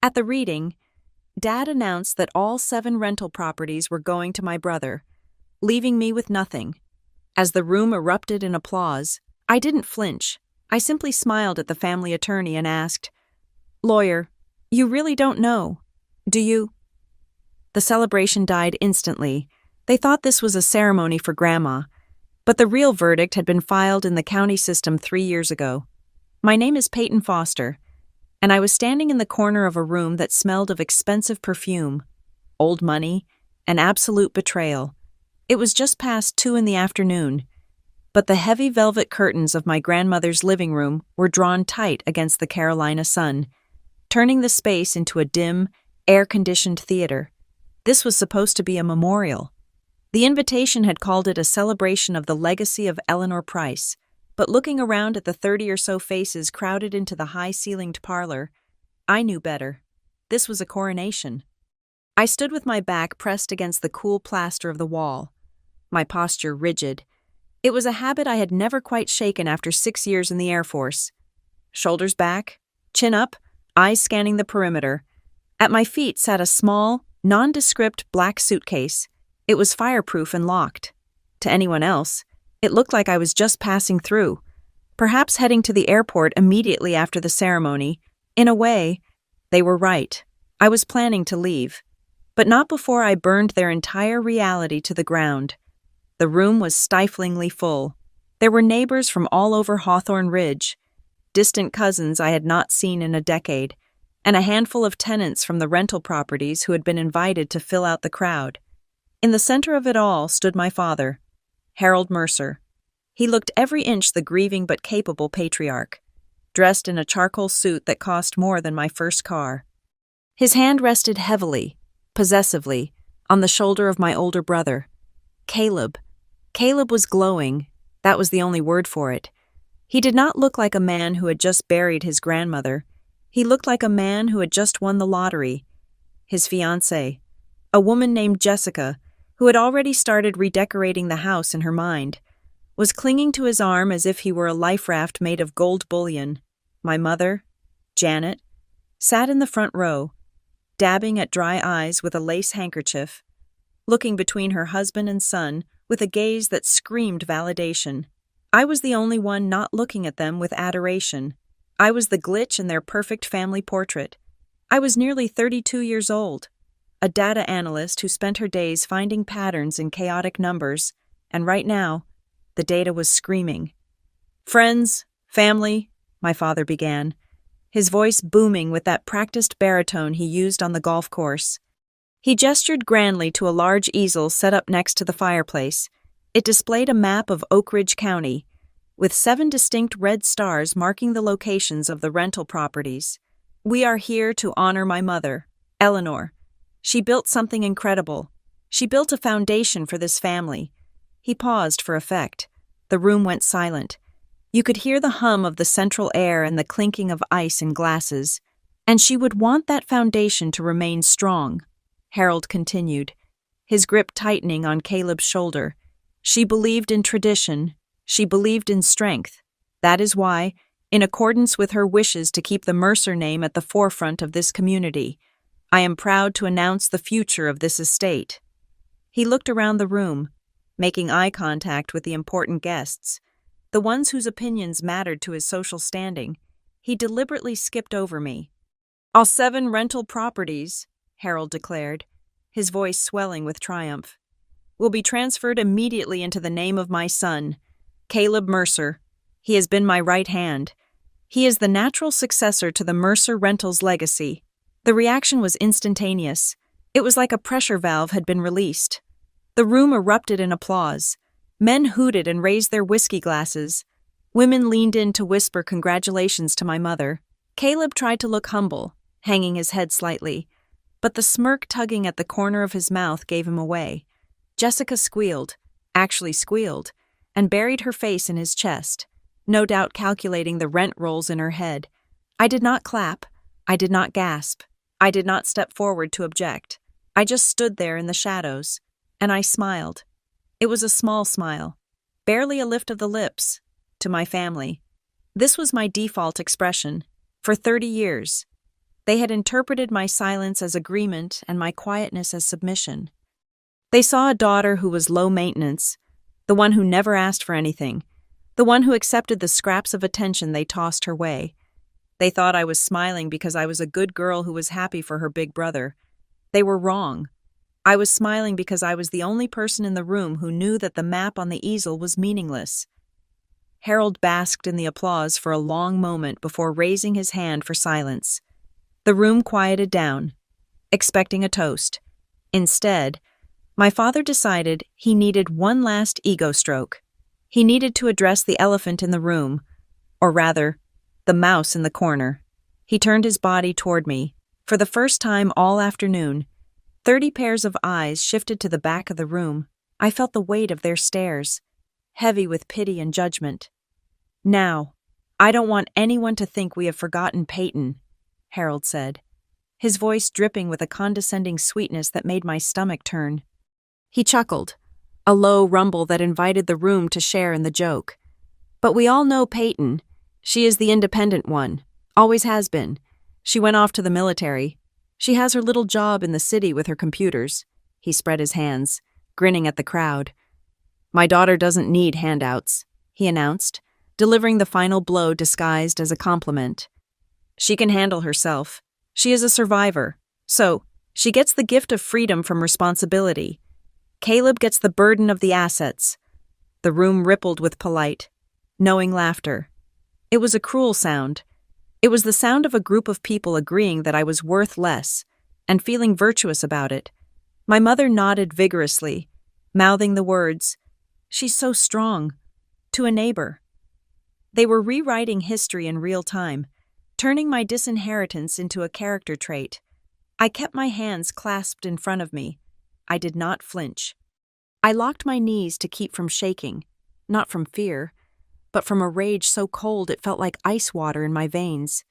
At the reading, Dad announced that all 7 rental properties were going to my brother, leaving me with nothing. As the room erupted in applause, I didn't flinch. I simply smiled at the family attorney and asked, "Lawyer, you really don't know, do you?" The celebration died instantly. They thought this was a ceremony for Grandma, but the real verdict had been filed in the county system 3 years ago. My name is Peyton Foster, and I was standing in the corner of a room that smelled of expensive perfume, old money, and absolute betrayal. It was just past 2 in the afternoon, but the heavy velvet curtains of my grandmother's living room were drawn tight against the Carolina sun, turning the space into a dim, air-conditioned theater. This was supposed to be a memorial. The invitation had called it a celebration of the legacy of Eleanor Price, but looking around at the 30 or so faces crowded into the high-ceilinged parlor, I knew better. This was a coronation. I stood with my back pressed against the cool plaster of the wall, my posture rigid. It was a habit I had never quite shaken after 6 years in the Air Force. Shoulders back, chin up, eyes scanning the perimeter. At my feet sat a small, nondescript black suitcase. It was fireproof and locked. To anyone else, it looked like I was just passing through, perhaps heading to the airport immediately after the ceremony. In a way, they were right. I was planning to leave, but not before I burned their entire reality to the ground. The room was stiflingly full. There were neighbors from all over Hawthorne Ridge, distant cousins I had not seen in a decade, and a handful of tenants from the rental properties who had been invited to fill out the crowd. In the center of it all stood my father, Harold Mercer. He looked every inch the grieving but capable patriarch, dressed in a charcoal suit that cost more than my first car. His hand rested heavily, possessively, on the shoulder of my older brother, Caleb. Caleb was glowing. That was the only word for it. He did not look like a man who had just buried his grandmother. He looked like a man who had just won the lottery. His fiancée, a woman named Jessica, who had already started redecorating the house in her mind, was clinging to his arm as if he were a life raft made of gold bullion. My mother, Janet, sat in the front row, dabbing at dry eyes with a lace handkerchief, looking between her husband and son with a gaze that screamed validation. I was the only one not looking at them with adoration. I was the glitch in their perfect family portrait. I was nearly 32 years old, a data analyst who spent her days finding patterns in chaotic numbers, and right now, the data was screaming. "Friends, family," my father began, his voice booming with that practiced baritone he used on the golf course. He gestured grandly to a large easel set up next to the fireplace. It displayed a map of Oak Ridge County, with 7 distinct red stars marking the locations of the rental properties. "We are here to honor my mother, Eleanor. She built something incredible. She built a foundation for this family." He paused for effect. The room went silent. You could hear the hum of the central air and the clinking of ice in glasses. "And she would want that foundation to remain strong," Harold continued, his grip tightening on Caleb's shoulder. "She believed in tradition. She believed in strength. That is why, in accordance with her wishes to keep the Mercer name at the forefront of this community, I am proud to announce the future of this estate." He looked around the room, making eye contact with the important guests, the ones whose opinions mattered to his social standing. He deliberately skipped over me. "All 7 rental properties," Harold declared, his voice swelling with triumph, "will be transferred immediately into the name of my son, Caleb Mercer. He has been my right hand. He is the natural successor to the Mercer Rentals legacy." The reaction was instantaneous. It was like a pressure valve had been released. The room erupted in applause. Men hooted and raised their whiskey glasses. Women leaned in to whisper congratulations to my mother. Caleb tried to look humble, hanging his head slightly, but the smirk tugging at the corner of his mouth gave him away. Jessica squealed, actually squealed, and buried her face in his chest, no doubt calculating the rent rolls in her head. I did not clap. I did not gasp. I did not step forward to object. I just stood there in the shadows, and I smiled. It was a small smile, barely a lift of the lips, to my family. This was my default expression, for 30 years. They had interpreted my silence as agreement and my quietness as submission. They saw a daughter who was low maintenance, the one who never asked for anything, the one who accepted the scraps of attention they tossed her way. They thought I was smiling because I was a good girl who was happy for her big brother. They were wrong. I was smiling because I was the only person in the room who knew that the map on the easel was meaningless. Harold basked in the applause for a long moment before raising his hand for silence. The room quieted down, expecting a toast. Instead, my father decided he needed one last ego stroke. He needed to address the elephant in the room, or rather, the mouse in the corner. He turned his body toward me. For the first time all afternoon, 30 pairs of eyes shifted to the back of the room. I felt the weight of their stares, heavy with pity and judgment. "Now, I don't want anyone to think we have forgotten Peyton," Harold said, his voice dripping with a condescending sweetness that made my stomach turn. He chuckled, a low rumble that invited the room to share in the joke. "But we all know Peyton. She is the independent one, always has been. She went off to the military. She has her little job in the city with her computers." He spread his hands, grinning at the crowd. "My daughter doesn't need handouts," he announced, delivering the final blow disguised as a compliment. "She can handle herself. She is a survivor. So, she gets the gift of freedom from responsibility. Caleb gets the burden of the assets." The room rippled with polite, knowing laughter. It was a cruel sound. It was the sound of a group of people agreeing that I was worth less, and feeling virtuous about it. My mother nodded vigorously, mouthing the words, "She's so strong," to a neighbor. They were rewriting history in real time, turning my disinheritance into a character trait. I kept my hands clasped in front of me. I did not flinch. I locked my knees to keep from shaking, not from fear, but from a rage so cold it felt like ice water in my veins.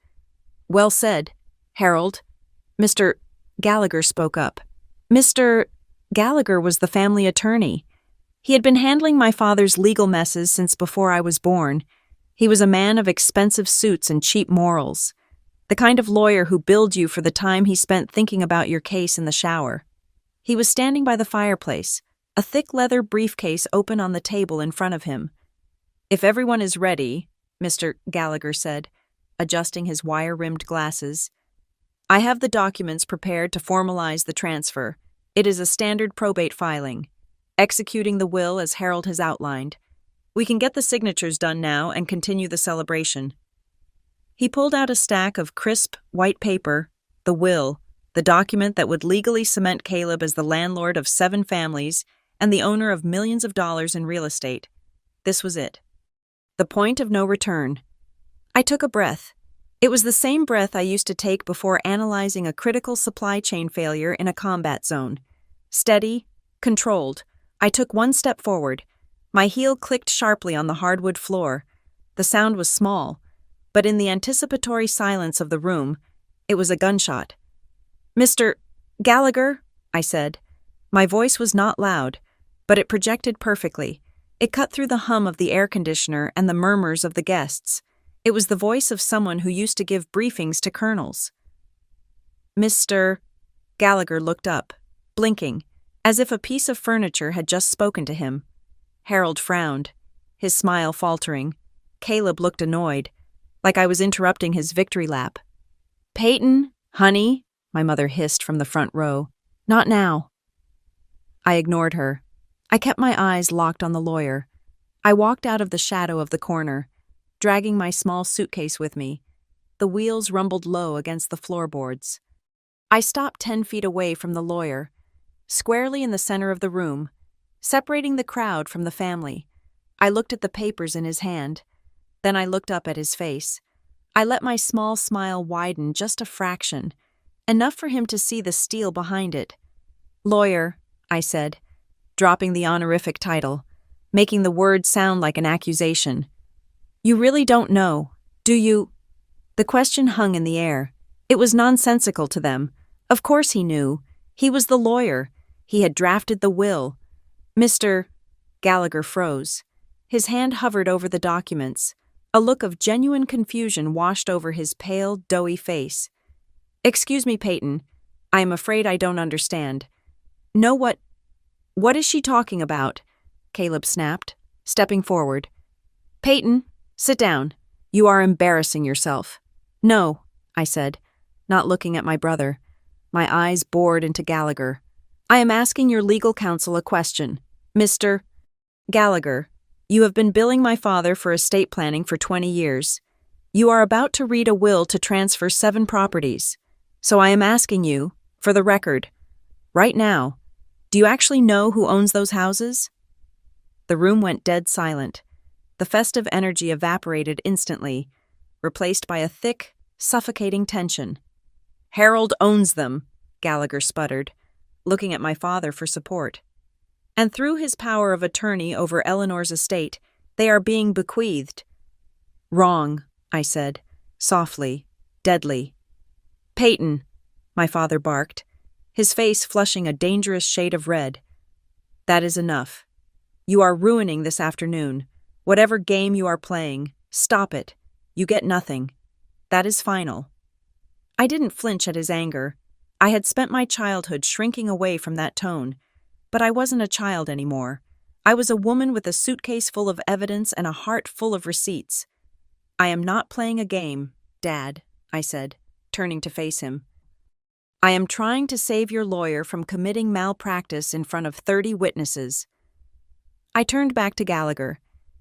"Well said, Harold." Mr. Gallagher spoke up. Mr. Gallagher was the family attorney. He had been handling my father's legal messes since before I was born. He was a man of expensive suits and cheap morals, the kind of lawyer who billed you for the time he spent thinking about your case in the shower. He was standing by the fireplace, a thick leather briefcase open on the table in front of him. "If everyone is ready," Mr. Gallagher said, adjusting his wire-rimmed glasses, "I have the documents prepared to formalize the transfer. It is a standard probate filing, executing the will as Harold has outlined. We can get the signatures done now and continue the celebration." He pulled out a stack of crisp, white paper, the will, the document that would legally cement Caleb as the landlord of 7 families and the owner of millions of dollars in real estate. This was it. The point of no return. I took a breath. It was the same breath I used to take before analyzing a critical supply chain failure in a combat zone. Steady, controlled. I took one step forward. My heel clicked sharply on the hardwood floor. The sound was small, but in the anticipatory silence of the room, it was a gunshot. "Mr. Gallagher," I said. My voice was not loud, but it projected perfectly. It cut through the hum of the air conditioner and the murmurs of the guests. It was the voice of someone who used to give briefings to colonels. "Mr. Gallagher looked up, blinking, as if a piece of furniture had just spoken to him. Harold frowned, his smile faltering. Caleb looked annoyed, like I was interrupting his victory lap. "Peyton, honey," my mother hissed from the front row. "Not now." I ignored her. I kept my eyes locked on the lawyer. I walked out of the shadow of the corner, dragging my small suitcase with me. The wheels rumbled low against the floorboards. I stopped 10 feet away from the lawyer, squarely in the center of the room, separating the crowd from the family. I looked at the papers in his hand. Then I looked up at his face. I let my small smile widen just a fraction, enough for him to see the steel behind it. "Lawyer," I said, dropping the honorific title, making the word sound like an accusation. "You really don't know, do you?" The question hung in the air. It was nonsensical to them. Of course he knew. He was the lawyer. He had drafted the will. Mr. Gallagher froze. His hand hovered over the documents. A look of genuine confusion washed over his pale, doughy face. Excuse me, Peyton. I am afraid I don't understand. No, what is she talking about? Caleb snapped, stepping forward. Peyton, sit down. You are embarrassing yourself. No, I said, not looking at my brother. My eyes bored into Gallagher. I am asking your legal counsel a question. Mr. Gallagher, you have been billing my father for estate planning for 20 years. You are about to read a will to transfer 7 properties. So I am asking you, for the record, right now, do you actually know who owns those houses? The room went dead silent. The festive energy evaporated instantly, replaced by a thick, suffocating tension. Harold owns them, Gallagher sputtered, looking at my father for support. And through his power of attorney over Eleanor's estate, they are being bequeathed. Wrong, I said, softly, deadly. Peyton, my father barked, his face flushing a dangerous shade of red. That is enough. You are ruining this afternoon. Whatever game you are playing, stop it. You get nothing. That is final. I didn't flinch at his anger. I had spent my childhood shrinking away from that tone. But I wasn't a child anymore. I was a woman with a suitcase full of evidence and a heart full of receipts. I am not playing a game, Dad, I said, turning to face him. I am trying to save your lawyer from committing malpractice in front of 30 witnesses. I turned back to Gallagher.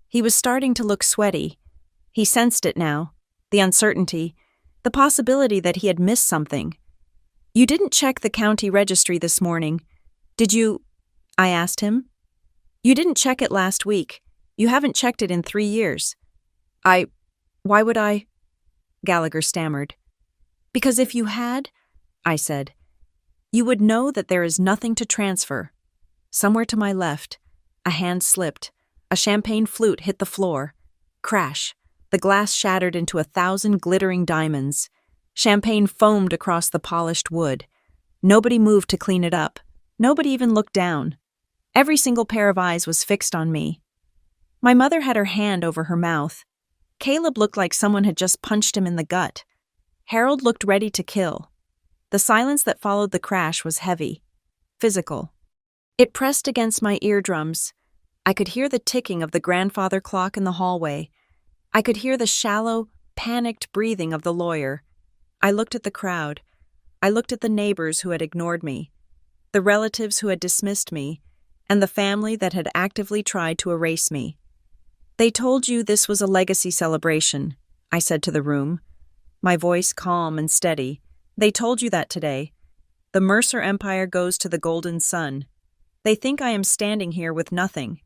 He was starting to look sweaty. He sensed it now, the uncertainty, the possibility that he had missed something. You didn't check the county registry this morning. Did you? I asked him. You didn't check it last week. You haven't checked it in 3 years. Why would I? Gallagher stammered. Because if you had, I said, you would know that there is nothing to transfer. Somewhere to my left, a hand slipped. A champagne flute hit the floor. Crash. The glass shattered into 1,000 glittering diamonds. Champagne foamed across the polished wood. Nobody moved to clean it up. Nobody even looked down. Every single pair of eyes was fixed on me. My mother had her hand over her mouth. Caleb looked like someone had just punched him in the gut. Harold looked ready to kill. The silence that followed the crash was heavy, physical. It pressed against my eardrums. I could hear the ticking of the grandfather clock in the hallway. I could hear the shallow, panicked breathing of the lawyer. I looked at the crowd. I looked at the neighbors who had ignored me, the relatives who had dismissed me, and the family that had actively tried to erase me. They told you this was a legacy celebration, I said to the room, my voice calm and steady. They told you that today. The Mercer Empire goes to the golden sun. They think I am standing here with nothing.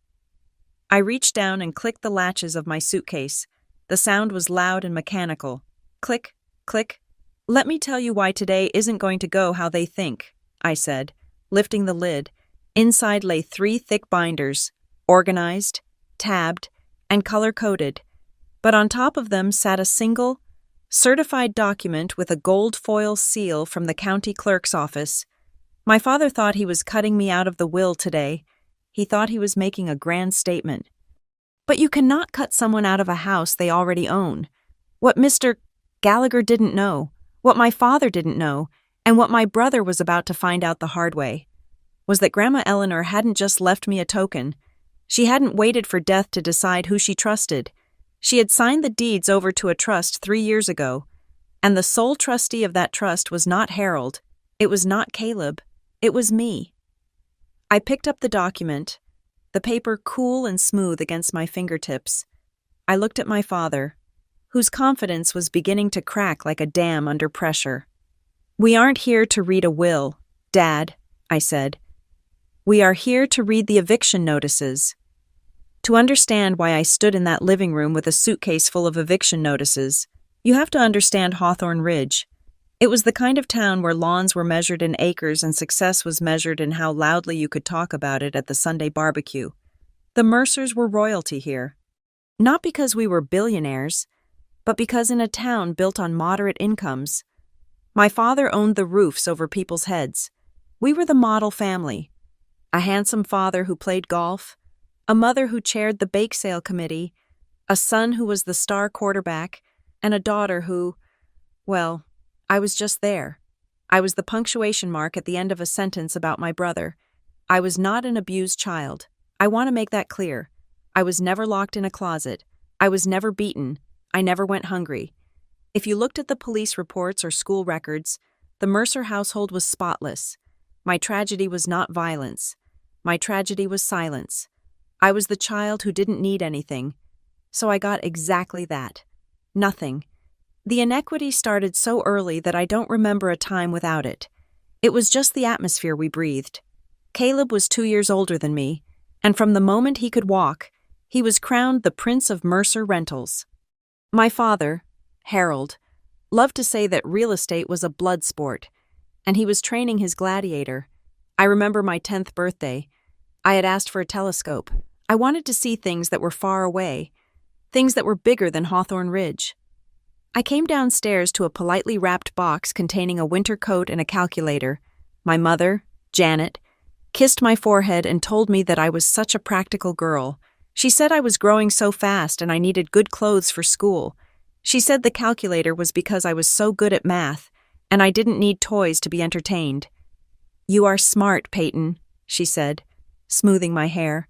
I reached down and clicked the latches of my suitcase. The sound was loud and mechanical. Click, click. Let me tell you why today isn't going to go how they think, I said, lifting the lid. Inside lay 3 thick binders, organized, tabbed, and color-coded. But on top of them sat a single, certified document with a gold foil seal from the county clerk's office. My father thought he was cutting me out of the will today. He thought he was making a grand statement. But you cannot cut someone out of a house they already own. What Mr. Gallagher didn't know, what my father didn't know, and what my brother was about to find out the hard way, was that Grandma Eleanor hadn't just left me a token. She hadn't waited for death to decide who she trusted. She had signed the deeds over to a trust 3 years ago, and the sole trustee of that trust was not Harold. It was not Caleb. It was me. I picked up the document, the paper cool and smooth against my fingertips. I looked at my father, whose confidence was beginning to crack like a dam under pressure. We aren't here to read a will, Dad, I said. We are here to read the eviction notices. To understand why I stood in that living room with a suitcase full of eviction notices, you have to understand Hawthorne Ridge. It was the kind of town where lawns were measured in acres and success was measured in how loudly you could talk about it at the Sunday barbecue. The Mercers were royalty here. Not because we were billionaires, but because in a town built on moderate incomes. My father owned the roofs over people's heads. We were the model family. A handsome father who played golf, a mother who chaired the bake sale committee, a son who was the star quarterback, and a daughter who, well, I was just there. I was the punctuation mark at the end of a sentence about my brother. I was not an abused child. I want to make that clear. I was never locked in a closet. I was never beaten. I never went hungry. If you looked at the police reports or school records, the Mercer household was spotless. My tragedy was not violence. My tragedy was silence. I was the child who didn't need anything. So I got exactly that. Nothing. The inequity started so early that I don't remember a time without it. It was just the atmosphere we breathed. Caleb was 2 years older than me, and from the moment he could walk, he was crowned the Prince of Mercer Rentals. My father, Harold, loved to say that real estate was a blood sport, and he was training his gladiator. I remember my 10th birthday. I had asked for a telescope. I wanted to see things that were far away, things that were bigger than Hawthorne Ridge. I came downstairs to a politely wrapped box containing a winter coat and a calculator. My mother, Janet, kissed my forehead and told me that I was such a practical girl. She said I was growing so fast and I needed good clothes for school. She said the calculator was because I was so good at math, and I didn't need toys to be entertained. "You are smart, Peyton," she said, smoothing my hair.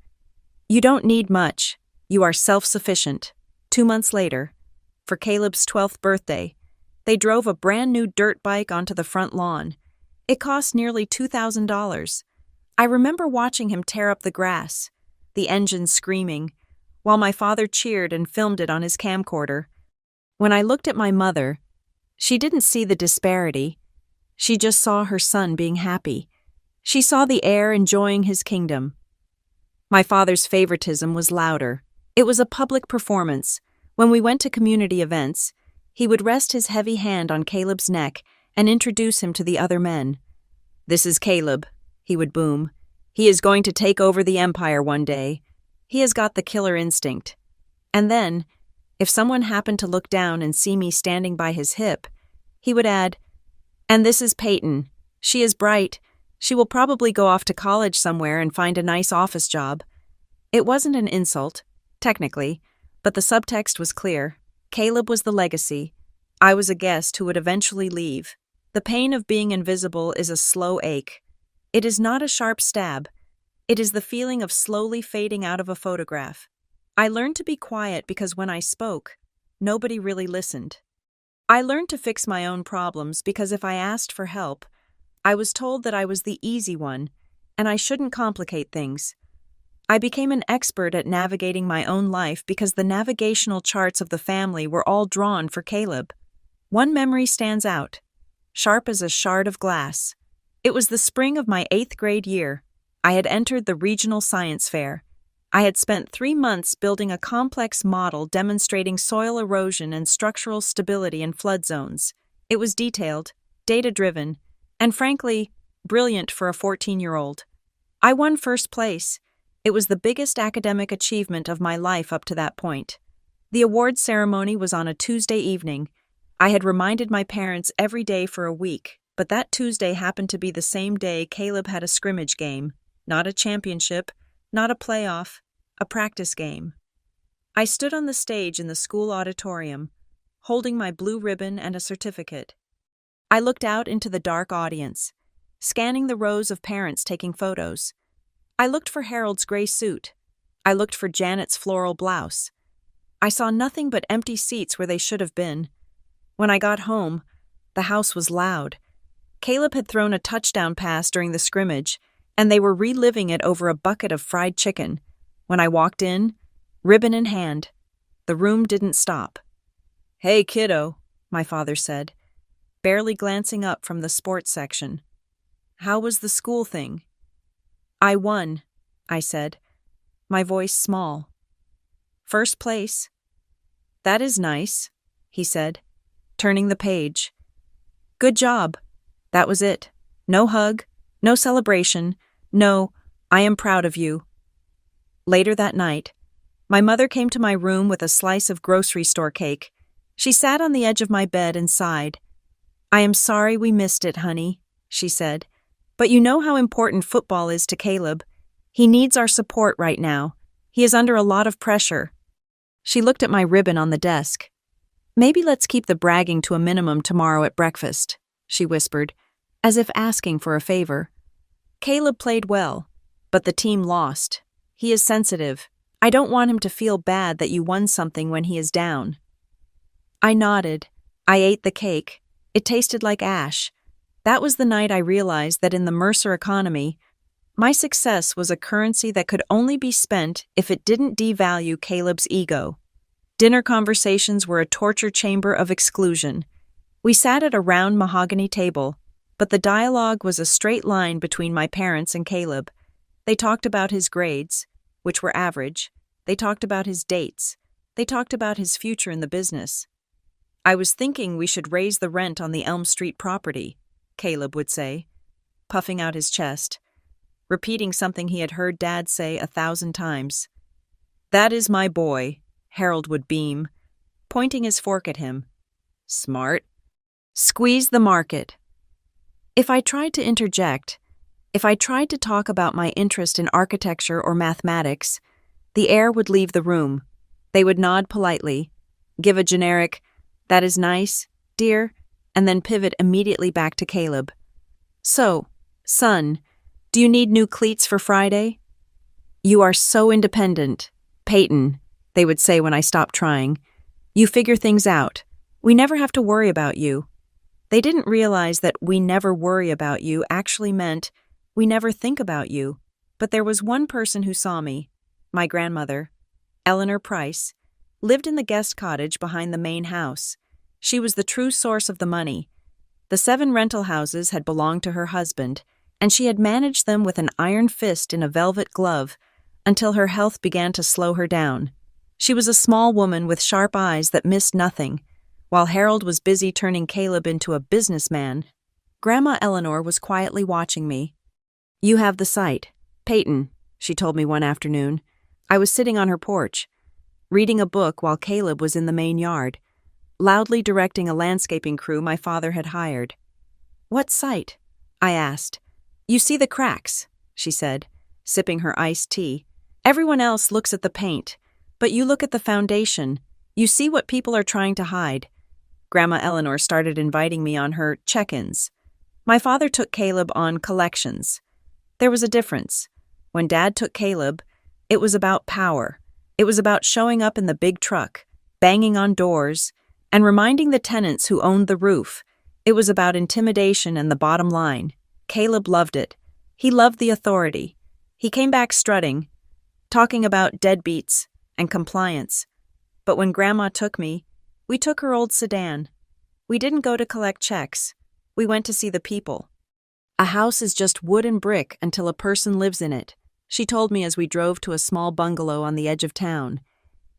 "You don't need much. You are self-sufficient." 2 months later, for Caleb's 12th birthday, they drove a brand new dirt bike onto the front lawn. It cost nearly $2,000. I remember watching him tear up the grass, the engine screaming, while my father cheered and filmed it on his camcorder. When I looked at my mother, she didn't see the disparity. She just saw her son being happy. She saw the heir enjoying his kingdom. My father's favoritism was louder. It was a public performance. When we went to community events, he would rest his heavy hand on Caleb's neck and introduce him to the other men. "This is Caleb," he would boom. "He is going to take over the empire one day. He has got the killer instinct." And then, if someone happened to look down and see me standing by his hip, he would add, "And this is Peyton. She is bright. She will probably go off to college somewhere and find a nice office job." It wasn't an insult, technically, but the subtext was clear. Caleb was the legacy. I was a guest who would eventually leave. The pain of being invisible is a slow ache. It is not a sharp stab. It is the feeling of slowly fading out of a photograph. I learned to be quiet because when I spoke, nobody really listened. I learned to fix my own problems because if I asked for help, I was told that I was the easy one, and I shouldn't complicate things. I became an expert at navigating my own life because the navigational charts of the family were all drawn for Caleb. One memory stands out, sharp as a shard of glass. It was the spring of my 8th grade year. I had entered the regional science fair. I had spent 3 months building a complex model demonstrating soil erosion and structural stability in flood zones. It was detailed, data-driven, and frankly, brilliant for a 14-year-old. I won first place. It was the biggest academic achievement of my life up to that point. The awards ceremony was on a Tuesday evening. I had reminded my parents every day for a week, but that Tuesday happened to be the same day Caleb had a scrimmage game, not a championship, not a playoff, a practice game. I stood on the stage in the school auditorium, holding my blue ribbon and a certificate. I looked out into the dark audience, scanning the rows of parents taking photos. I looked for Harold's gray suit. I looked for Janet's floral blouse. I saw nothing but empty seats where they should have been. When I got home, the house was loud. Caleb had thrown a touchdown pass during the scrimmage, and they were reliving it over a bucket of fried chicken. When I walked in, ribbon in hand, the room didn't stop. "Hey, kiddo," my father said, barely glancing up from the sports section. "How was the school thing?" "I won," I said, my voice small. "First place." "That is nice," he said, turning the page. "Good job." That was it. No hug, no celebration, no, "I am proud of you." Later that night, my mother came to my room with a slice of grocery store cake. She sat on the edge of my bed and sighed. "I am sorry we missed it, honey," she said. "But you know how important football is to Caleb. He needs our support right now. He is under a lot of pressure." She looked at my ribbon on the desk. "Maybe let's keep the bragging to a minimum tomorrow at breakfast," she whispered. as if asking for a favor. Caleb played well, but the team lost. He is sensitive. I don't want him to feel bad that you won something when he is down. I nodded. I ate the cake. It tasted like ash. That was the night I realized that in the Mercer economy, my success was a currency that could only be spent if it didn't devalue Caleb's ego. Dinner conversations were a torture chamber of exclusion. We sat at a round mahogany table, but the dialogue was a straight line between my parents and Caleb. They talked about his grades, which were average. They talked about his dates. They talked about his future in the business. I was thinking we should raise the rent on the Elm Street property, Caleb would say, puffing out his chest, repeating something he had heard Dad say 1,000 times. That is my boy, Harold would beam, pointing his fork at him. Smart. Squeeze the market. If I tried to interject, if I tried to talk about my interest in architecture or mathematics, the air would leave the room. They would nod politely, give a generic, "That is nice, dear," and then pivot immediately back to Caleb. So, son, do you need new cleats for Friday? You are so independent. Peyton, they would say when I stopped trying. You figure things out. We never have to worry about you. They didn't realize that "we never worry about you" actually meant we never think about you. But there was one person who saw me. My grandmother, Eleanor Price, lived in the guest cottage behind the main house. She was the true source of the money. The 7 rental houses had belonged to her husband, and she had managed them with an iron fist in a velvet glove until her health began to slow her down. She was a small woman with sharp eyes that missed nothing. While Harold was busy turning Caleb into a businessman, Grandma Eleanor was quietly watching me. You have the site, Peyton, she told me one afternoon. I was sitting on her porch, reading a book while Caleb was in the main yard, loudly directing a landscaping crew my father had hired. What site? I asked. You see the cracks, she said, sipping her iced tea. Everyone else looks at the paint, but you look at the foundation. You see what people are trying to hide. Grandma Eleanor started inviting me on her check-ins. My father took Caleb on collections. There was a difference. When Dad took Caleb, it was about power. It was about showing up in the big truck, banging on doors, and reminding the tenants who owned the roof. It was about intimidation and the bottom line. Caleb loved it. He loved the authority. He came back strutting, talking about deadbeats and compliance. But when Grandma took me, we took her old sedan. We didn't go to collect checks. We went to see the people. A house is just wood and brick until a person lives in it, she told me as we drove to a small bungalow on the edge of town.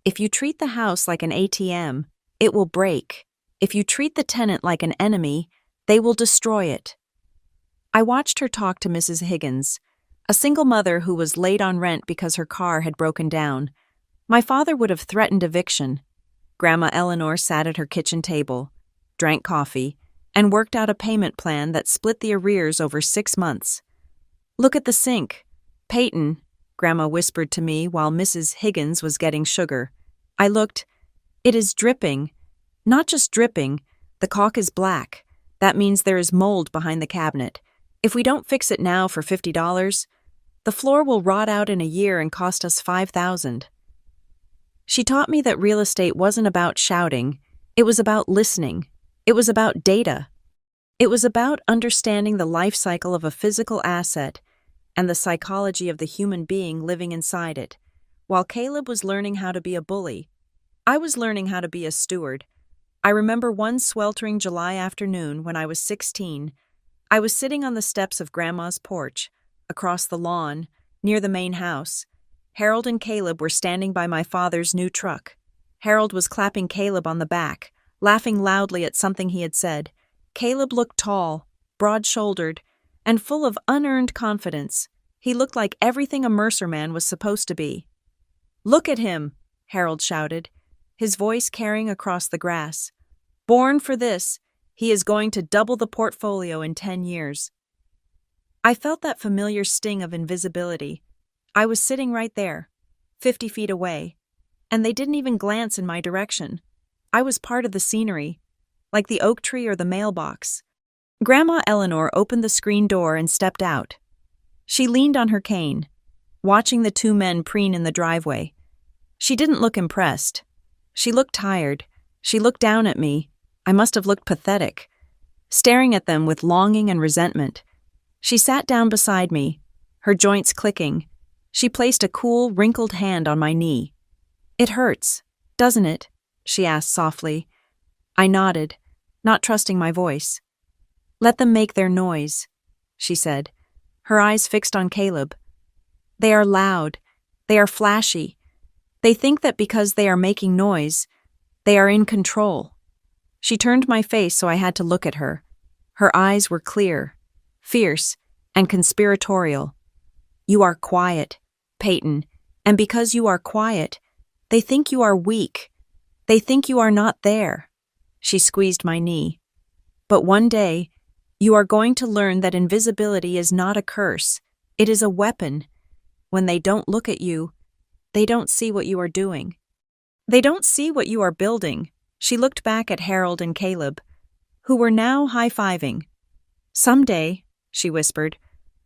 If you treat the house like an ATM, it will break. If you treat the tenant like an enemy, they will destroy it. I watched her talk to Mrs. Higgins, a single mother who was late on rent because her car had broken down. My father would have threatened eviction. Grandma Eleanor sat at her kitchen table, drank coffee, and worked out a payment plan that split the arrears over 6 months. Look at the sink. Peyton, Grandma whispered to me while Mrs. Higgins was getting sugar. I looked. It is dripping. Not just dripping, the caulk is black. That means there is mold behind the cabinet. If we don't fix it now for $50, the floor will rot out in a year and cost us $5,000. She taught me that real estate wasn't about shouting. It was about listening. It was about data. It was about understanding the life cycle of a physical asset and the psychology of the human being living inside it. While Caleb was learning how to be a bully, I was learning how to be a steward. I remember one sweltering July afternoon when I was 16. I was sitting on the steps of Grandma's porch, across the lawn, near the main house. Harold and Caleb were standing by my father's new truck. Harold was clapping Caleb on the back, laughing loudly at something he had said. Caleb looked tall, broad-shouldered, and full of unearned confidence. He looked like everything a Mercer man was supposed to be. "Look at him," Harold shouted, his voice carrying across the grass. "Born for this, he is going to double the portfolio in 10 years. I felt that familiar sting of invisibility. I was sitting right there, 50 feet away, and they didn't even glance in my direction. I was part of the scenery, like the oak tree or the mailbox. Grandma Eleanor opened the screen door and stepped out. She leaned on her cane, watching the two men preen in the driveway. She didn't look impressed. She looked tired. She looked down at me. I must have looked pathetic, staring at them with longing and resentment. She sat down beside me, her joints clicking. She placed a cool, wrinkled hand on my knee. "It hurts, doesn't it?" she asked softly. I nodded, not trusting my voice. "Let them make their noise," she said, her eyes fixed on Caleb. "They are loud. They are flashy. They think that because they are making noise, they are in control." She turned my face so I had to look at her. Her eyes were clear, fierce, and conspiratorial. "You are quiet, Peyton, and because you are quiet, they think you are weak. They think you are not there." She squeezed my knee. "But one day, you are going to learn that invisibility is not a curse. It is a weapon. When they don't look at you, they don't see what you are doing. They don't see what you are building." She looked back at Harold and Caleb, who were now high-fiving. "Someday," she whispered,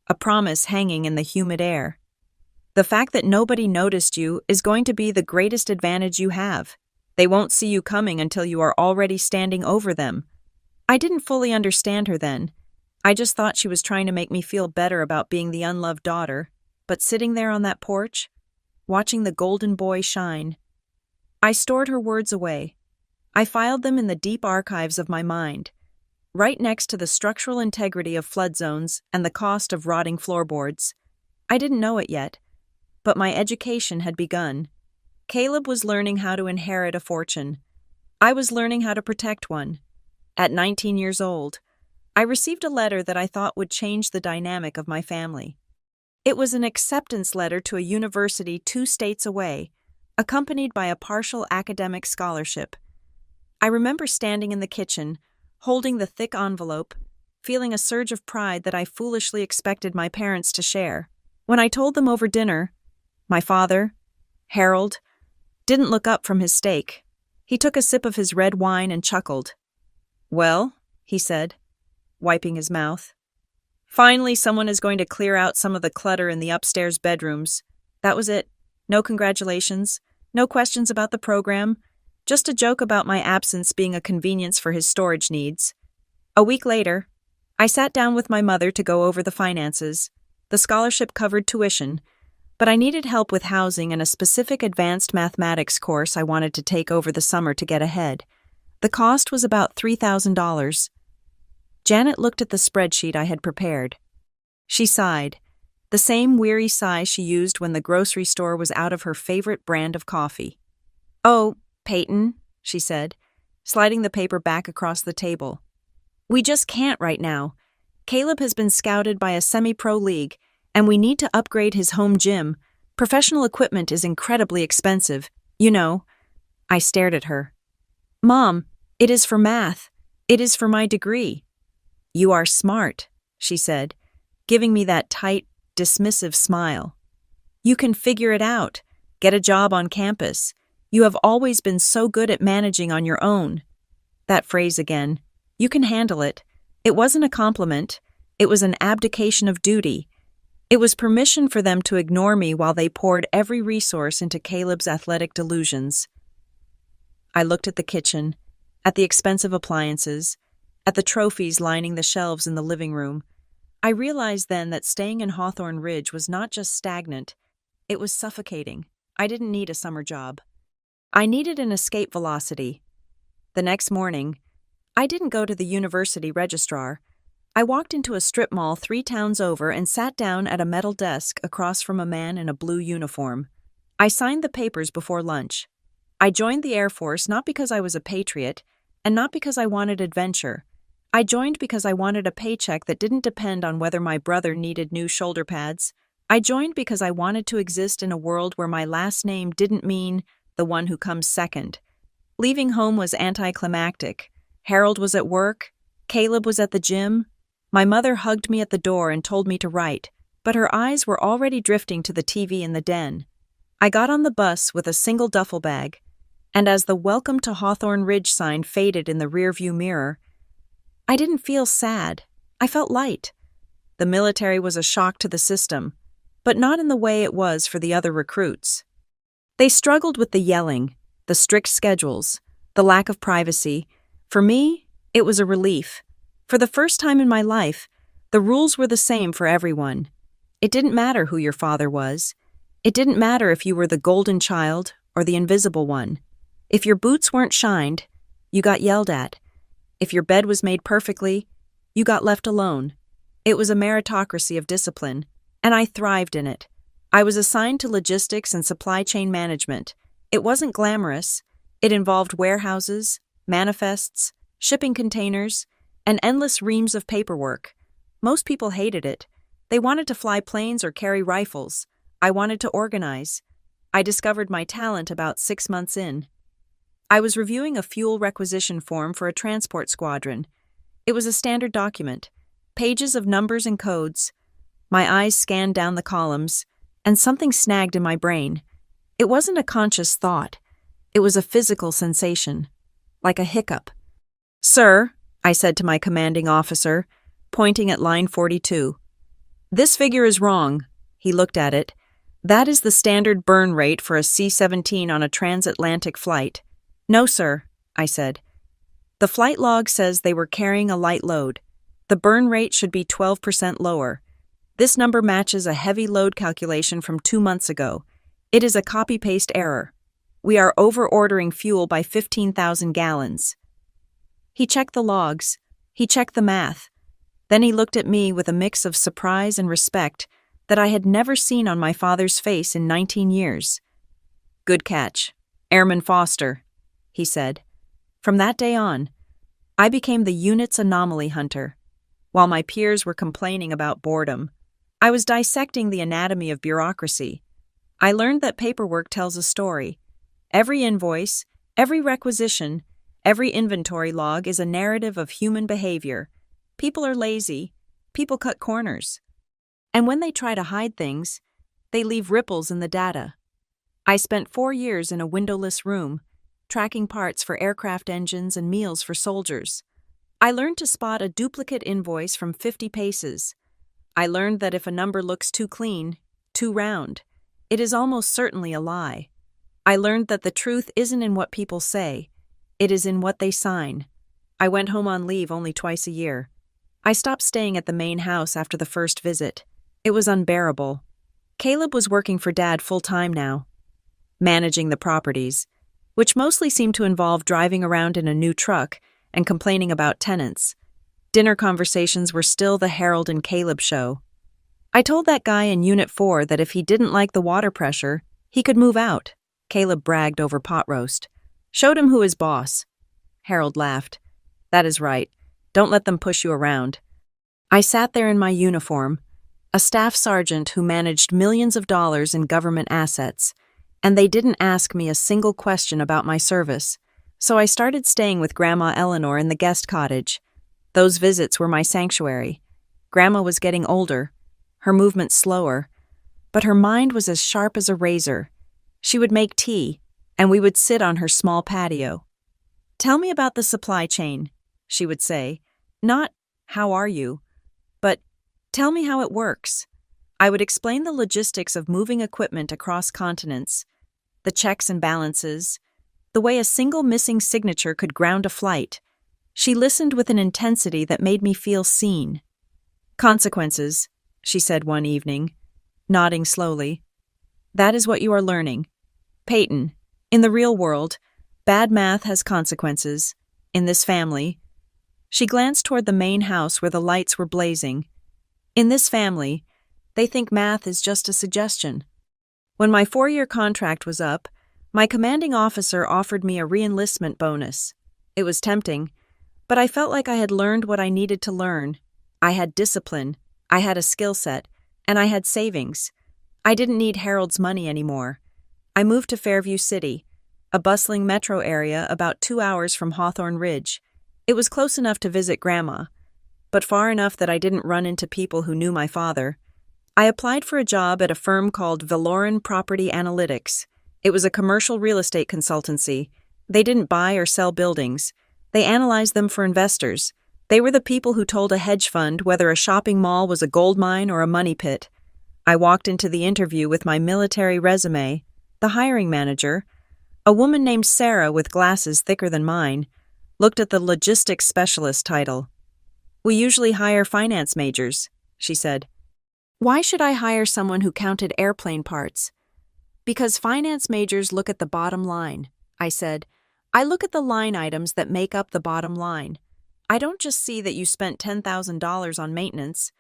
a promise hanging in the humid air, "the fact that nobody noticed you is going to be the greatest advantage you have. They won't see you coming until you are already standing over them." I didn't fully understand her then. I just thought she was trying to make me feel better about being the unloved daughter, but sitting there on that porch, watching the golden boy shine. I stored her words away. I filed them in the deep archives of my mind, right next to the structural integrity of flood zones and the cost of rotting floorboards. I didn't know it yet, but my education had begun. Caleb was learning how to inherit a fortune. I was learning how to protect one. At 19 years old, I received a letter that I thought would change the dynamic of my family. It was an acceptance letter to a university 2 states away, accompanied by a partial academic scholarship. I remember standing in the kitchen, holding the thick envelope, feeling a surge of pride that I foolishly expected my parents to share. When I told them over dinner, my father, Harold, didn't look up from his steak. He took a sip of his red wine and chuckled. "Well," he said, wiping his mouth, "finally someone is going to clear out some of the clutter in the upstairs bedrooms. That was it. No congratulations, no questions about the program, just a joke about my absence being a convenience for his storage needs." A week later, I sat down with my mother to go over the finances. The scholarship covered tuition, but I needed help with housing and a specific advanced mathematics course I wanted to take over the summer to get ahead. The cost was about $3,000. Janet looked at the spreadsheet I had prepared. She sighed, the same weary sigh she used when the grocery store was out of her favorite brand of coffee. "Oh, Peyton," she said, sliding the paper back across the table. "We just can't right now. Caleb has been scouted by a semi-pro league, and we need to upgrade his home gym. Professional equipment is incredibly expensive. You know." I stared at her. "Mom, it is for math. It is for my degree." "You are smart," she said, giving me that tight, dismissive smile. "You can figure it out. Get a job on campus. You have always been so good at managing on your own." That phrase again. You can handle it. It wasn't a compliment. It was an abdication of duty. It was permission for them to ignore me while they poured every resource into Caleb's athletic delusions. I looked at the kitchen, at the expensive appliances, at the trophies lining the shelves in the living room. I realized then that staying in Hawthorne Ridge was not just stagnant, it was suffocating. I didn't need a summer job. I needed an escape velocity. The next morning, I didn't go to the university registrar. I walked into a strip mall 3 towns over and sat down at a metal desk across from a man in a blue uniform. I signed the papers before lunch. I joined the Air Force not because I was a patriot, and not because I wanted adventure. I joined because I wanted a paycheck that didn't depend on whether my brother needed new shoulder pads. I joined because I wanted to exist in a world where my last name didn't mean the one who comes second. Leaving home was anticlimactic. Harold was at work. Caleb was at the gym. My mother hugged me at the door and told me to write, but her eyes were already drifting to the TV in the den. I got on the bus with a single duffel bag, and as the "Welcome to Hawthorne Ridge" sign faded in the rearview mirror, I didn't feel sad. I felt light. The military was a shock to the system, but not in the way it was for the other recruits. They struggled with the yelling, the strict schedules, the lack of privacy. For me, it was a relief. For the first time in my life, the rules were the same for everyone. It didn't matter who your father was. It didn't matter if you were the golden child or the invisible one. If your boots weren't shined, you got yelled at. If your bed was made perfectly, you got left alone. It was a meritocracy of discipline, and I thrived in it. I was assigned to logistics and supply chain management. It wasn't glamorous. It involved warehouses, manifests, shipping containers, and endless reams of paperwork. Most people hated it. They wanted to fly planes or carry rifles. I wanted to organize. I discovered my talent about 6 months in. I was reviewing a fuel requisition form for a transport squadron. It was a standard document, pages of numbers and codes. My eyes scanned down the columns, and something snagged in my brain. It wasn't a conscious thought. It was a physical sensation, like a hiccup. "Sir," I said to my commanding officer, pointing at line 42. "This figure is wrong." He looked at it. "That is the standard burn rate for a C-17 on a transatlantic flight." "No, sir," I said. "The flight log says they were carrying a light load. The burn rate should be 12% lower. This number matches a heavy load calculation from 2 months ago. It is a copy-paste error. We are over-ordering fuel by 15,000 gallons." He checked the logs. He checked the math. Then he looked at me with a mix of surprise and respect that I had never seen on my father's face in 19 years. "Good catch. Airman Foster," he said. From that day on, I became the unit's anomaly hunter. While my peers were complaining about boredom, I was dissecting the anatomy of bureaucracy. I learned that paperwork tells a story. Every invoice, every requisition, every inventory log is a narrative of human behavior. People are lazy. People cut corners. And when they try to hide things, they leave ripples in the data. I spent 4 years in a windowless room, tracking parts for aircraft engines and meals for soldiers. I learned to spot a duplicate invoice from 50 paces. I learned that if a number looks too clean, too round, it is almost certainly a lie. I learned that the truth isn't in what people say, it is in what they sign. I went home on leave only twice a year. I stopped staying at the main house after the first visit. It was unbearable. Caleb was working for Dad full-time now, managing the properties, which mostly seemed to involve driving around in a new truck and complaining about tenants. Dinner conversations were still the Harold and Caleb show. I told that guy in Unit 4 that if he didn't like the water pressure, he could move out. Caleb bragged over pot roast. Showed him who his boss. Harold laughed. "That is right. Don't let them push you around." I sat there in my uniform, a staff sergeant who managed millions of dollars in government assets, and they didn't ask me a single question about my service. So I started staying with Grandma Eleanor in the guest cottage. Those visits were my sanctuary. Grandma was getting older, her movements slower, but her mind was as sharp as a razor. She would make tea, and we would sit on her small patio. "Tell me about the supply chain," she would say. Not, "How are you?" but "Tell me how it works." I would explain the logistics of moving equipment across continents, the checks and balances, the way a single missing signature could ground a flight. She listened with an intensity that made me feel seen. "Consequences," she said one evening, nodding slowly. "That is what you are learning. Peyton, in the real world, bad math has consequences. In this family," she glanced toward the main house where the lights were blazing. "In this family, they think math is just a suggestion." When my 4-year contract was up, my commanding officer offered me a re-enlistment bonus. It was tempting, but I felt like I had learned what I needed to learn. I had discipline, I had a skill set, and I had savings. I didn't need Harold's money anymore. I moved to Fairview City, a bustling metro area about 2 hours from Hawthorne Ridge. It was close enough to visit Grandma, but far enough that I didn't run into people who knew my father. I applied for a job at a firm called Valoran Property Analytics. It was a commercial real estate consultancy. They didn't buy or sell buildings. They analyzed them for investors. They were the people who told a hedge fund whether a shopping mall was a gold mine or a money pit. I walked into the interview with my military resume. The hiring manager, a woman named Sarah with glasses thicker than mine, looked at the logistics specialist title. "We usually hire finance majors," she said. "Why should I hire someone who counted airplane parts?" "Because finance majors look at the bottom line," I said. "I look at the line items that make up the bottom line. I don't just see that you spent $10,000 on maintenance.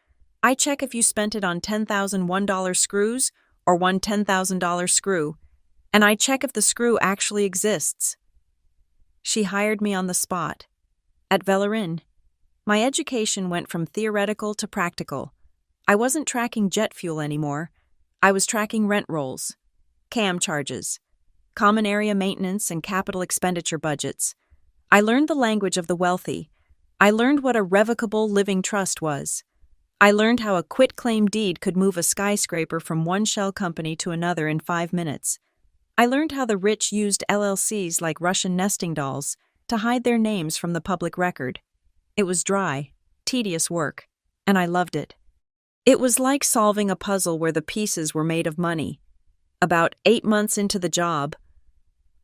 I check if you spent it on $10,001 screws or one $10,000 screw, and I check if the screw actually exists." She hired me on the spot. At Vellerin, my education went from theoretical to practical. I wasn't tracking jet fuel anymore. I was tracking rent rolls, CAM charges, common area maintenance, and capital expenditure budgets. I learned the language of the wealthy. I learned what a revocable living trust was. I learned how a quitclaim deed could move a skyscraper from one shell company to another in 5 minutes. I learned how the rich used LLCs like Russian nesting dolls to hide their names from the public record. It was dry, tedious work, and I loved it. It was like solving a puzzle where the pieces were made of money. About 8 months into the job,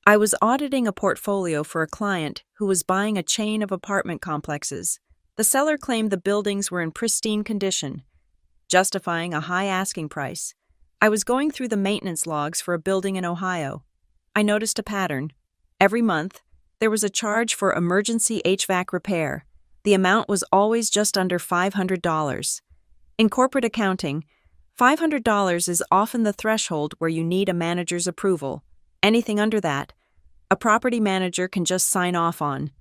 I was auditing a portfolio for a client who was buying a chain of apartment complexes. The seller claimed the buildings were in pristine condition, justifying a high asking price. I was going through the maintenance logs for a building in Ohio. I noticed a pattern. Every month, there was a charge for emergency HVAC repair. The amount was always just under $500. In corporate accounting, $500 is often the threshold where you need a manager's approval. Anything under that, a property manager can just sign off on.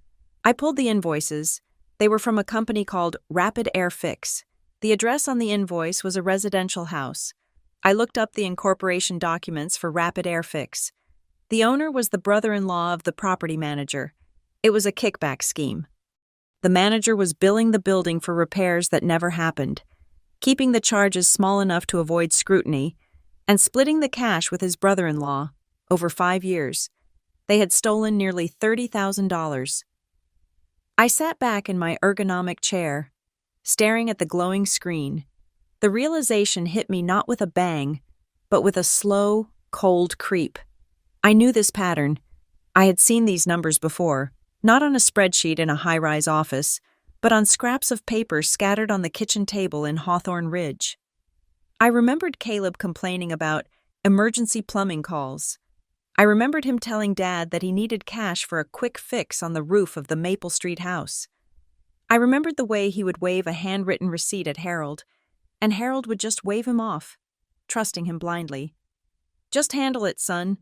I pulled the invoices. They were from a company called Rapid Air Fix. The address on the invoice was a residential house. I looked up the incorporation documents for Rapid Air Fix. The owner was the brother-in-law of the property manager. It was a kickback scheme. The manager was billing the building for repairs that never happened, keeping the charges small enough to avoid scrutiny, and splitting the cash with his brother-in-law. Over 5 years, they had stolen nearly $30,000. I sat back in my ergonomic chair, staring at the glowing screen. The realization hit me not with a bang, but with a slow, cold creep. I knew this pattern. I had seen these numbers before, not on a spreadsheet in a high-rise office, but on scraps of paper scattered on the kitchen table in Hawthorne Ridge. I remembered Caleb complaining about emergency plumbing calls. I remembered him telling Dad that he needed cash for a quick fix on the roof of the Maple Street house. I remembered the way he would wave a handwritten receipt at Harold, and Harold would just wave him off, trusting him blindly. "Just handle it, son,"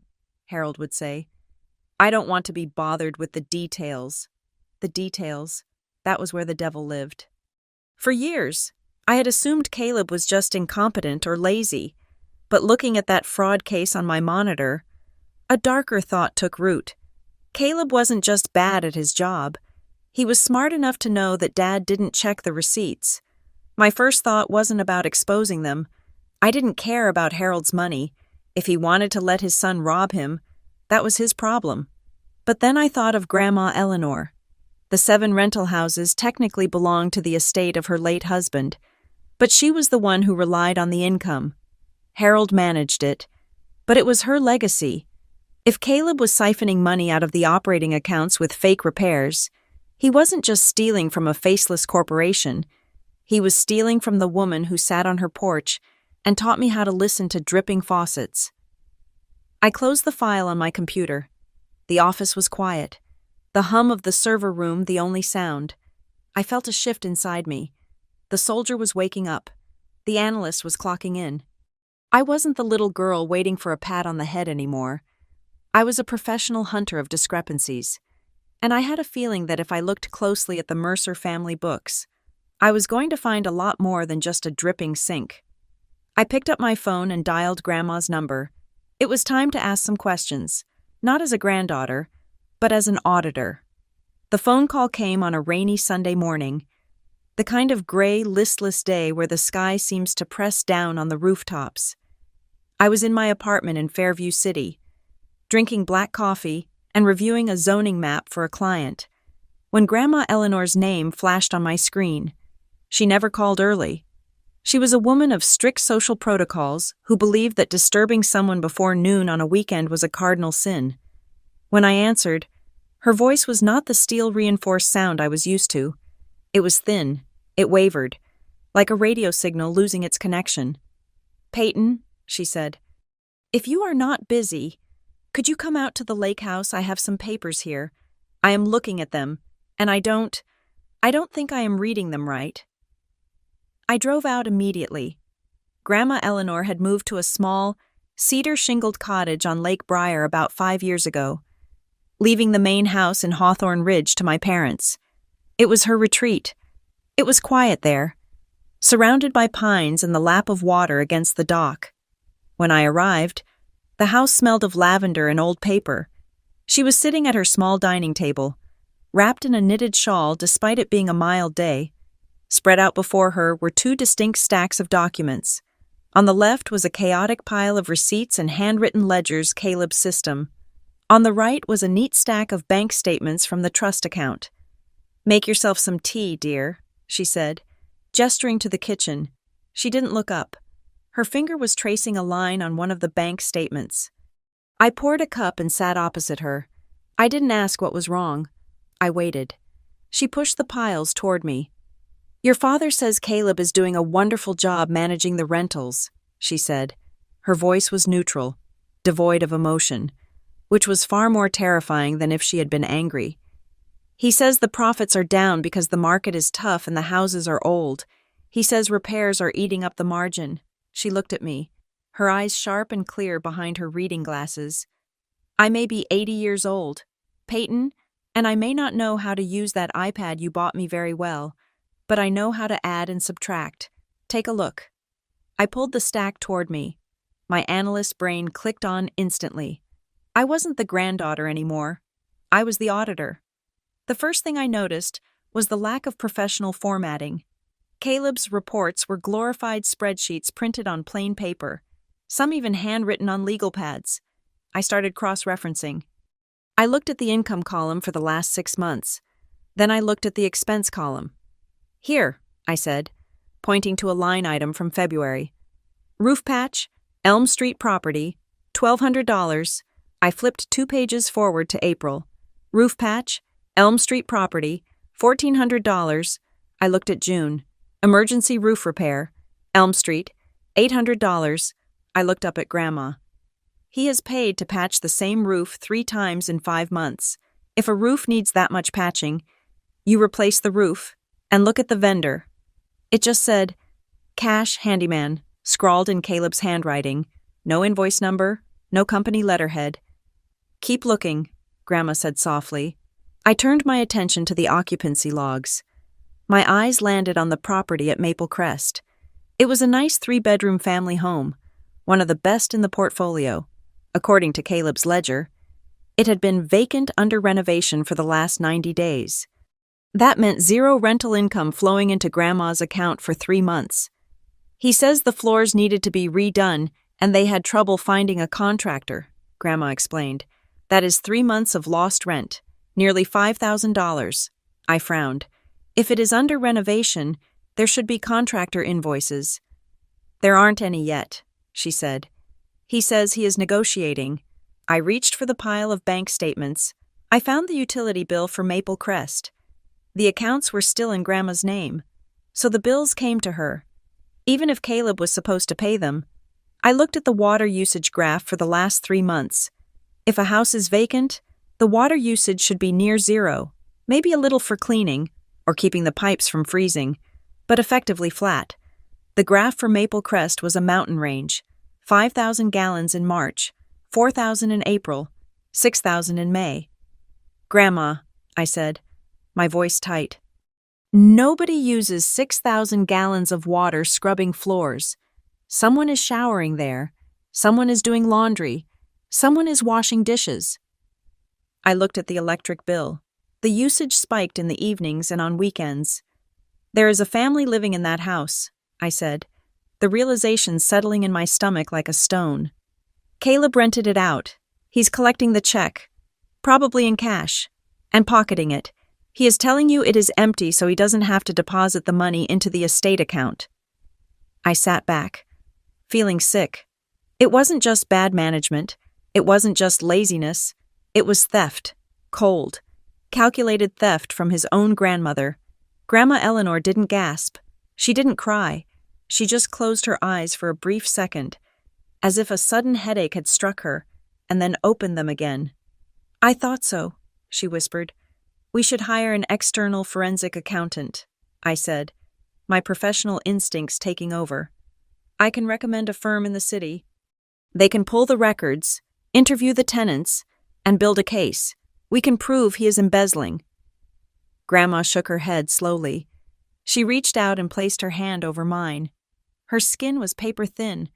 Harold would say. "I don't want to be bothered with the details." The details, that was where the devil lived. For years, I had assumed Caleb was just incompetent or lazy, but looking at that fraud case on my monitor, a darker thought took root. Caleb wasn't just bad at his job. He was smart enough to know that Dad didn't check the receipts. My first thought wasn't about exposing them. I didn't care about Harold's money. If he wanted to let his son rob him, that was his problem. But then I thought of Grandma Eleanor. The 7 rental houses technically belonged to the estate of her late husband, but she was the one who relied on the income. Harold managed it, but it was her legacy. If Caleb was siphoning money out of the operating accounts with fake repairs, he wasn't just stealing from a faceless corporation. He was stealing from the woman who sat on her porch and taught me how to listen to dripping faucets. I closed the file on my computer. The office was quiet. The hum of the server room the only sound. I felt a shift inside me. The soldier was waking up. The analyst was clocking in. I wasn't the little girl waiting for a pat on the head anymore. I was a professional hunter of discrepancies, and I had a feeling that if I looked closely at the Mercer family books, I was going to find a lot more than just a dripping sink. I picked up my phone and dialed Grandma's number. It was time to ask some questions, not as a granddaughter, but as an auditor. The phone call came on a rainy Sunday morning, the kind of gray, listless day where the sky seems to press down on the rooftops. I was in my apartment in Fairview City, drinking black coffee and reviewing a zoning map for a client, when Grandma Eleanor's name flashed on my screen. She never called early. She was a woman of strict social protocols who believed that disturbing someone before noon on a weekend was a cardinal sin. When I answered, her voice was not the steel-reinforced sound I was used to. It was thin. It wavered, like a radio signal losing its connection. "Peyton," she said, "if you are not busy, could you come out to the lake house? I have some papers here. I am looking at them, and I don't think I am reading them right." I drove out immediately. Grandma Eleanor had moved to a small, cedar-shingled cottage on Lake Briar about 5 years ago, leaving the main house in Hawthorne Ridge to my parents. It was her retreat. It was quiet there, surrounded by pines and the lap of water against the dock. When I arrived, the house smelled of lavender and old paper. She was sitting at her small dining table, wrapped in a knitted shawl despite it being a mild day. Spread out before her were 2 distinct stacks of documents. On the left was a chaotic pile of receipts and handwritten ledgers Caleb's system. On the right was a neat stack of bank statements from the trust account. "Make yourself some tea, dear," she said, gesturing to the kitchen. She didn't look up. Her finger was tracing a line on one of the bank statements. I poured a cup and sat opposite her. I didn't ask what was wrong. I waited. She pushed the piles toward me. "Your father says Caleb is doing a wonderful job managing the rentals," she said. Her voice was neutral, devoid of emotion, which was far more terrifying than if she had been angry. "He says the profits are down because the market is tough and the houses are old. He says repairs are eating up the margin." She looked at me, her eyes sharp and clear behind her reading glasses. "I may be 80 years old, Peyton, and I may not know how to use that iPad you bought me very well, but I know how to add and subtract. Take a look." I pulled the stack toward me. My analyst brain clicked on instantly. I wasn't the granddaughter anymore. I was the auditor. The first thing I noticed was the lack of professional formatting. Caleb's reports were glorified spreadsheets printed on plain paper, some even handwritten on legal pads. I started cross-referencing. I looked at the income column for the last 6 months. Then I looked at the expense column. "Here," I said, pointing to a line item from February. "Roof patch, Elm Street property, $1,200. I flipped 2 pages forward to April. "Roof patch, Elm Street property, $1,400. I looked at June. "Emergency roof repair, Elm Street, $800. I looked up at Grandma. "He has paid to patch the same roof 3 times in 5 months. If a roof needs that much patching, you replace the roof, and look at the vendor." It just said, "Cash Handyman," scrawled in Caleb's handwriting. No invoice number, no company letterhead. "Keep looking," Grandma said softly. I turned my attention to the occupancy logs. My eyes landed on the property at Maple Crest. It was a nice 3-bedroom family home, one of the best in the portfolio, according to Caleb's ledger. It had been vacant under renovation for the last 90 days. That meant 0 rental income flowing into Grandma's account for 3 months. "He says the floors needed to be redone and they had trouble finding a contractor," Grandma explained. "That is 3 months of lost rent, nearly $5,000. I frowned. If it is under renovation, there should be contractor invoices. "There aren't any yet," she said. "He says he is negotiating." I reached for the pile of bank statements. I found the utility bill for Maple Crest. The accounts were still in Grandma's name, so the bills came to her, even if Caleb was supposed to pay them. I looked at the water usage graph for the last 3 months. If a house is vacant, the water usage should be near 0, maybe a little for cleaning or keeping the pipes from freezing, but effectively flat. The graph for Maple Crest was a mountain range: 5,000 gallons in March, 4,000 in April, 6,000 in May. "Grandma," I said, my voice tight, "nobody uses 6,000 gallons of water scrubbing floors. Someone is showering there. Someone is doing laundry. Someone is washing dishes." I looked at the electric bill. The usage spiked in the evenings and on weekends. "There is a family living in that house," I said, the realization settling in my stomach like a stone. "Caleb rented it out. He's collecting the check, probably in cash, and pocketing it. He is telling you it is empty so he doesn't have to deposit the money into the estate account. I sat back, feeling sick. It wasn't just bad management. It wasn't just laziness. It was theft. Cold, calculated theft from his own grandmother. Grandma Eleanor didn't gasp. She didn't cry. She just closed her eyes for a brief second, as if a sudden headache had struck her, and then opened them again. "I thought so," she whispered. "We should hire an external forensic accountant," I said, my professional instincts taking over. "I can recommend a firm in the city. They can pull the records, interview the tenants, and build a case. We can prove he is embezzling." Grandma shook her head slowly. She reached out and placed her hand over mine. Her skin was paper-thin,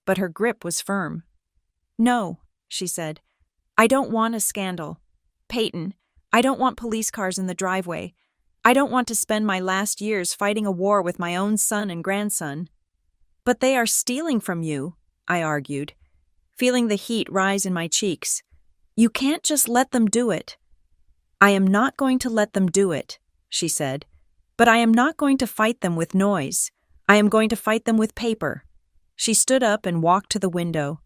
but her grip was firm. "No," she said. "I don't want a scandal. Peyton, I don't want police cars in the driveway. I don't want to spend my last years fighting a war with my own son and grandson." "But they are stealing from you," I argued, feeling the heat rise in my cheeks. "You can't just let them do it." "I am not going to let them do it," she said, "but I am not going to fight them with noise. I am going to fight them with paper." She stood up and walked to the window,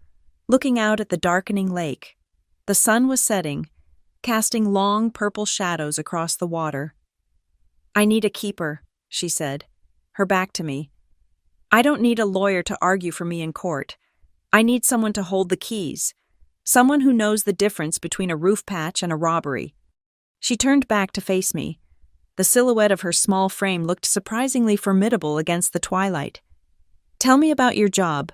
looking out at the darkening lake. The sun was setting, casting long purple shadows across the water. "I need a keeper," she said, her back to me. "I don't need a lawyer to argue for me in court. I need someone to hold the keys, someone who knows the difference between a roof patch and a robbery." She turned back to face me. The silhouette of her small frame looked surprisingly formidable against the twilight. "Tell me about your job.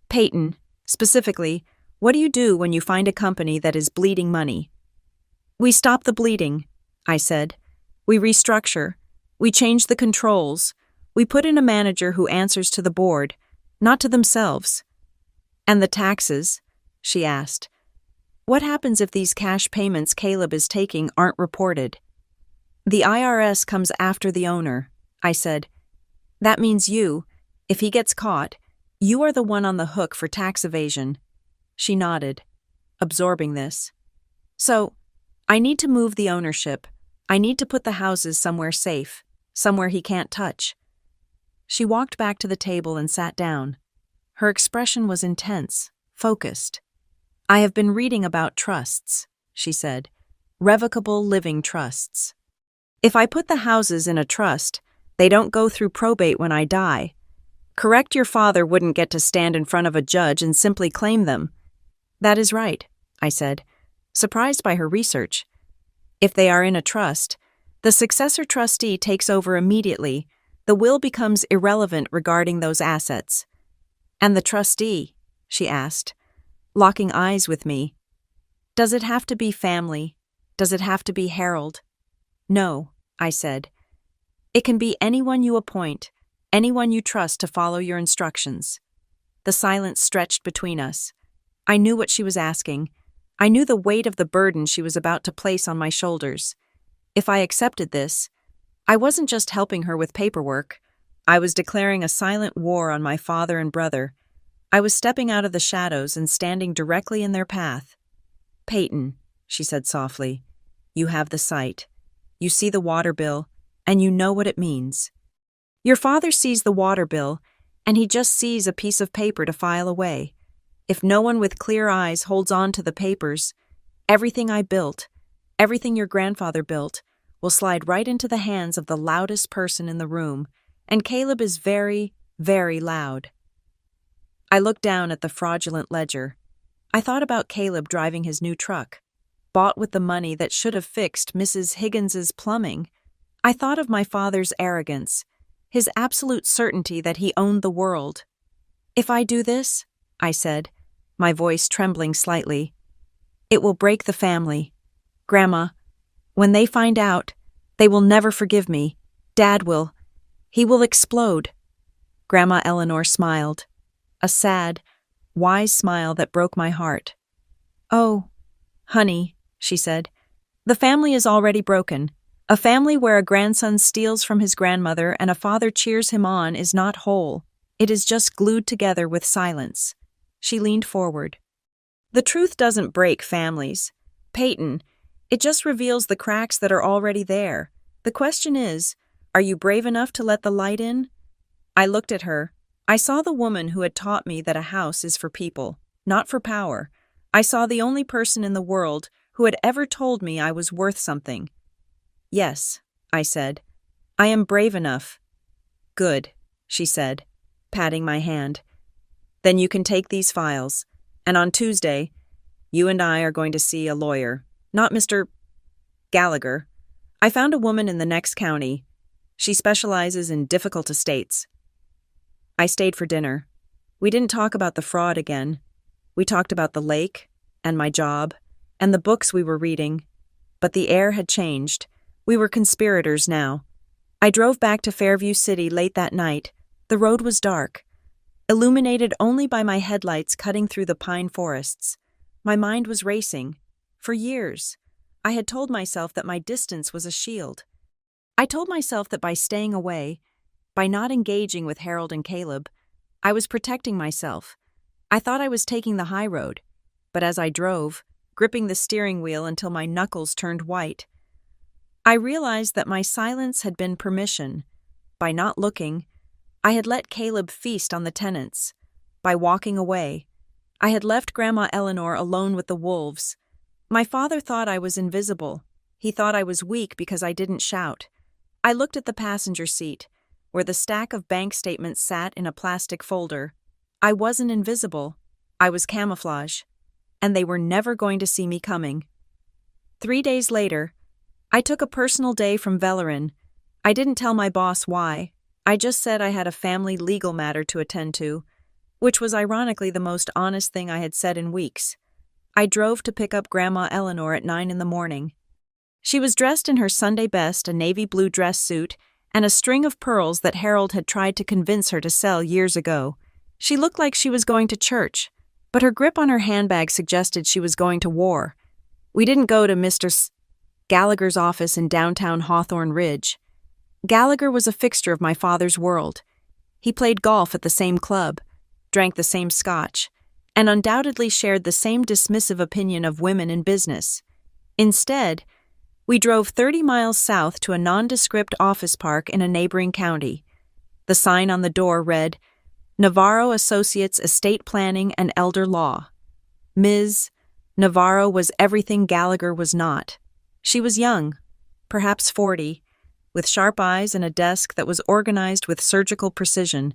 Peyton, specifically, what do you do when you find a company that is bleeding money?" "We stop the bleeding," I said. "We restructure. We change the controls. We put in a manager who answers to the board, not to themselves." "And the taxes?" she asked. "What happens if these cash payments Caleb is taking aren't reported?" "The IRS comes after the owner," I said. "That means you, if he gets caught, you are the one on the hook for tax evasion." She nodded, absorbing this. "So, I need to move the ownership. I need to put the houses somewhere safe, somewhere he can't touch." She walked back to the table and sat down. Her expression was intense, focused. "I have been reading about trusts," she said. "Revocable living trusts. If I put the houses in a trust, they don't go through probate when I die. Correct, your father wouldn't get to stand in front of a judge and simply claim them." "That is right," I said, surprised by her research. "If they are in a trust, the successor trustee takes over immediately. The will becomes irrelevant regarding those assets." "And the trustee?" she asked, locking eyes with me. "Does it have to be family? Does it have to be Harold?" "No," I said. "It can be anyone you appoint, anyone you trust to follow your instructions." The silence stretched between us. I knew what she was asking. I knew the weight of the burden she was about to place on my shoulders. If I accepted this, I wasn't just helping her with paperwork. I was declaring a silent war on my father and brother. I was stepping out of the shadows and standing directly in their path. "Peyton," she said softly, "you have the sight. You see the water bill, and you know what it means. Your father sees the water bill, and he just sees a piece of paper to file away. If no one with clear eyes holds on to the papers, everything I built, everything your grandfather built, will slide right into the hands of the loudest person in the room, and Caleb is very, very loud." I looked down at the fraudulent ledger. I thought about Caleb driving his new truck, bought with the money that should have fixed Mrs. Higgins's plumbing. I thought of my father's arrogance, his absolute certainty that he owned the world. "If I do this," I said, my voice trembling slightly, "it will break the family. Grandma, when they find out, they will never forgive me. Dad will. He will explode." Grandma Eleanor smiled, a sad, wise smile that broke my heart. "Oh, honey," she said, "the family is already broken. A family where a grandson steals from his grandmother and a father cheers him on is not whole. It is just glued together with silence." She leaned forward. "The truth doesn't break families, Peyton. It just reveals the cracks that are already there. The question is, are you brave enough to let the light in? I looked at her. I saw the woman who had taught me that a house is for people, not for power. I saw the only person in the world who had ever told me I was worth something. Yes, I said. I am brave enough. Good, she said, patting my hand. Then you can take these files, and on Tuesday, you and I are going to see a lawyer, not Mr. Gallagher. I found a woman in the next county. She specializes in difficult estates. I stayed for dinner. We didn't talk about the fraud again. We talked about the lake, and my job, and the books we were reading. But the air had changed. We were conspirators now. I drove back to Fairview City late that night. The road was dark, illuminated only by my headlights cutting through the pine forests. My mind was racing. For years, I had told myself that my distance was a shield. I told myself that by staying away, by not engaging with Harold and Caleb, I was protecting myself. I thought I was taking the high road, but as I drove, gripping the steering wheel until my knuckles turned white, I realized that my silence had been permission. By not looking, I had let Caleb feast on the tenants. By walking away, I had left Grandma Eleanor alone with the wolves. My father thought I was invisible. He thought I was weak because I didn't shout. I looked at the passenger seat, where the stack of bank statements sat in a plastic folder. I wasn't invisible. I was camouflage, and they were never going to see me coming. 3 days later, I took a personal day from Velerin. I didn't tell my boss why. I just said I had a family legal matter to attend to, which was ironically the most honest thing I had said in weeks. I drove to pick up Grandma Eleanor at 9 in the morning. She was dressed in her Sunday best, a navy blue dress suit, and a string of pearls that Harold had tried to convince her to sell years ago. She looked like she was going to church, but her grip on her handbag suggested she was going to war. We didn't go to Mr. Gallagher's office in downtown Hawthorne Ridge. Gallagher was a fixture of my father's world. He played golf at the same club, drank the same scotch, and undoubtedly shared the same dismissive opinion of women in business. Instead, we drove 30 miles south to a nondescript office park in a neighboring county. The sign on the door read, Navarro Associates Estate Planning and Elder Law. Ms. Navarro was everything Gallagher was not. She was young, perhaps 40, with sharp eyes and a desk that was organized with surgical precision.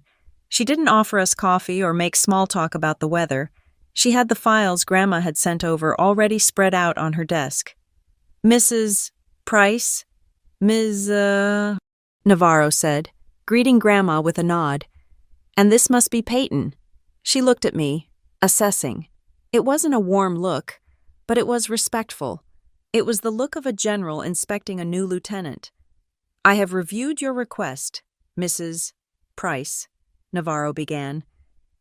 She didn't offer us coffee or make small talk about the weather. She had the files Grandma had sent over already spread out on her desk. Mrs. Price? Ms. Navarro said, greeting Grandma with a nod. And this must be Peyton. She looked at me, assessing. It wasn't a warm look, but it was respectful. It was the look of a general inspecting a new lieutenant. I have reviewed your request, Mrs. Price, Navarro began,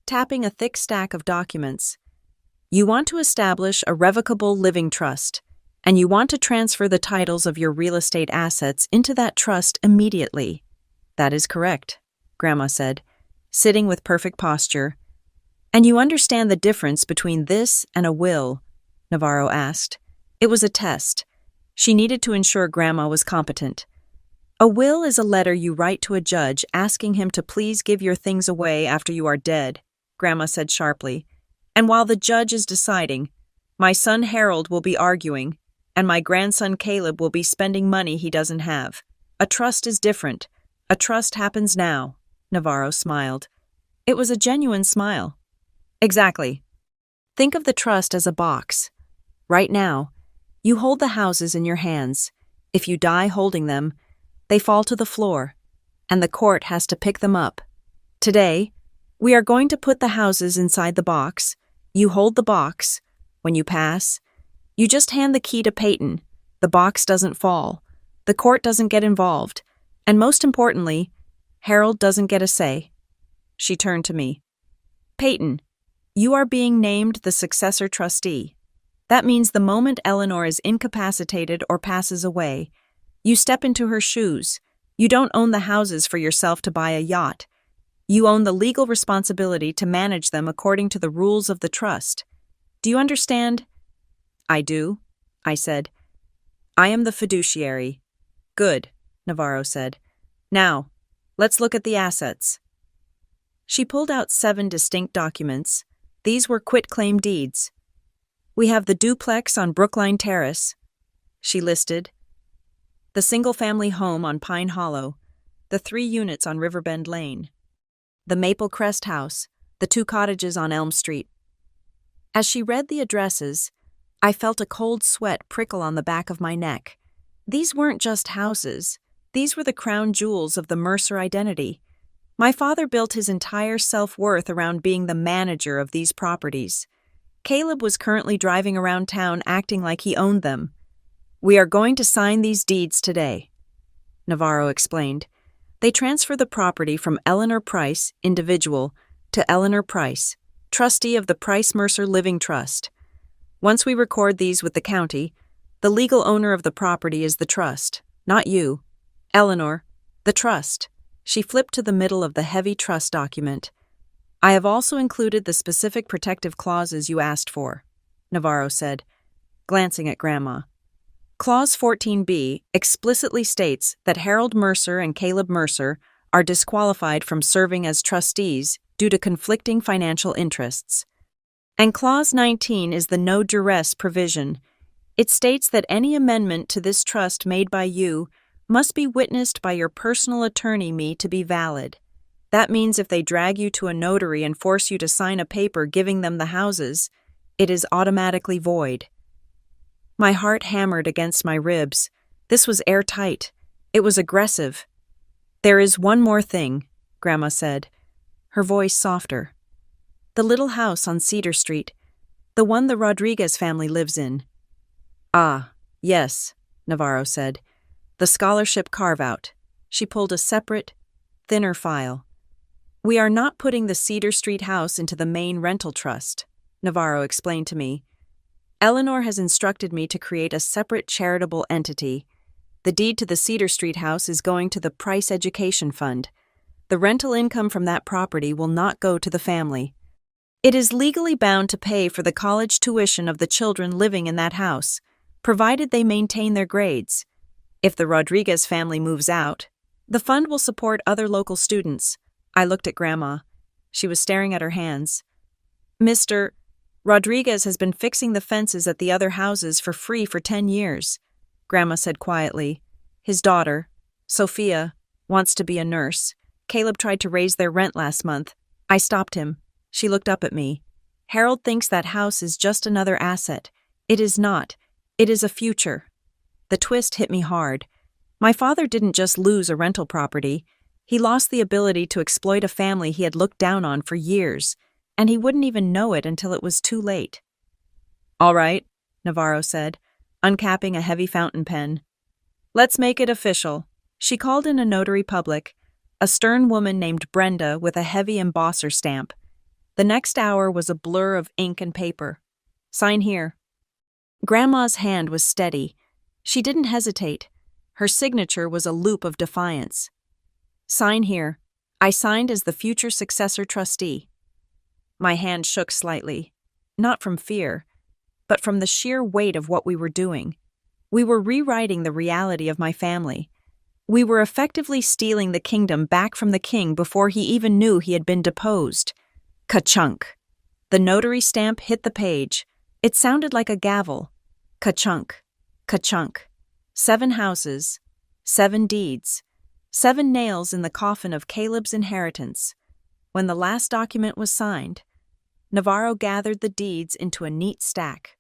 tapping a thick stack of documents. You want to establish a revocable living trust, and you want to transfer the titles of your real estate assets into that trust immediately. That is correct, Grandma said, sitting with perfect posture. And you understand the difference between this and a will? Navarro asked. It was a test. She needed to ensure Grandma was competent. A will is a letter you write to a judge asking him to please give your things away after you are dead, Grandma said sharply. And while the judge is deciding, my son Harold will be arguing, and my grandson Caleb will be spending money he doesn't have. A trust is different. A trust happens now, Navarro smiled. It was a genuine smile. Exactly. Think of the trust as a box. Right now, you hold the houses in your hands. If you die holding them, they fall to the floor, and the court has to pick them up. Today, we are going to put the houses inside the box. You hold the box. When you pass, you just hand the key to Peyton. The box doesn't fall. The court doesn't get involved. And most importantly, Harold doesn't get a say. She turned to me. Peyton, you are being named the successor trustee. That means the moment Eleanor is incapacitated or passes away, you step into her shoes. You don't own the houses for yourself to buy a yacht. You own the legal responsibility to manage them according to the rules of the trust. Do you understand? I do, I said. I am the fiduciary. Good, Navarro said. Now, let's look at the assets. She pulled out 7 distinct documents. These were quitclaim deeds. We have the duplex on Brookline Terrace, she listed, the single-family home on Pine Hollow, the 3 units on Riverbend Lane, the Maple Crest House, the 2 cottages on Elm Street. As she read the addresses, I felt a cold sweat prickle on the back of my neck. These weren't just houses. These were the crown jewels of the Mercer identity. My father built his entire self-worth around being the manager of these properties. Caleb was currently driving around town acting like he owned them. We are going to sign these deeds today, Navarro explained. They transfer the property from Eleanor Price, individual, to Eleanor Price, trustee of the Price Mercer Living Trust. Once we record these with the county, the legal owner of the property is the trust, not you. Eleanor, the trust. She flipped to the middle of the heavy trust document. I have also included the specific protective clauses you asked for, Navarro said, glancing at Grandma. Clause 14b explicitly states that Harold Mercer and Caleb Mercer are disqualified from serving as trustees due to conflicting financial interests. And Clause 19 is the no duress provision. It states that any amendment to this trust made by you must be witnessed by your personal attorney me to be valid. That means if they drag you to a notary and force you to sign a paper giving them the houses, it is automatically void. My heart hammered against my ribs. This was airtight. It was aggressive. There is one more thing, Grandma said, her voice softer. The little house on Cedar Street, the one the Rodriguez family lives in. Ah, yes, Navarro said. The scholarship carve-out. She pulled a separate, thinner file. We are not putting the Cedar Street house into the main rental trust, Navarro explained to me. Eleanor has instructed me to create a separate charitable entity. The deed to the Cedar Street house is going to the Price Education Fund. The rental income from that property will not go to the family. It is legally bound to pay for the college tuition of the children living in that house, provided they maintain their grades. If the Rodriguez family moves out, the fund will support other local students. I looked at Grandma. She was staring at her hands. Mr. Rodriguez has been fixing the fences at the other houses for free for 10 years, Grandma said quietly. His daughter, Sophia, wants to be a nurse. Caleb tried to raise their rent last month. I stopped him. She looked up at me. Harold thinks that house is just another asset. It is not. It is a future. The twist hit me hard. My father didn't just lose a rental property. He lost the ability to exploit a family he had looked down on for years, and he wouldn't even know it until it was too late. All right, Navarro said, uncapping a heavy fountain pen. Let's make it official. She called in a notary public, a stern woman named Brenda with a heavy embosser stamp. The next hour was a blur of ink and paper. Sign here. Grandma's hand was steady. She didn't hesitate. Her signature was a loop of defiance. Sign here. I signed as the future successor trustee. My hand shook slightly, not from fear, but from the sheer weight of what we were doing. We were rewriting the reality of my family. We were effectively stealing the kingdom back from the king before he even knew he had been deposed. Ka-chunk. The notary stamp hit the page. It sounded like a gavel. Ka-chunk. Ka-chunk. 7 houses, 7 deeds, 7 nails in the coffin of Caleb's inheritance. When the last document was signed, Navarro gathered the deeds into a neat stack.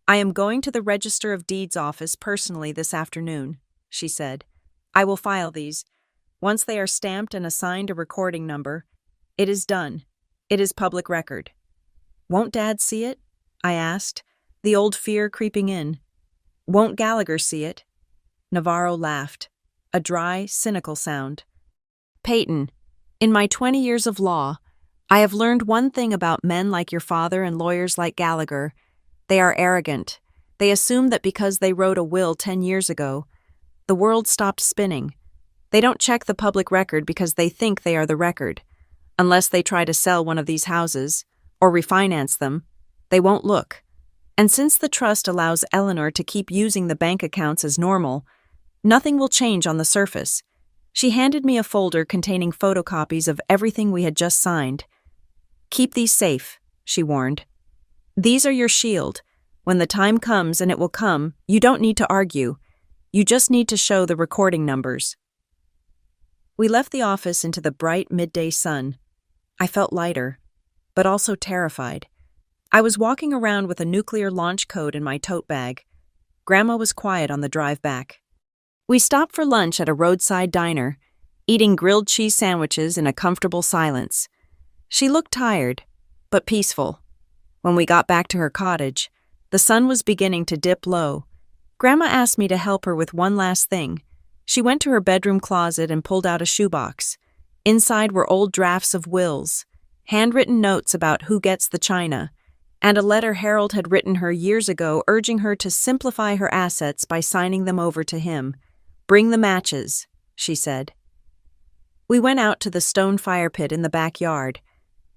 I am going to the Register of Deeds office personally this afternoon, she said. I will file these. Once they are stamped and assigned a recording number, it is done. It is public record. Won't Dad see it? I asked, the old fear creeping in. Won't Gallagher see it? Navarro laughed, a dry, cynical sound. Peyton, in my 20 years of law, I have learned one thing about men like your father and lawyers like Gallagher. They are arrogant. They assume that because they wrote a will 10 years ago, the world stopped spinning. They don't check the public record because they think they are the record. Unless they try to sell one of these houses, or refinance them, they won't look. And since the trust allows Eleanor to keep using the bank accounts as normal, Nothing will change on the surface. She handed me a folder containing photocopies of everything we had just signed. Keep these safe, she warned. These are your shield. When the time comes, and it will come, you don't need to argue. You just need to show the recording numbers. We left the office into the bright midday sun. I felt lighter, but also terrified. I was walking around with a nuclear launch code in my tote bag. Grandma was quiet on the drive back. We stopped for lunch at a roadside diner, eating grilled cheese sandwiches in a comfortable silence. She looked tired, but peaceful. When we got back to her cottage, the sun was beginning to dip low. Grandma asked me to help her with one last thing. She went to her bedroom closet and pulled out a shoebox. Inside were old drafts of wills, handwritten notes about who gets the china, and a letter Harold had written her years ago urging her to simplify her assets by signing them over to him. "Bring the matches," she said. We went out to the stone fire pit in the backyard.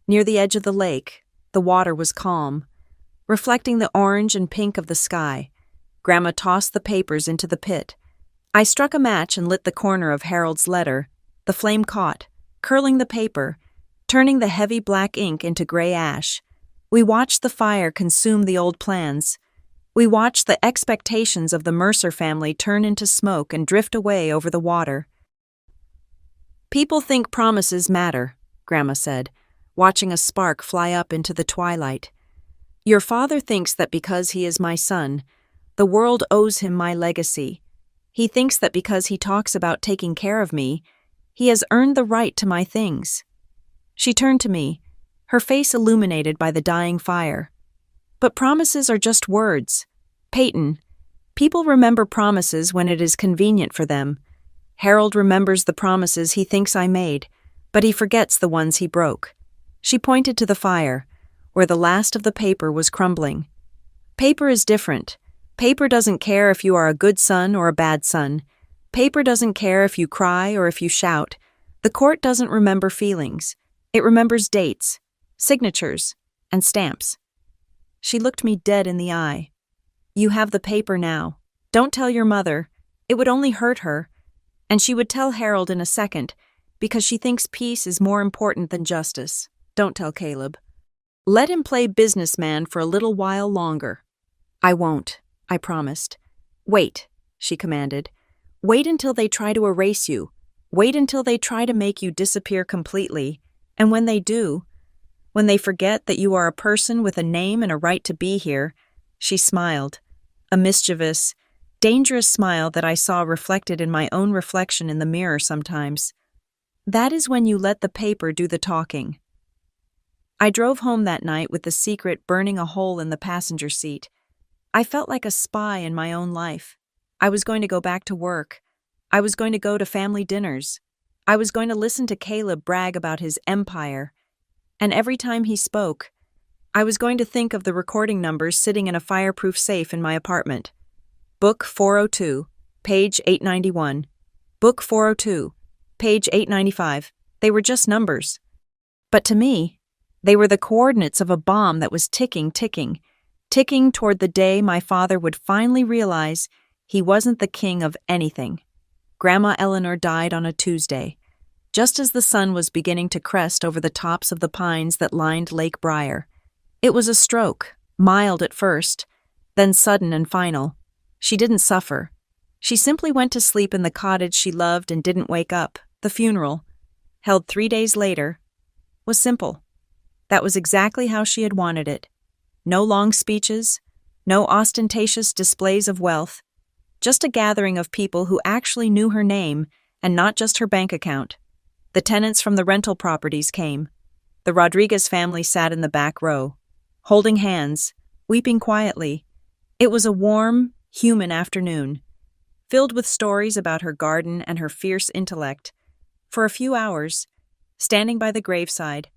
Near the edge of the lake, the water was calm, reflecting the orange and pink of the sky. Grandma tossed the papers into the pit. I struck a match and lit the corner of Harold's letter. The flame caught, curling the paper, turning the heavy black ink into gray ash. We watched the fire consume the old plans. We watched the expectations of the Mercer family turn into smoke and drift away over the water. "People think promises matter," Grandma said, watching a spark fly up into the twilight. "Your father thinks that because he is my son, the world owes him my legacy. He thinks that because he talks about taking care of me, he has earned the right to my things." She turned to me, her face illuminated by the dying fire. "But promises are just words. Peyton, people remember promises when it is convenient for them. Harold remembers the promises he thinks I made, but he forgets the ones he broke." She pointed to the fire, where the last of the paper was crumbling. "Paper is different. Paper doesn't care if you are a good son or a bad son. Paper doesn't care if you cry or if you shout. The court doesn't remember feelings. It remembers dates, signatures, and stamps." She looked me dead in the eye. "You have the paper now. Don't tell your mother. It would only hurt her. And she would tell Harold in a second, because she thinks peace is more important than justice. Don't tell Caleb. Let him play businessman for a little while longer." "I won't," I promised. "Wait," she commanded. "Wait until they try to erase you. Wait until they try to make you disappear completely. And when they do, when they forget that you are a person with a name and a right to be here," she smiled, a mischievous, dangerous smile that I saw reflected in my own reflection in the mirror sometimes. "That is when you let the paper do the talking." I drove home that night with the secret burning a hole in the passenger seat. I felt like a spy in my own life. I was going to go back to work. I was going to go to family dinners. I was going to listen to Caleb brag about his empire. And every time he spoke, I was going to think of the recording numbers sitting in a fireproof safe in my apartment. Book 402, page 891. Book 402, page 895. They were just numbers. But to me, they were the coordinates of a bomb that was ticking toward the day my father would finally realize he wasn't the king of anything. Grandma Eleanor died on a Tuesday, just as the sun was beginning to crest over the tops of the pines that lined Lake Briar. It was a stroke, mild at first, then sudden and final. She didn't suffer. She simply went to sleep in the cottage she loved and didn't wake up. The funeral, held 3 days later, was simple. That was exactly how she had wanted it. No long speeches, no ostentatious displays of wealth, just a gathering of people who actually knew her name and not just her bank account. The tenants from the rental properties came. The Rodriguez family sat in the back row, holding hands, weeping quietly. It was a warm, human afternoon, filled with stories about her garden and her fierce intellect. For a few hours, standing by the graveside,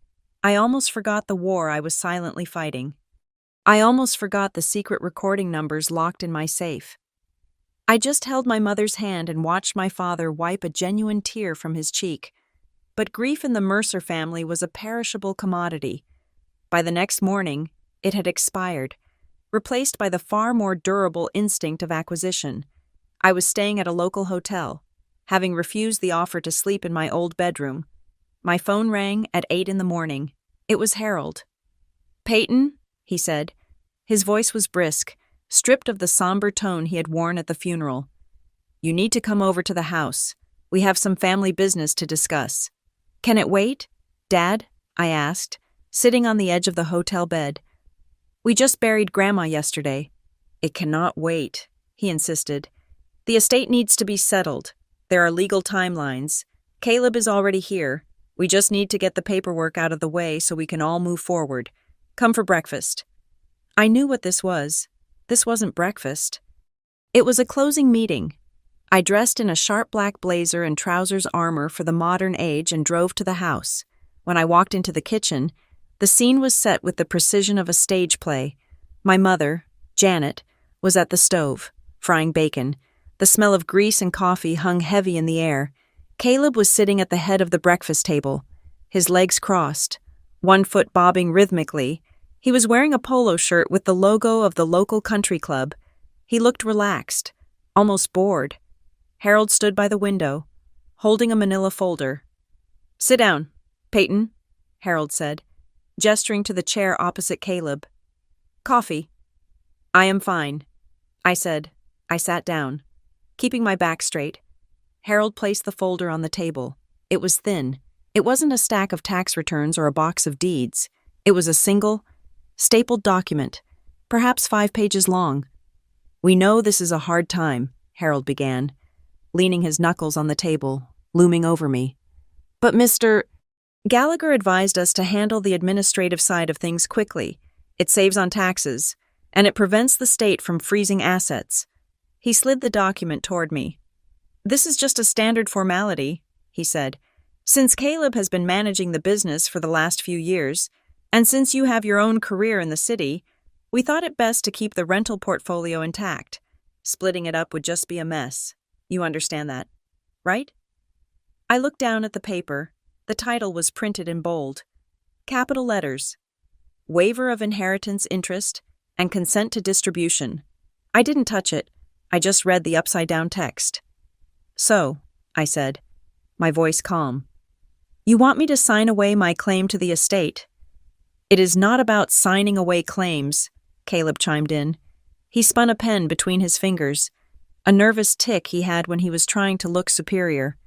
I almost forgot the war I was silently fighting. I almost forgot the secret recording numbers locked in my safe. I just held my mother's hand and watched my father wipe a genuine tear from his cheek. But grief in the Mercer family was a perishable commodity. By the next morning, it had expired, replaced by the far more durable instinct of acquisition. I was staying at a local hotel, having refused the offer to sleep in my old bedroom. My phone rang at 8 in the morning. It was Harold. "Peyton," he said. His voice was brisk, stripped of the somber tone he had worn at the funeral. "You need to come over to the house. We have some family business to discuss." "Can it wait, Dad?" I asked, sitting on the edge of the hotel bed. "We just buried Grandma yesterday." "It cannot wait," he insisted. "The estate needs to be settled. There are legal timelines. Caleb is already here. We just need to get the paperwork out of the way so we can all move forward. Come for breakfast." I knew what this was. This wasn't breakfast. It was a closing meeting. I dressed in a sharp black blazer and trousers armor for the modern age and drove to the house. When I walked into the kitchen, the scene was set with the precision of a stage play. My mother, Janet, was at the stove, frying bacon. The smell of grease and coffee hung heavy in the air. Caleb was sitting at the head of the breakfast table, his legs crossed, one foot bobbing rhythmically. He was wearing a polo shirt with the logo of the local country club. He looked relaxed, almost bored. Harold stood by the window, holding a manila folder. "Sit down, Peyton," Harold said, gesturing to the chair opposite Caleb. "Coffee." "I am fine," I said. I sat down, keeping my back straight. Harold placed the folder on the table. It was thin. It wasn't a stack of tax returns or a box of deeds. It was a single, stapled document, perhaps 5 pages long. "We know this is a hard time," Harold began, leaning his knuckles on the table, looming over me. "But Mr. Gallagher advised us to handle the administrative side of things quickly. It saves on taxes, and it prevents the state from freezing assets." He slid the document toward me. "This is just a standard formality," he said. "Since Caleb has been managing the business for the last few years, and since you have your own career in the city, we thought it best to keep the rental portfolio intact. Splitting it up would just be a mess. You understand that, right?" I looked down at the paper. The title was printed in bold. Capital letters. Waiver of inheritance interest and consent to distribution. I didn't touch it. I just read the upside-down text. "So," I said, my voice calm, "you want me to sign away my claim to the estate?" "It is not about signing away claims," Caleb chimed in. He spun a pen between his fingers, a nervous tic he had when he was trying to look superior.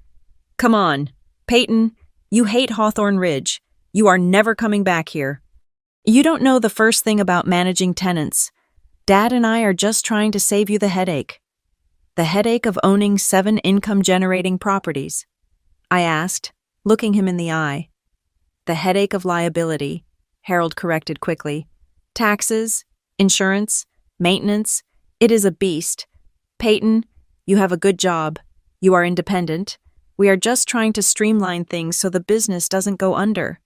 "Come on, Peyton, you hate Hawthorne Ridge. You are never coming back here. You don't know the first thing about managing tenants. Dad and I are just trying to save you the headache." "The headache of owning 7 income-generating properties?" I asked, looking him in the eye. "The headache of liability," Harold corrected quickly. "Taxes, insurance, maintenance. It is a beast. Peyton, you have a good job. You are independent. We are just trying to streamline things so the business doesn't go under."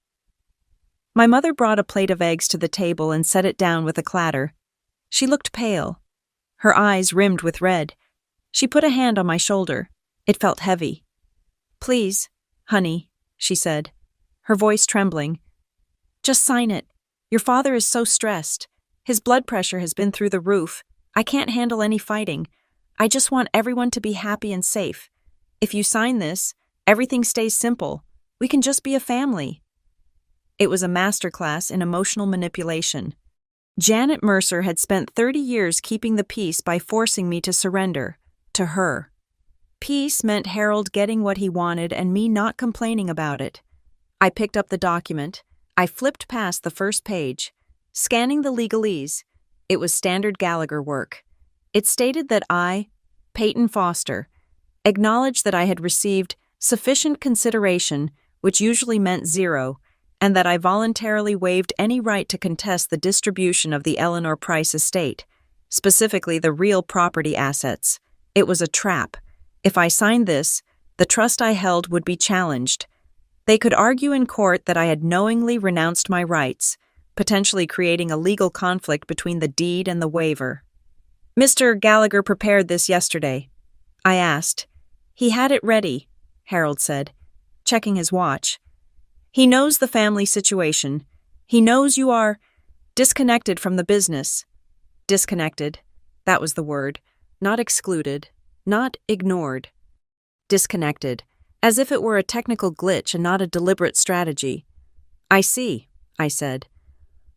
My mother brought a plate of eggs to the table and set it down with a clatter. She looked pale, her eyes rimmed with red. She put a hand on my shoulder. It felt heavy. "Please, honey," she said, her voice trembling. "Just sign it. Your father is so stressed. His blood pressure has been through the roof. I can't handle any fighting. I just want everyone to be happy and safe. If you sign this, everything stays simple. We can just be a family." It was a masterclass in emotional manipulation. Janet Mercer had spent 30 years keeping the peace by forcing me to surrender, to her. Peace meant Harold getting what he wanted and me not complaining about it. I picked up the document. I flipped past the first page, scanning the legalese. It was standard Gallagher work. It stated that I, Peyton Foster, acknowledged that I had received sufficient consideration, which usually meant 0, and that I voluntarily waived any right to contest the distribution of the Eleanor Price estate, specifically the real property assets. It was a trap. If I signed this, the trust I held would be challenged. They could argue in court that I had knowingly renounced my rights, potentially creating a legal conflict between the deed and the waiver. "Mr. Gallagher prepared this yesterday," I asked. "He had it ready," Harold said, checking his watch. "He knows the family situation. He knows you are disconnected from the business." Disconnected. That was the word. Not excluded. Not ignored. Disconnected, as if it were a technical glitch and not a deliberate strategy. I see, I said.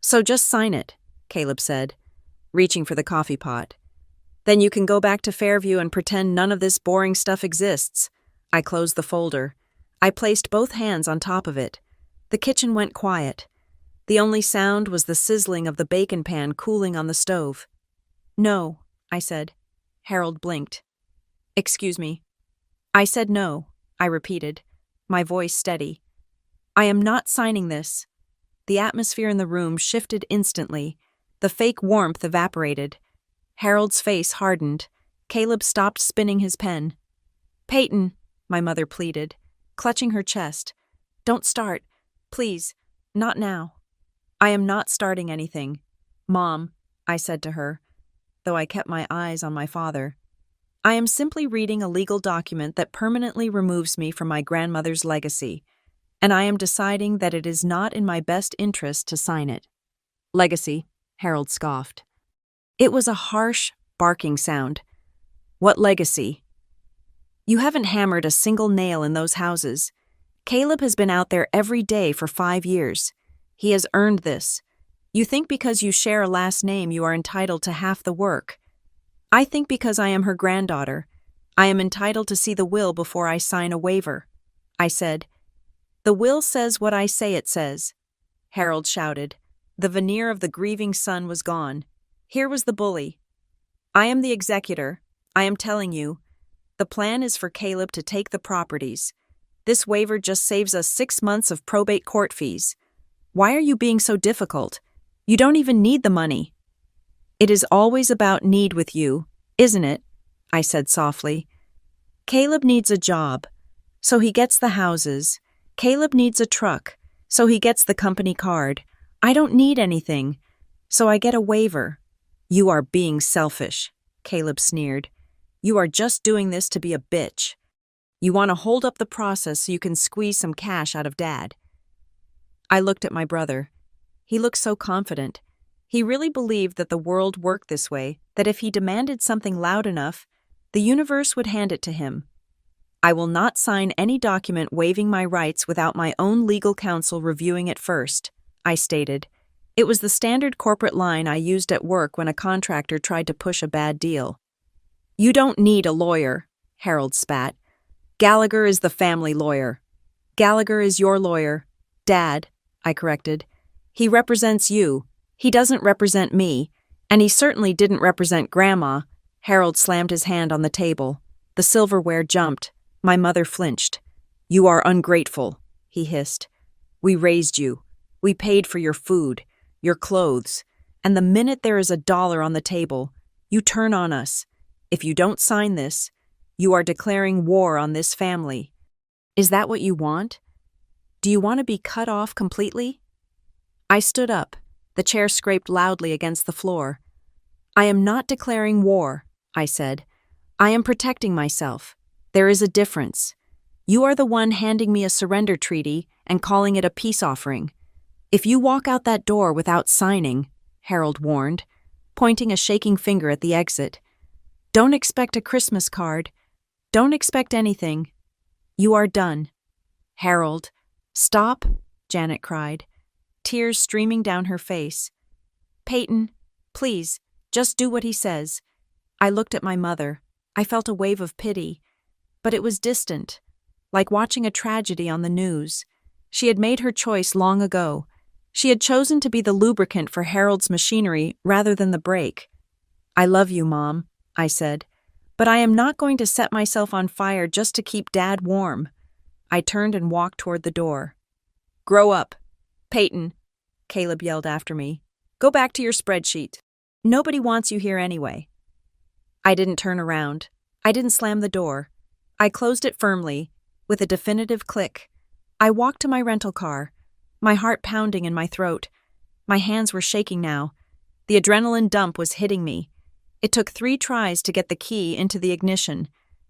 So just sign it, Caleb said, reaching for the coffee pot. Then you can go back to Fairview and pretend none of this boring stuff exists. I closed the folder. I placed both hands on top of it. The kitchen went quiet. The only sound was the sizzling of the bacon pan cooling on the stove. No, I said. Harold blinked. Excuse me. I said no, I repeated, my voice steady. I am not signing this. The atmosphere in the room shifted instantly. The fake warmth evaporated. Harold's face hardened. Caleb stopped spinning his pen. Peyton, my mother pleaded, clutching her chest. Don't start. Please, not now. I am not starting anything. Mom, I said to her, though I kept my eyes on my father. I am simply reading a legal document that permanently removes me from my grandmother's legacy, and I am deciding that it is not in my best interest to sign it. Legacy, Harold scoffed. It was a harsh, barking sound. What legacy? You haven't hammered a single nail in those houses. Caleb has been out there every day for 5 years. He has earned this. You think because you share a last name you are entitled to half the work. I think because I am her granddaughter, I am entitled to see the will before I sign a waiver. I said. The will says what I say it says. Harold shouted. The veneer of the grieving son was gone. Here was the bully. I am the executor. I am telling you. The plan is for Caleb to take the properties. This waiver just saves us 6 months of probate court fees. Why are you being so difficult? You don't even need the money. It is always about need with you, isn't it? I said softly. Caleb needs a job, so he gets the houses. Caleb needs a truck, so he gets the company card. I don't need anything, so I get a waiver. You are being selfish, Caleb sneered. You are just doing this to be a bitch. You want to hold up the process so you can squeeze some cash out of Dad. I looked at my brother. He looked so confident. He really believed that the world worked this way, that if he demanded something loud enough, the universe would hand it to him. I will not sign any document waiving my rights without my own legal counsel reviewing it first, I stated. It was the standard corporate line I used at work when a contractor tried to push a bad deal. You don't need a lawyer, Harold spat. Gallagher is the family lawyer. Gallagher is your lawyer. Dad, I corrected. He represents you. He doesn't represent me, and he certainly didn't represent Grandma. Harold slammed his hand on the table. The silverware jumped. My mother flinched. You are ungrateful, he hissed. We raised you. We paid for your food, your clothes, and the minute there is $1 on the table, you turn on us. If you don't sign this, you are declaring war on this family. Is that what you want? Do you want to be cut off completely? I stood up. The chair scraped loudly against the floor. I am not declaring war, I said. I am protecting myself. There is a difference. You are the one handing me a surrender treaty and calling it a peace offering. If you walk out that door without signing, Harold warned, pointing a shaking finger at the exit, don't expect a Christmas card. Don't expect anything. You are done. Harold, stop, Janet cried, tears streaming down her face. Peyton, please, just do what he says. I looked at my mother. I felt a wave of pity, but it was distant, like watching a tragedy on the news. She had made her choice long ago. She had chosen to be the lubricant for Harold's machinery rather than the brake. I love you, Mom, I said, but I am not going to set myself on fire just to keep Dad warm. I turned and walked toward the door. Grow up. Peyton, Caleb yelled after me. Go back to your spreadsheet. Nobody wants you here anyway. I didn't turn around. I didn't slam the door. I closed it firmly, with a definitive click. I walked to my rental car, my heart pounding in my throat. My hands were shaking now. The adrenaline dump was hitting me. It took 3 tries to get the key into the ignition.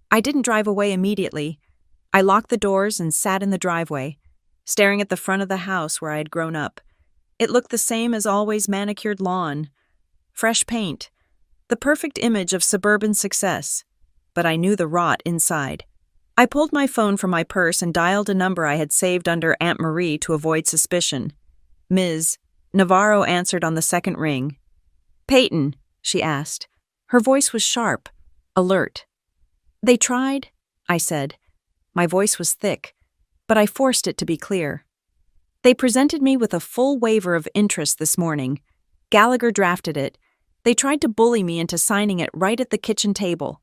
I didn't drive away immediately. I locked the doors and sat in the driveway, staring at the front of the house where I had grown up. It looked the same as always manicured lawn, fresh paint, the perfect image of suburban success. but I knew the rot inside. I pulled my phone from my purse and dialed a number I had saved under Aunt Marie to avoid suspicion. Ms. Navarro answered on the second ring. "Peyton," she asked. Her voice was sharp, alert. "They tried," I said. My voice was thick, but I forced it to be clear. "They presented me with a full waiver of interest this morning. Gallagher drafted it. They tried to bully me into signing it right at the kitchen table."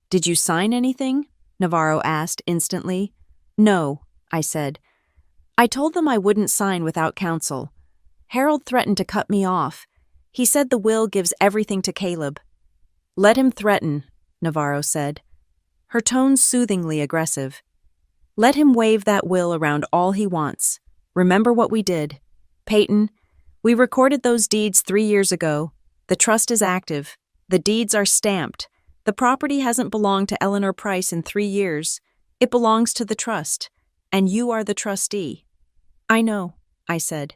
"Did you sign anything?" Navarro asked instantly. "No," I said. "I told them I wouldn't sign without counsel. Harold threatened to cut me off. He said the will gives everything to Caleb." "Let him threaten," Navarro said, her tone soothingly aggressive. "Let him wave that will around all he wants. Remember what we did. Peyton, we recorded those deeds 3 years ago. The trust is active. The deeds are stamped. The property hasn't belonged to Eleanor Price in 3 years. It belongs to the trust, and you are the trustee." "I know," I said,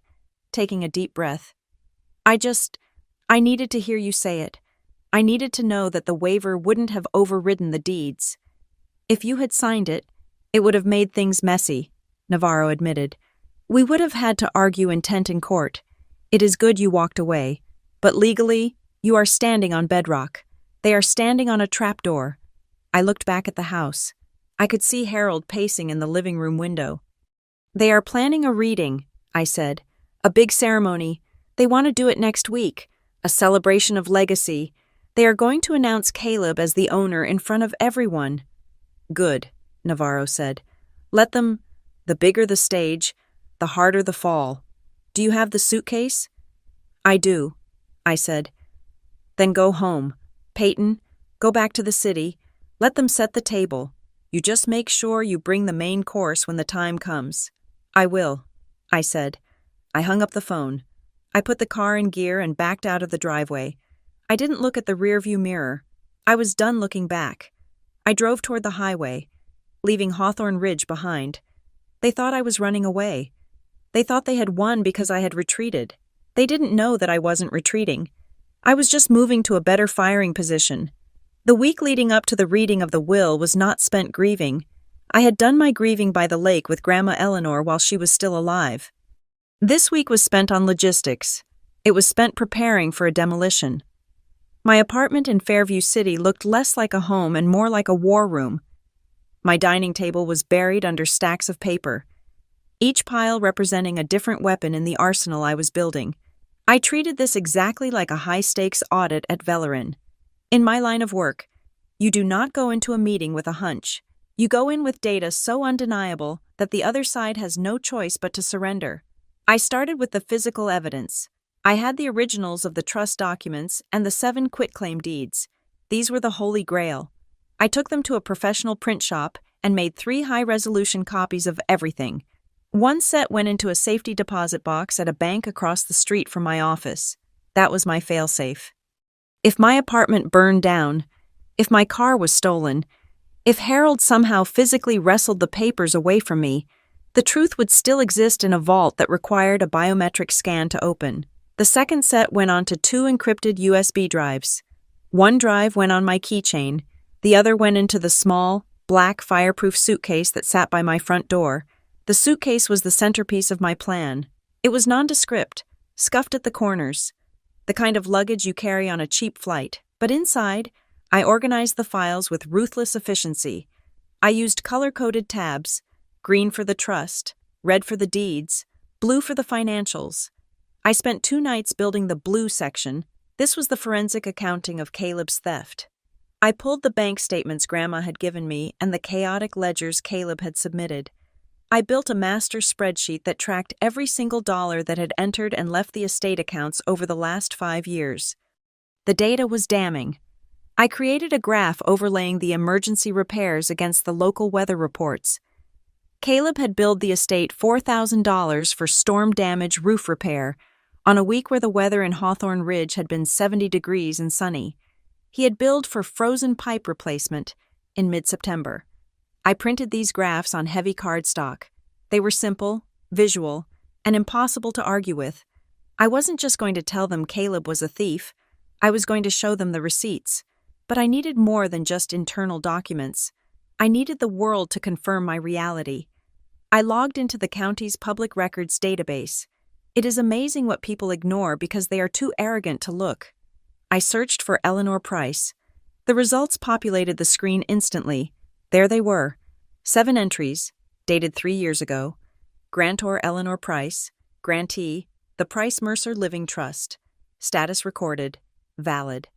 taking a deep breath. I needed to hear you say it. I needed to know that the waiver wouldn't have overridden the deeds." "If you had signed it, it would have made things messy," Navarro admitted. "We would have had to argue intent in court. It is good you walked away. But legally, you are standing on bedrock. They are standing on a trapdoor." I looked back at the house. I could see Harold pacing in the living room window. "They are planning a reading," I said. "A big ceremony. They want to do it next week. A celebration of legacy. They are going to announce Caleb as the owner in front of everyone." "Good," Navarro said. "Let them. The bigger the stage, the harder the fall. Do you have the suitcase?" "I do," I said. "Then go home. Peyton, go back to the city. Let them set the table. You just make sure you bring the main course when the time comes." "I will," I said. I hung up the phone. I put the car in gear and backed out of the driveway. I didn't look at the rearview mirror. I was done looking back. I drove toward the highway, leaving Hawthorne Ridge behind. They thought I was running away. They thought they had won because I had retreated. They didn't know that I wasn't retreating. I was just moving to a better firing position. The week leading up to the reading of the will was not spent grieving. I had done my grieving by the lake with Grandma Eleanor while she was still alive. This week was spent on logistics. It was spent preparing for a demolition. My apartment in Fairview City looked less like a home and more like a war room. My dining table was buried under stacks of paper, each pile representing a different weapon in the arsenal I was building. I treated this exactly like a high-stakes audit at Velerin. In my line of work, you do not go into a meeting with a hunch. You go in with data so undeniable that the other side has no choice but to surrender. I started with the physical evidence. I had the originals of the trust documents and the 7 quitclaim deeds. These were the holy grail. I took them to a professional print shop and made 3 high-resolution copies of everything. One set went into a safety deposit box at a bank across the street from my office. That was my failsafe. If my apartment burned down, if my car was stolen, if Harold somehow physically wrestled the papers away from me, the truth would still exist in a vault that required a biometric scan to open. The second set went onto 2 encrypted USB drives. One drive went on my keychain, the other went into the small, black, fireproof suitcase that sat by my front door. The suitcase was the centerpiece of my plan. It was nondescript, scuffed at the corners, the kind of luggage you carry on a cheap flight, but inside, I organized the files with ruthless efficiency. I used color-coded tabs, green for the trust, red for the deeds, blue for the financials. I spent 2 nights building the blue section. This was the forensic accounting of Caleb's theft. I pulled the bank statements Grandma had given me and the chaotic ledgers Caleb had submitted. I built a master spreadsheet that tracked every single dollar that had entered and left the estate accounts over the last 5 years. The data was damning. I created a graph overlaying the emergency repairs against the local weather reports. Caleb had billed the estate $4,000 for storm damage roof repair on a week where the weather in Hawthorne Ridge had been 70 degrees and sunny. He had billed for frozen pipe replacement in mid-September. I printed these graphs on heavy cardstock. They were simple, visual, and impossible to argue with. I wasn't just going to tell them Caleb was a thief. I was going to show them the receipts. But I needed more than just internal documents. I needed the world to confirm my reality. I logged into the county's public records database. It is amazing what people ignore because they are too arrogant to look. I searched for Eleanor Price. The results populated the screen instantly. There they were. 7 entries, dated 3 years ago. Grantor Eleanor Price. Grantee, the Price Mercer Living Trust. Status recorded. Valid.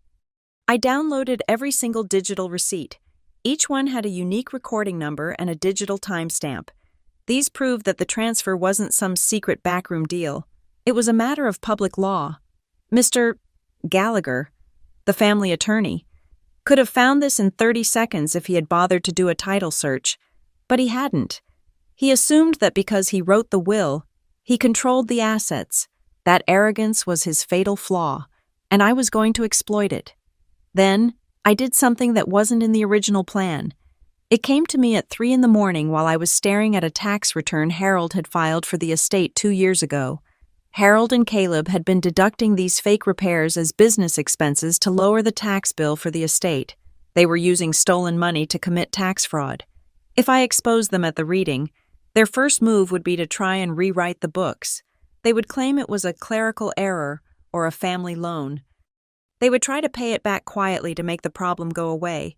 I downloaded every single digital receipt. Each one had a unique recording number and a digital timestamp. These proved that the transfer wasn't some secret backroom deal. It was a matter of public law. Mr. Gallagher, the family attorney, could have found this in 30 seconds if he had bothered to do a title search, but he hadn't. He assumed that because he wrote the will, he controlled the assets. That arrogance was his fatal flaw, and I was going to exploit it. Then, I did something that wasn't in the original plan. It came to me at 3 in the morning while I was staring at a tax return Harold had filed for the estate 2 years ago. Harold and Caleb had been deducting these fake repairs as business expenses to lower the tax bill for the estate. They were using stolen money to commit tax fraud. If I exposed them at the reading, their first move would be to try and rewrite the books. They would claim it was a clerical error or a family loan. They would try to pay it back quietly to make the problem go away.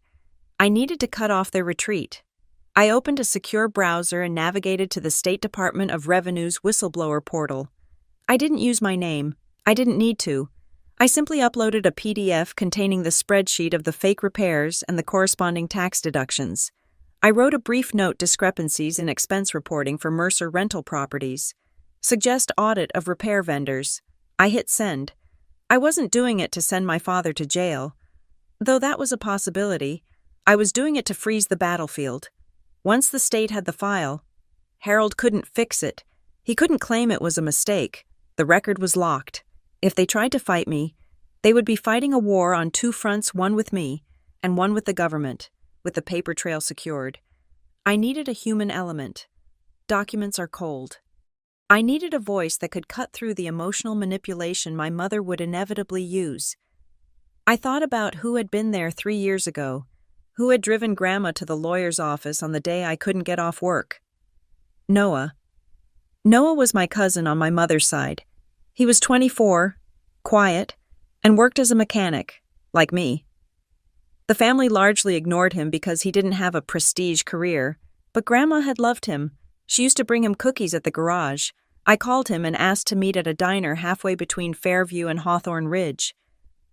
I needed to cut off their retreat. I opened a secure browser and navigated to the State Department of Revenue's whistleblower portal. I didn't use my name. I didn't need to. I simply uploaded a PDF containing the spreadsheet of the fake repairs and the corresponding tax deductions. I wrote a brief note discrepancies in expense reporting for Mercer rental properties. Suggest audit of repair vendors. I hit send. I wasn't doing it to send my father to jail. Though that was a possibility, I was doing it to freeze the battlefield. Once the state had the file, Harold couldn't fix it. He couldn't claim it was a mistake. The record was locked. If they tried to fight me, they would be fighting a war on 2 fronts, one with me and one with the government, with the paper trail secured. I needed a human element. Documents are cold. I needed a voice that could cut through the emotional manipulation my mother would inevitably use. I thought about who had been there 3 years ago, who had driven Grandma to the lawyer's office on the day I couldn't get off work. Noah. Noah was my cousin on my mother's side. He was 24, quiet, and worked as a mechanic, like me. The family largely ignored him because he didn't have a prestige career, but Grandma had loved him. She used to bring him cookies at the garage. I called him and asked to meet at a diner halfway between Fairview and Hawthorne Ridge.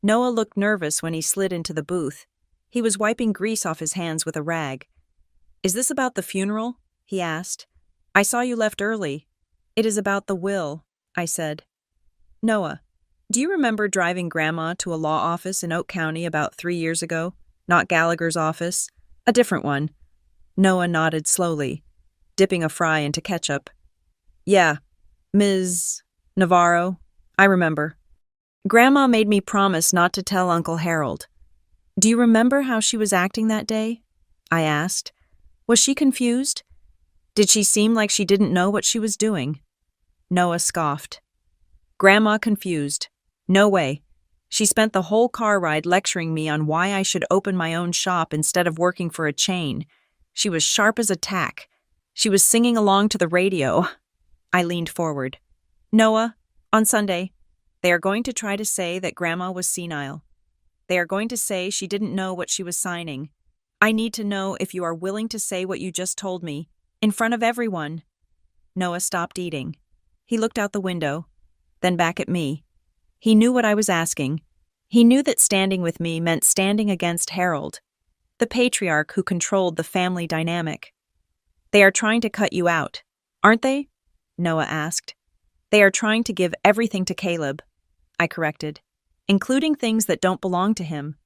Noah looked nervous when he slid into the booth. He was wiping grease off his hands with a rag. "Is this about the funeral?" he asked. "I saw you left early." "It is about the will," I said. "Noah, do you remember driving Grandma to a law office in Oak County about 3 years ago? Not Gallagher's office, a different one." Noah nodded slowly, dipping a fry into ketchup. "Yeah, Ms. Navarro, I remember. Grandma made me promise not to tell Uncle Harold. Do you remember how she was acting that day?" I asked. "Was she confused? Did she seem like she didn't know what she was doing?" Noah scoffed. "Grandma confused? No way. She spent the whole car ride lecturing me on why I should open my own shop instead of working for a chain. She was sharp as a tack. She was singing along to the radio." I leaned forward. "Noah, on Sunday, they are going to try to say that Grandma was senile. They are going to say she didn't know what she was signing. I need to know if you are willing to say what you just told me, in front of everyone." Noah stopped eating. He looked out the window, then back at me. He knew what I was asking. He knew that standing with me meant standing against Harold, the patriarch who controlled the family dynamic. "They are trying to cut you out, aren't they?" Noah asked. "They are trying to give everything to Caleb," I corrected, "including things that don't belong to him."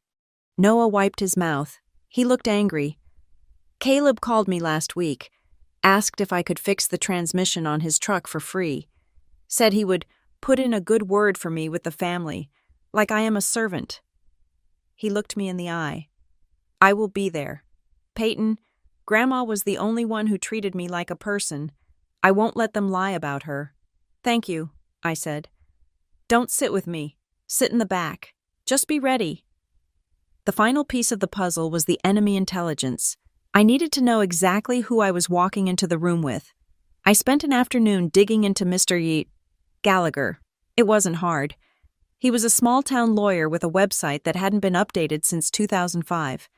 Noah wiped his mouth. He looked angry. "Caleb called me last week, asked if I could fix the transmission on his truck for free. Said he would put in a good word for me with the family, like I am a servant." He looked me in the eye. "I will be there. Peyton, Grandma was the only one who treated me like a person. I won't let them lie about her." "Thank you," I said. "Don't sit with me. Sit in the back. Just be ready." The final piece of the puzzle was the enemy intelligence. I needed to know exactly who I was walking into the room with. I spent an afternoon digging into Mr. Gallagher. It wasn't hard. He was a small-town lawyer with a website that hadn't been updated since 2005.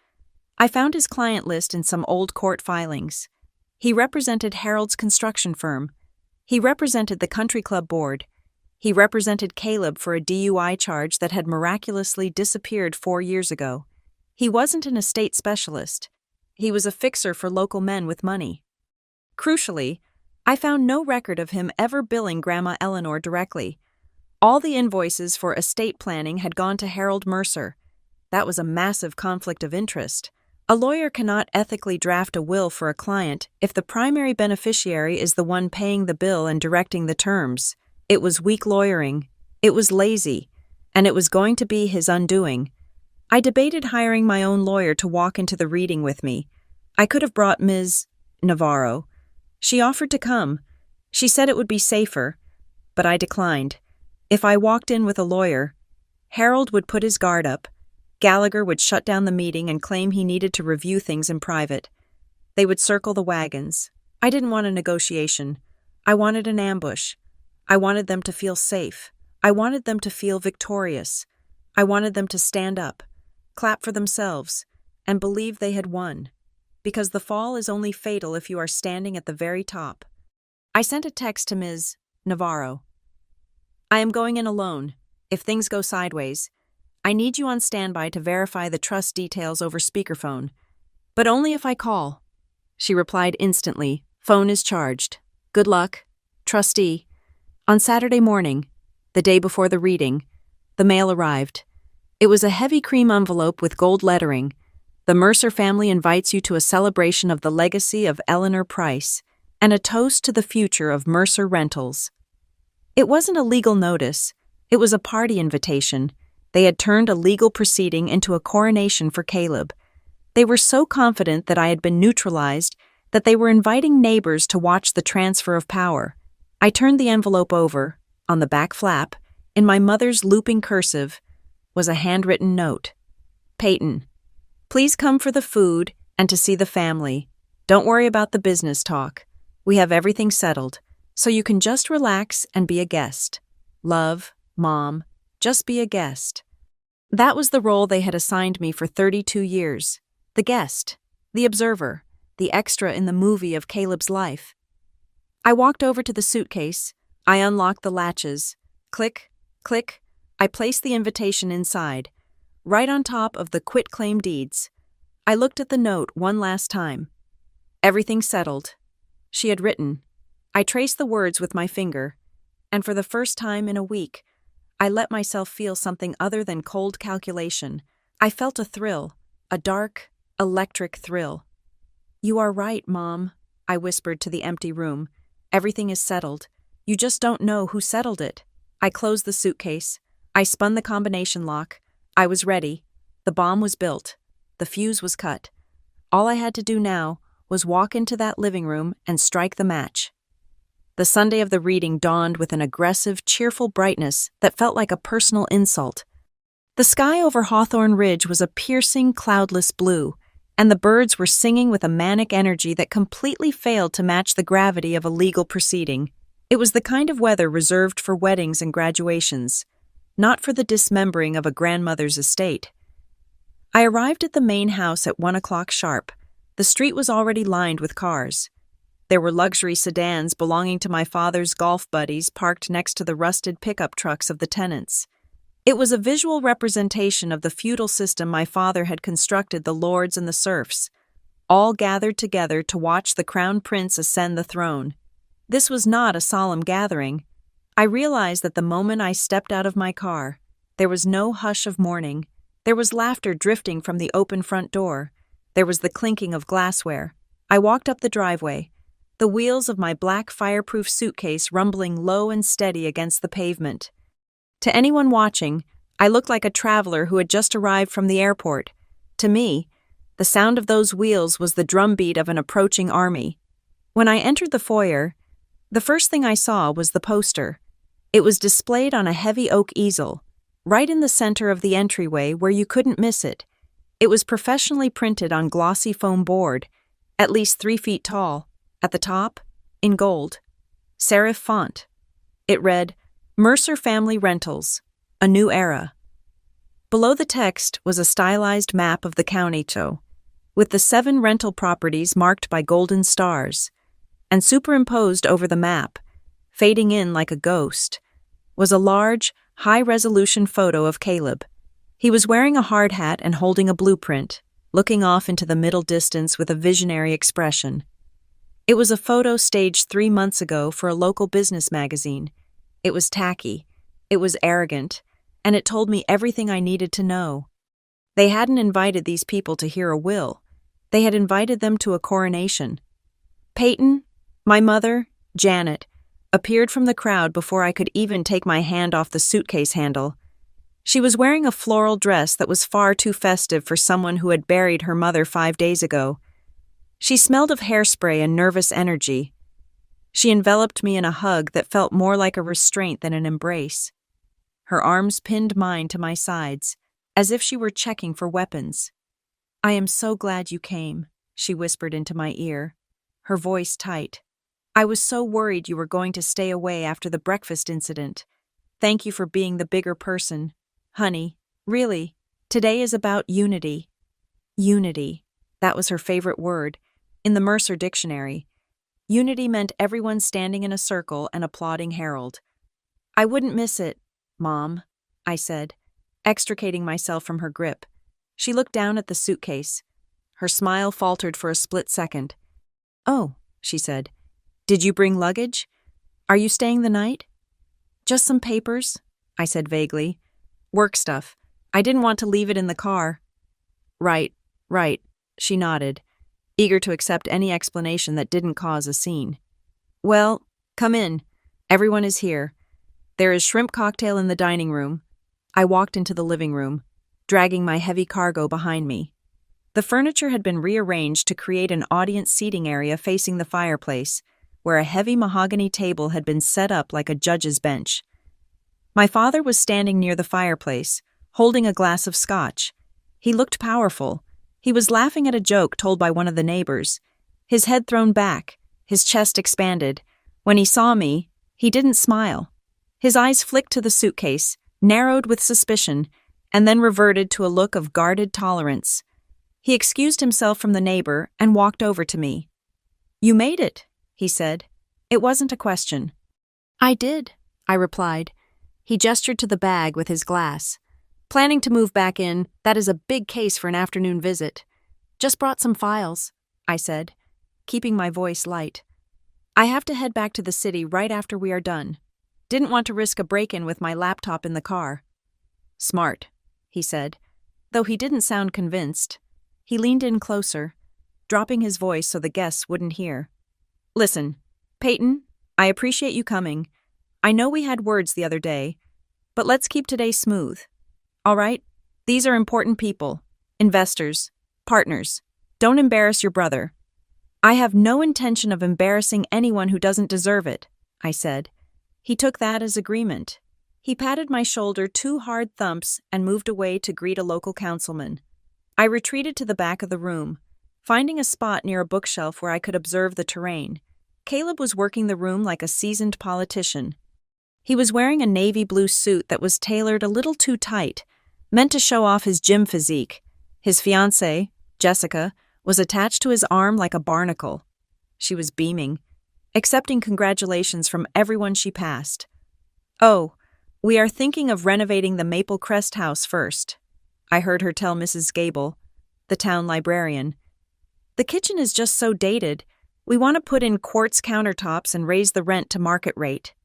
I found his client list in some old court filings. He represented Harold's construction firm. He represented the country club board. He represented Caleb for a DUI charge that had miraculously disappeared 4 years ago. He wasn't an estate specialist. He was a fixer for local men with money. Crucially, I found no record of him ever billing Grandma Eleanor directly. All the invoices for estate planning had gone to Harold Mercer. That was a massive conflict of interest. A lawyer cannot ethically draft a will for a client if the primary beneficiary is the one paying the bill and directing the terms. It was weak lawyering. It was lazy. And it was going to be his undoing. I debated hiring my own lawyer to walk into the reading with me. I could have brought Ms. Navarro. She offered to come. She said it would be safer, but I declined. If I walked in with a lawyer, Harold would put his guard up. Gallagher would shut down the meeting and claim he needed to review things in private. They would circle the wagons. I didn't want a negotiation. I wanted an ambush. I wanted them to feel safe. I wanted them to feel victorious. I wanted them to stand up, clap for themselves, and believe they had won. Because the fall is only fatal if you are standing at the very top. I sent a text to Ms. Navarro. I am going in alone. If things go sideways, I need you on standby to verify the trust details over speakerphone. But only if I call. She replied instantly, phone is charged. Good luck. Trustee. On Saturday morning, the day before the reading, the mail arrived. It was a heavy cream envelope with gold lettering. The Mercer family invites you to a celebration of the legacy of Eleanor Price and a toast to the future of Mercer Rentals. It wasn't a legal notice. It was a party invitation. They had turned a legal proceeding into a coronation for Caleb. They were so confident that I had been neutralized that they were inviting neighbors to watch the transfer of power. I turned the envelope over. On the back flap, in my mother's looping cursive, was a handwritten note. Peyton, please come for the food and to see the family. Don't worry about the business talk. We have everything settled, so you can just relax and be a guest. Love, Mom, just be a guest. That was the role they had assigned me for 32 years. The guest, the observer, the extra in the movie of Caleb's life. I walked over to the suitcase. I unlocked the latches. Click, click. I placed the invitation inside, right on top of the quitclaim deeds. I looked at the note one last time. Everything settled. She had written. I traced the words with my finger, and for the first time in a week, I let myself feel something other than cold calculation. I felt a thrill, a dark, electric thrill. You are right, Mom, I whispered to the empty room. Everything is settled. You just don't know who settled it. I closed the suitcase. I spun the combination lock. I was ready. The bomb was built. The fuse was cut. All I had to do now was walk into that living room and strike the match. The Sunday of the reading dawned with an aggressive, cheerful brightness that felt like a personal insult. The sky over Hawthorne Ridge was a piercing, cloudless blue, and the birds were singing with a manic energy that completely failed to match the gravity of a legal proceeding. It was the kind of weather reserved for weddings and graduations, not for the dismembering of a grandmother's estate. I arrived at the main house at 1 o'clock sharp. The street was already lined with cars. There were luxury sedans belonging to my father's golf buddies parked next to the rusted pickup trucks of the tenants. It was a visual representation of the feudal system my father had constructed the lords and the serfs, all gathered together to watch the crown prince ascend the throne. This was not a solemn gathering. I realized that the moment I stepped out of my car, there was no hush of mourning. There was laughter drifting from the open front door. There was the clinking of glassware. I walked up the driveway, the wheels of my black fireproof suitcase rumbling low and steady against the pavement. To anyone watching, I looked like a traveler who had just arrived from the airport. To me, the sound of those wheels was the drumbeat of an approaching army. When I entered the foyer, the first thing I saw was the poster. It was displayed on a heavy oak easel, right in the center of the entryway where you couldn't miss it. It was professionally printed on glossy foam board, at least 3 feet tall, at the top, in gold. Serif font. It read, Mercer Family Rentals, A New Era. Below the text was a stylized map of the county, with the 7 rental properties marked by golden stars, and superimposed over the map, fading in like a ghost, was a large, high-resolution photo of Caleb. He was wearing a hard hat and holding a blueprint, looking off into the middle distance with a visionary expression. It was a photo staged 3 months ago for a local business magazine. It was tacky, it was arrogant, and it told me everything I needed to know. They hadn't invited these people to hear a will. They had invited them to a coronation. Peyton, my mother, Janet, appeared from the crowd before I could even take my hand off the suitcase handle. She was wearing a floral dress that was far too festive for someone who had buried her mother 5 days ago. She smelled of hairspray and nervous energy. She enveloped me in a hug that felt more like a restraint than an embrace. Her arms pinned mine to my sides, as if she were checking for weapons. "I am so glad you came," she whispered into my ear, her voice tight. "I was so worried you were going to stay away after the breakfast incident. Thank you for being the bigger person. Honey, really, today is about unity." Unity. That was her favorite word. In the Mercer dictionary, unity meant everyone standing in a circle and applauding Harold. "I wouldn't miss it, Mom," I said, extricating myself from her grip. She looked down at the suitcase. Her smile faltered for a split second. "Oh," she said. "Did you bring luggage? Are you staying the night?" "Just some papers," I said vaguely. "Work stuff. I didn't want to leave it in the car." Right, she nodded, eager to accept any explanation that didn't cause a scene. "Well, come in. Everyone is here. There is shrimp cocktail in the dining room." I walked into the living room, dragging my heavy cargo behind me. The furniture had been rearranged to create an audience seating area facing the fireplace, where a heavy mahogany table had been set up like a judge's bench. My father was standing near the fireplace, holding a glass of scotch. He looked powerful. He was laughing at a joke told by one of the neighbors. His head thrown back, his chest expanded. When he saw me, he didn't smile. His eyes flicked to the suitcase, narrowed with suspicion, and then reverted to a look of guarded tolerance. He excused himself from the neighbor and walked over to me. "You made it," he said. It wasn't a question. "I did," I replied. He gestured to the bag with his glass. "Planning to move back in, that is a big case for an afternoon visit." "Just brought some files," I said, keeping my voice light. "I have to head back to the city right after we are done. Didn't want to risk a break-in with my laptop in the car." "Smart," he said, though he didn't sound convinced. He leaned in closer, dropping his voice so the guests wouldn't hear. "Listen, Peyton, I appreciate you coming. I know we had words the other day, but let's keep today smooth. All right? These are important people, investors, partners. Don't embarrass your brother." "I have no intention of embarrassing anyone who doesn't deserve it," I said. He took that as agreement. He patted my shoulder 2 hard thumps and moved away to greet a local councilman. I retreated to the back of the room, finding a spot near a bookshelf where I could observe the terrain. Caleb was working the room like a seasoned politician. He was wearing a navy blue suit that was tailored a little too tight, meant to show off his gym physique. His fiancée, Jessica, was attached to his arm like a barnacle. She was beaming, accepting congratulations from everyone she passed. "Oh, we are thinking of renovating the Maple Crest house first," I heard her tell Mrs. Gable, the town librarian. "The kitchen is just so dated. We want to put in quartz countertops and raise the rent to market rate."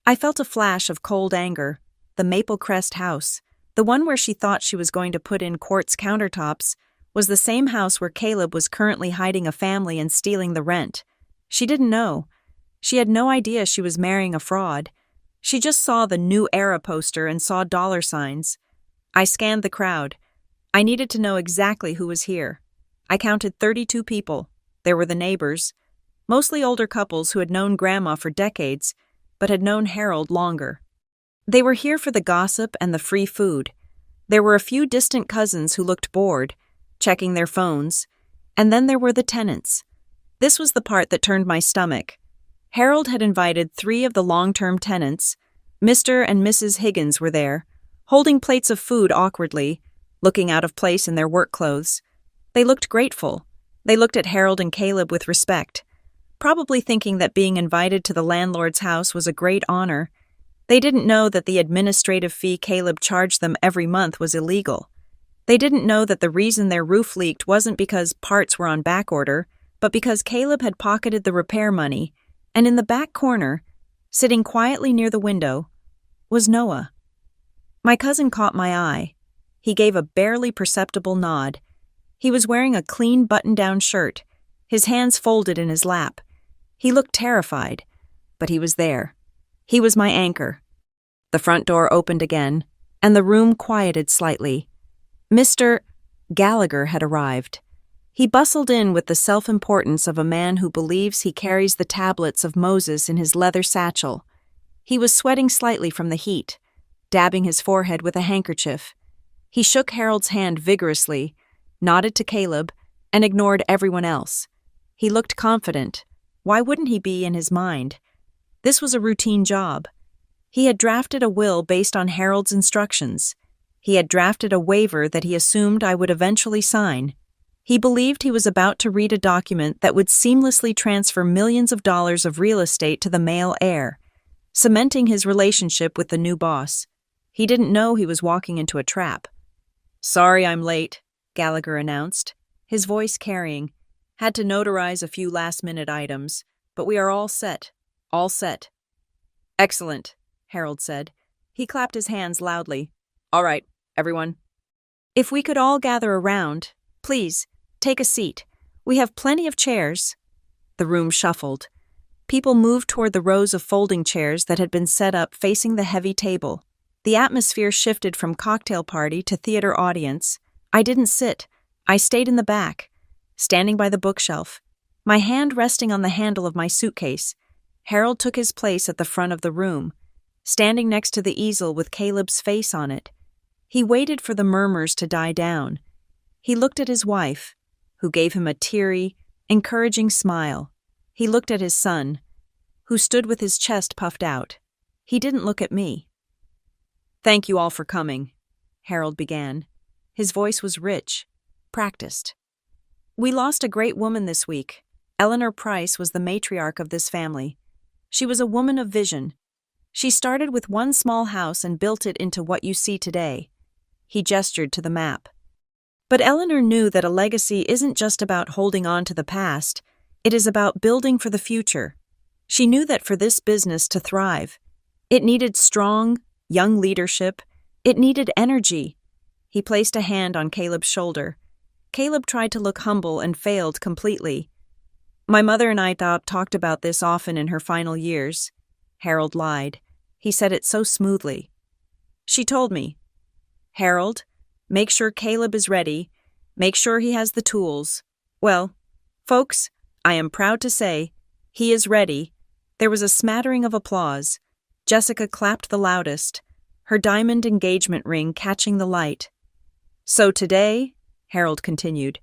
I felt a flash of cold anger. The Maple Crest house, the one where she thought she was going to put in quartz countertops, was the same house where Caleb was currently hiding a family and stealing the rent. She didn't know. She had no idea she was marrying a fraud. She just saw the New Era poster and saw dollar signs. I scanned the crowd. I needed to know exactly who was here. I counted 32 people. There were the neighbors, mostly older couples who had known Grandma for decades, but had known Harold longer. They were here for the gossip and the free food. There were a few distant cousins who looked bored, checking their phones, and then there were the tenants. This was the part that turned my stomach. Harold had invited 3 of the long-term tenants. Mr. and Mrs. Higgins were there, holding plates of food awkwardly, looking out of place in their work clothes. They looked grateful. They looked at Harold and Caleb with respect, probably thinking that being invited to the landlord's house was a great honor. They didn't know that the administrative fee Caleb charged them every month was illegal. They didn't know that the reason their roof leaked wasn't because parts were on back order, but because Caleb had pocketed the repair money, and in the back corner, sitting quietly near the window, was Noah. My cousin caught my eye. He gave a barely perceptible nod. He was wearing a clean button-down shirt, his hands folded in his lap. He looked terrified, but he was there. He was my anchor. The front door opened again, and the room quieted slightly. Mr. Gallagher had arrived. He bustled in with the self-importance of a man who believes he carries the tablets of Moses in his leather satchel. He was sweating slightly from the heat, dabbing his forehead with a handkerchief. He shook Harold's hand vigorously, nodded to Caleb, and ignored everyone else. He looked confident. Why wouldn't he be in his mind? This was a routine job. He had drafted a will based on Harold's instructions. He had drafted a waiver that he assumed I would eventually sign. He believed he was about to read a document that would seamlessly transfer millions of dollars of real estate to the male heir, cementing his relationship with the new boss. He didn't know he was walking into a trap. "Sorry I'm late," Gallagher announced, his voice carrying. "Had to notarize a few last-minute items, but we are all set. All set." "Excellent," Harold said. He clapped his hands loudly. "All right, everyone. If we could all gather around, please, take a seat. We have plenty of chairs." The room shuffled. People moved toward the rows of folding chairs that had been set up facing the heavy table. The atmosphere shifted from cocktail party to theater audience. I didn't sit. I stayed in the back, standing by the bookshelf, my hand resting on the handle of my suitcase. Harold took his place at the front of the room, standing next to the easel with Caleb's face on it. He waited for the murmurs to die down. He looked at his wife, who gave him a teary, encouraging smile. He looked at his son, who stood with his chest puffed out. He didn't look at me. "Thank you all for coming," Harold began. His voice was rich, practiced. "We lost a great woman this week. Eleanor Price was the matriarch of this family. She was a woman of vision. She started with one small house and built it into what you see today." He gestured to the map. But Eleanor knew that a legacy isn't just about holding on to the past, it is about building for the future. She knew that for this business to thrive, it needed strong, young leadership, it needed energy. He placed a hand on Caleb's shoulder. Caleb tried to look humble and failed completely. "My mother and I talked about this often in her final years." Harold lied. He said it so smoothly. "She told me, 'Harold, make sure Caleb is ready. Make sure he has the tools.' Well, folks, I am proud to say, he is ready." There was a smattering of applause. Jessica clapped the loudest, her diamond engagement ring catching the light. "So today," Harold continued,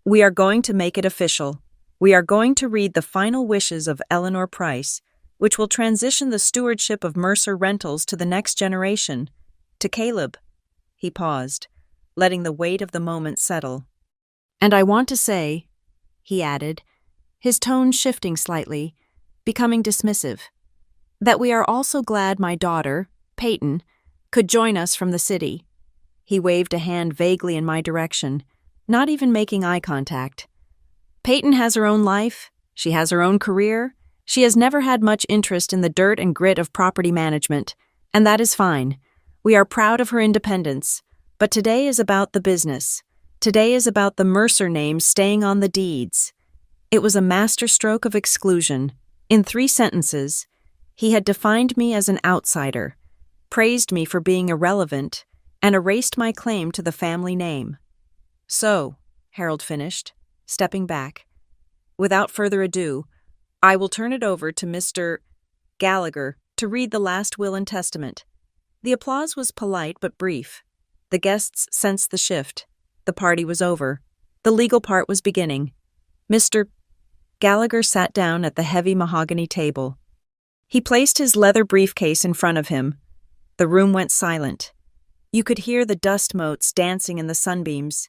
"we are going to make it official. We are going to read the final wishes of Eleanor Price, which will transition the stewardship of Mercer Rentals to the next generation, to Caleb." He paused, letting the weight of the moment settle. "And I want to say," he added, his tone shifting slightly, becoming dismissive, "that we are also glad my daughter, Peyton, could join us from the city." He waved a hand vaguely in my direction, not even making eye contact. "Peyton has her own life. She has her own career. She has never had much interest in the dirt and grit of property management, and that is fine. We are proud of her independence, but today is about the business. Today is about the Mercer name staying on the deeds." It was a masterstroke of exclusion. In 3 sentences, he had defined me as an outsider, praised me for being irrelevant, and erased my claim to the family name. "So," Harold finished, stepping back, "without further ado, I will turn it over to Mr. Gallagher to read the last will and testament." The applause was polite but brief. The guests sensed the shift. The party was over. The legal part was beginning. Mr. Gallagher sat down at the heavy mahogany table. He placed his leather briefcase in front of him. The room went silent. You could hear the dust motes dancing in the sunbeams.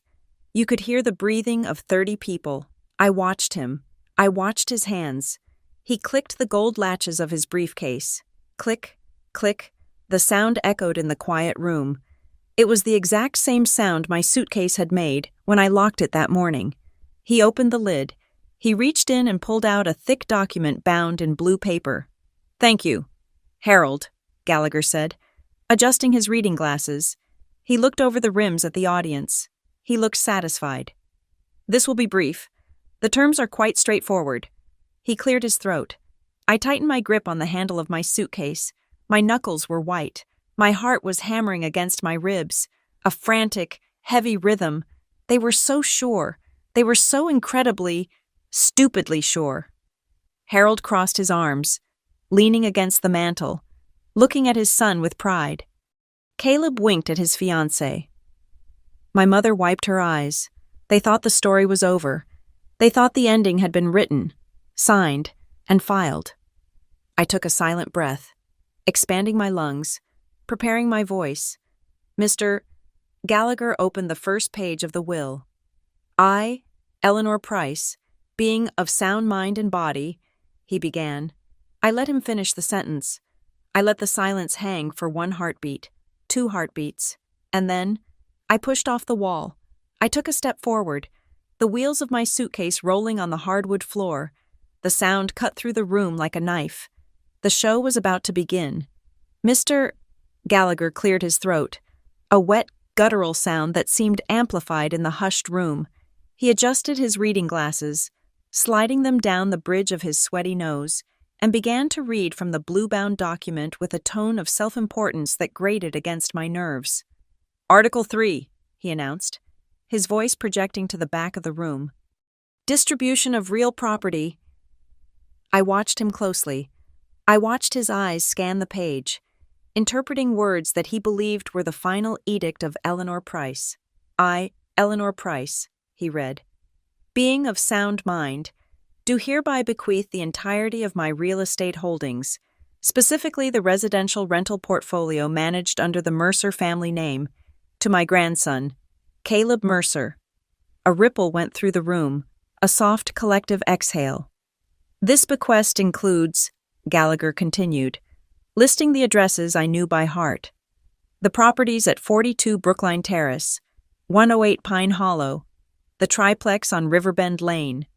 You could hear the breathing of 30 people. I watched him. I watched his hands. He clicked the gold latches of his briefcase. Click, click. The sound echoed in the quiet room. It was the exact same sound my suitcase had made when I locked it that morning. He opened the lid. He reached in and pulled out a thick document bound in blue paper. "Thank you, Harold," Gallagher said, adjusting his reading glasses. He looked over the rims at the audience. He looked satisfied. "This will be brief. The terms are quite straightforward." He cleared his throat. I tightened my grip on the handle of my suitcase. My knuckles were white. My heart was hammering against my ribs. A frantic, heavy rhythm. They were so sure. They were so incredibly, stupidly sure. Harold crossed his arms, leaning against the mantel, looking at his son with pride. Caleb winked at his fiancée. My mother wiped her eyes. They thought the story was over. They thought the ending had been written, signed, and filed. I took a silent breath, expanding my lungs, preparing my voice. Mr. Gallagher opened the first page of the will. "I, Eleanor Price, being of sound mind and body," he began. I let him finish the sentence. I let the silence hang for 1 heartbeat, 2 heartbeats, and then I pushed off the wall. I took a step forward, the wheels of my suitcase rolling on the hardwood floor. The sound cut through the room like a knife. The show was about to begin. Mr. Gallagher cleared his throat, a wet, guttural sound that seemed amplified in the hushed room. He adjusted his reading glasses, sliding them down the bridge of his sweaty nose, and began to read from the blue-bound document with a tone of self-importance that grated against my nerves. "Article 3, he announced, his voice projecting to the back of the room. "Distribution of real property." I watched him closely. I watched his eyes scan the page, interpreting words that he believed were the final edict of Eleanor Price. "I, Eleanor Price," he read, "being of sound mind, do hereby bequeath the entirety of my real estate holdings, specifically the residential rental portfolio managed under the Mercer family name, to my grandson, Caleb Mercer." A ripple went through the room, a soft collective exhale. "This bequest includes," Gallagher continued, listing the addresses I knew by heart, "the properties at 42 Brookline Terrace, 108 Pine Hollow, the triplex on Riverbend Lane."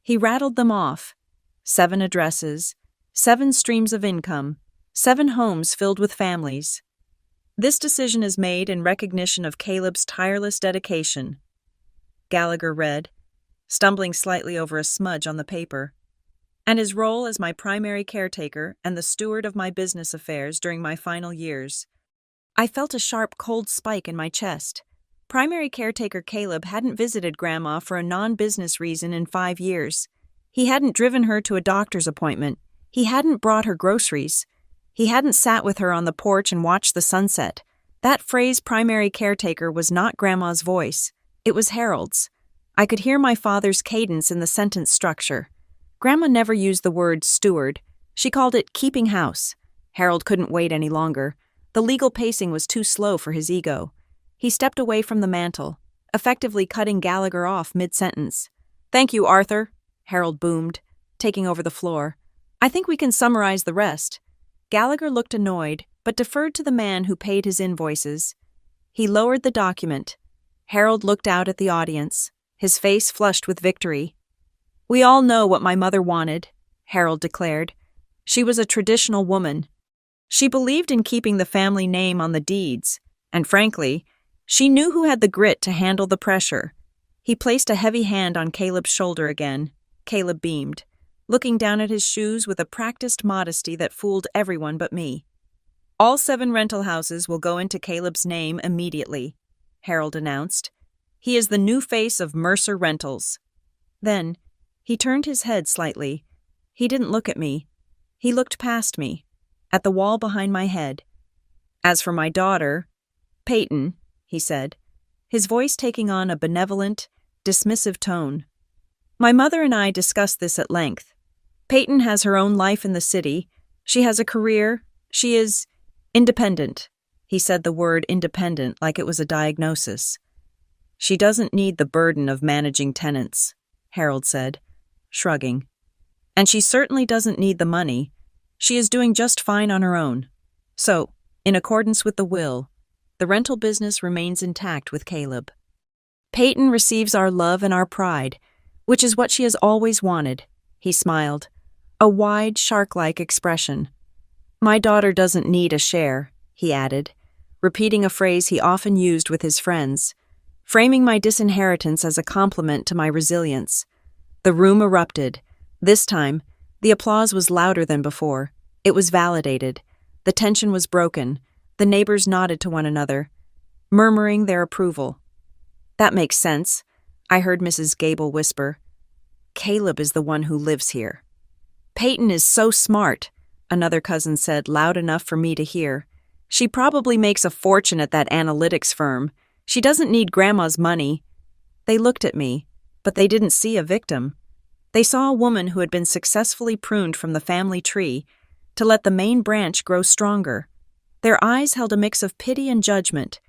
He rattled them off. 7 addresses, 7 streams of income, 7 homes filled with families. "This decision is made in recognition of Caleb's tireless dedication," Gallagher read, stumbling slightly over a smudge on the paper, "and his role as my primary caretaker and the steward of my business affairs during my final years." I felt a sharp, cold spike in my chest. Primary caretaker Caleb hadn't visited Grandma for a non-business reason in 5 years. He hadn't driven her to a doctor's appointment. He hadn't brought her groceries. He hadn't sat with her on the porch and watched the sunset. That phrase, primary caretaker, was not Grandma's voice. It was Harold's. I could hear my father's cadence in the sentence structure. Grandma never used the word steward. She called it keeping house. Harold couldn't wait any longer. The legal pacing was too slow for his ego. He stepped away from the mantel, effectively cutting Gallagher off mid-sentence. "Thank you, Arthur," Harold boomed, taking over the floor. "I think we can summarize the rest." Gallagher looked annoyed, but deferred to the man who paid his invoices. He lowered the document. Harold looked out at the audience, his face flushed with victory. "We all know what my mother wanted," Harold declared. "She was a traditional woman. She believed in keeping the family name on the deeds, and frankly, she knew who had the grit to handle the pressure." He placed a heavy hand on Caleb's shoulder again. Caleb beamed, looking down at his shoes with a practiced modesty that fooled everyone but me. "All 7 rental houses will go into Caleb's name immediately," Harold announced. "He is the new face of Mercer Rentals." Then, he turned his head slightly. He didn't look at me. He looked past me, at the wall behind my head. "As for my daughter, Peyton," he said, his voice taking on a benevolent, dismissive tone. My mother and I discussed this at length. Peyton has her own life in the city. She has a career. She is independent. He said the word independent like it was a diagnosis. She doesn't need the burden of managing tenants, Harold said, shrugging. And she certainly doesn't need the money. She is doing just fine on her own. So, in accordance with the will, the rental business remains intact with Caleb. Peyton receives our love and our pride, which is what she has always wanted, he smiled, a wide, shark-like expression. My daughter doesn't need a share, he added, repeating a phrase he often used with his friends, framing my disinheritance as a compliment to my resilience. The room erupted. This time, the applause was louder than before. It was validated. The tension was broken. The neighbors nodded to one another, murmuring their approval. That makes sense, I heard Mrs. Gable whisper. Caleb is the one who lives here. Peyton is so smart, another cousin said, loud enough for me to hear. She probably makes a fortune at that analytics firm. She doesn't need Grandma's money. They looked at me, but they didn't see a victim. They saw a woman who had been successfully pruned from the family tree to let the main branch grow stronger. Their eyes held a mix of pity and judgment.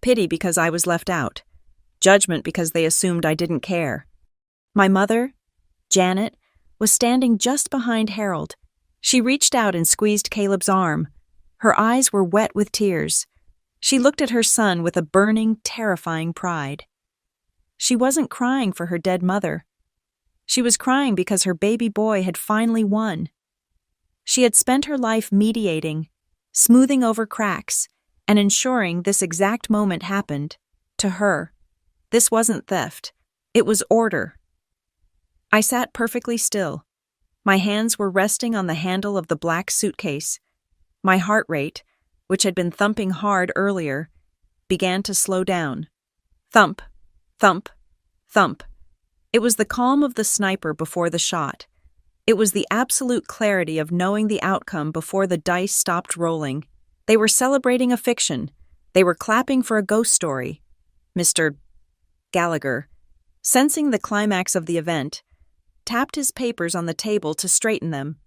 Pity because I was left out. Judgment because they assumed I didn't care. My mother, Janet, was standing just behind Harold. She reached out and squeezed Caleb's arm. Her eyes were wet with tears. She looked at her son with a burning, terrifying pride. She wasn't crying for her dead mother. She was crying because her baby boy had finally won. She had spent her life mediating, smoothing over cracks, and ensuring this exact moment happened to her. This wasn't theft. It was order. I sat perfectly still. My hands were resting on the handle of the black suitcase. My heart rate, which had been thumping hard earlier, began to slow down. Thump, thump, thump. It was the calm of the sniper before the shot. It was the absolute clarity of knowing the outcome before the dice stopped rolling. They were celebrating a fiction. They were clapping for a ghost story. Mr. Gallagher, sensing the climax of the event, tapped his papers on the table to straighten them.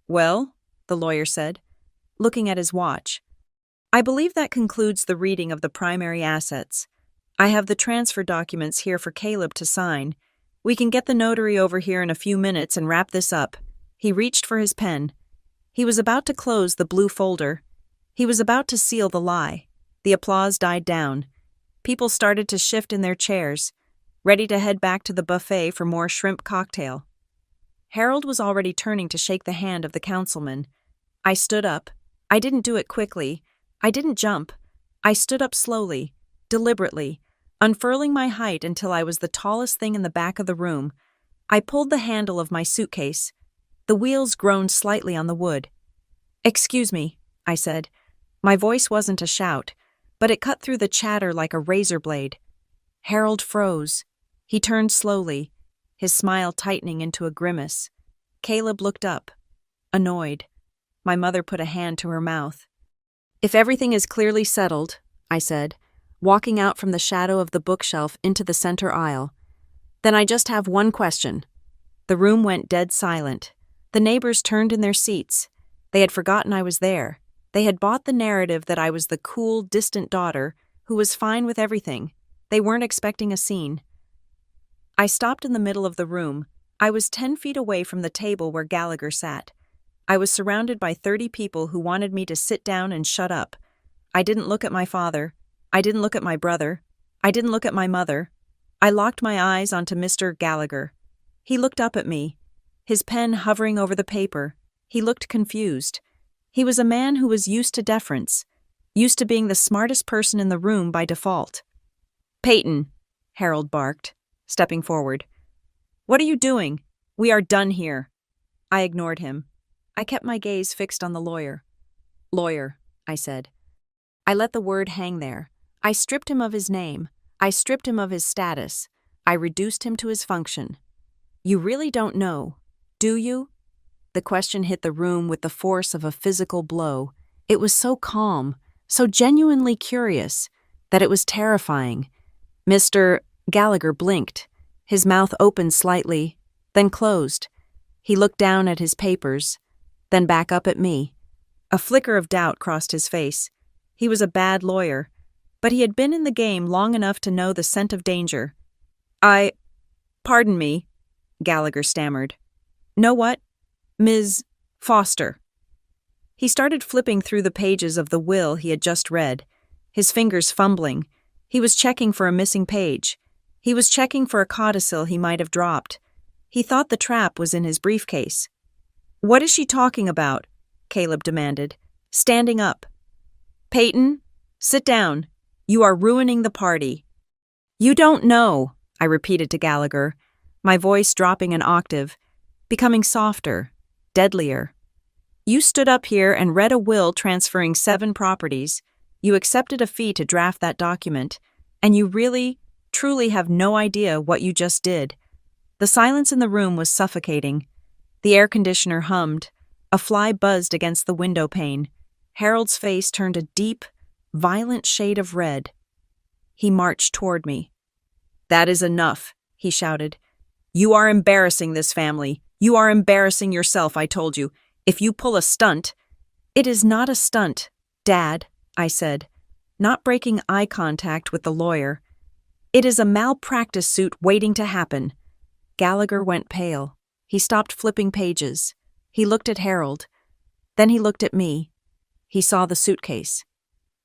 Well, the lawyer said, looking at his watch, I believe that concludes the reading of the primary assets. I have the transfer documents here for Caleb to sign. We can get the notary over here in a few minutes and wrap this up. He reached for his pen. He was about to close the blue folder. He was about to seal the lie. The applause died down. People started to shift in their chairs, ready to head back to the buffet for more shrimp cocktail. Harold was already turning to shake the hand of the councilman. I stood up. I didn't do it quickly. I didn't jump. I stood up slowly, deliberately, unfurling my height until I was the tallest thing in the back of the room. I pulled the handle of my suitcase. The wheels groaned slightly on the wood. Excuse me, I said. My voice wasn't a shout, but it cut through the chatter like a razor blade. Harold froze. He turned slowly, his smile tightening into a grimace. Caleb looked up, annoyed. My mother put a hand to her mouth. If everything is clearly settled, I said, walking out from the shadow of the bookshelf into the center aisle, then I just have one question. The room went dead silent. The neighbors turned in their seats. They had forgotten I was there. They had bought the narrative that I was the cool, distant daughter who was fine with everything. They weren't expecting a scene. I stopped in the middle of the room. I was 10 feet away from the table where Gallagher sat. I was surrounded by 30 people who wanted me to sit down and shut up. I didn't look at my father. I didn't look at my brother. I didn't look at my mother. I locked my eyes onto Mr. Gallagher. He looked up at me, his pen hovering over the paper. He looked confused. He was a man who was used to deference, used to being the smartest person in the room by default. Peyton, Harold barked, stepping forward. What are you doing? We are done here. I ignored him. I kept my gaze fixed on the lawyer. Lawyer, I said. I let the word hang there. I stripped him of his name. I stripped him of his status. I reduced him to his function. You really don't know, do you? The question hit the room with the force of a physical blow. It was so calm, so genuinely curious. that it was terrifying. Mr. Gallagher blinked. His mouth opened slightly, then closed. He looked down at his papers, then back up at me. A flicker of doubt crossed his face. He was a bad lawyer, but he had been in the game long enough to know the scent of danger. Pardon me, Gallagher stammered. Know what? Ms. Foster. He started flipping through the pages of the will he had just read, his fingers fumbling. He was checking for a missing page. He was checking for a codicil he might have dropped. He thought the trap was in his briefcase. What is she talking about? Caleb demanded, standing up. Peyton, sit down. You are ruining the party. You don't know, I repeated to Gallagher, my voice dropping an octave, becoming softer, deadlier. You stood up here and read a will transferring 7 properties. You accepted a fee to draft that document, and you really, truly have no idea what you just did. The silence in the room was suffocating. The air conditioner hummed. A fly buzzed against the window pane. Harold's face turned a deep, violent shade of red. He marched toward me. That is enough, he shouted. You are embarrassing this family. You are embarrassing yourself, I told you. If you pull a stunt— It is not a stunt, Dad, I said, not breaking eye contact with the lawyer. It is a malpractice suit waiting to happen. Gallagher went pale. He stopped flipping pages. He looked at Harold. Then he looked at me. He saw the suitcase.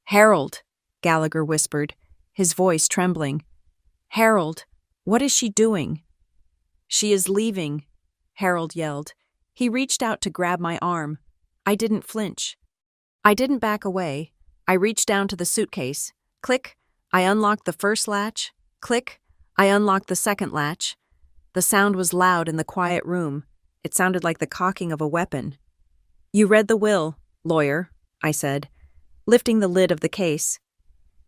Harold, Gallagher whispered, his voice trembling. Harold, what is she doing? She is leaving, Harold yelled. He reached out to grab my arm. I didn't flinch. I didn't back away. I reached down to the suitcase. Click, I unlocked the first latch. Click, I unlocked the second latch. The sound was loud in the quiet room. It sounded like the cocking of a weapon. You read the will, lawyer, I said, lifting the lid of the case.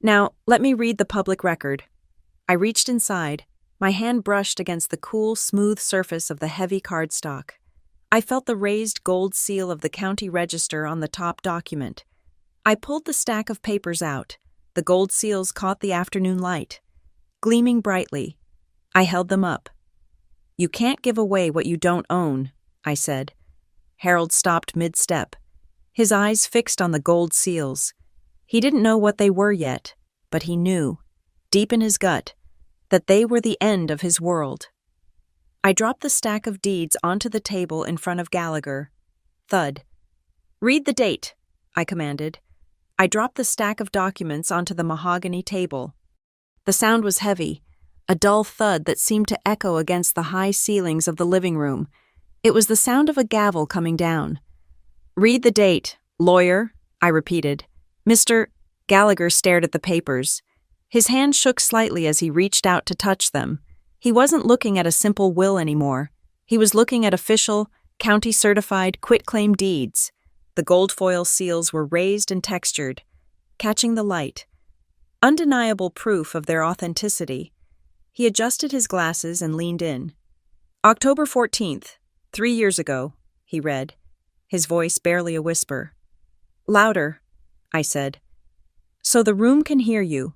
Now, let me read the public record. I reached inside. My hand brushed against the cool, smooth surface of the heavy cardstock. I felt the raised gold seal of the county register on the top document. I pulled the stack of papers out. The gold seals caught the afternoon light, gleaming brightly. I held them up. You can't give away what you don't own, I said. Harold stopped mid-step, his eyes fixed on the gold seals. He didn't know what they were yet, but he knew, deep in his gut, that they were the end of his world. I dropped the stack of deeds onto the table in front of Gallagher. Thud. Read the date, I commanded. I dropped the stack of documents onto the mahogany table. The sound was heavy, a dull thud that seemed to echo against the high ceilings of the living room. It was the sound of a gavel coming down. Read the date, lawyer, I repeated. Mr. Gallagher stared at the papers. His hand shook slightly as he reached out to touch them. He wasn't looking at a simple will anymore. He was looking at official, county-certified quitclaim deeds. The gold foil seals were raised and textured, catching the light. Undeniable proof of their authenticity. He adjusted his glasses and leaned in. October 14th, 3 years ago, he read, his voice barely a whisper. Louder, I said. So the room can hear you.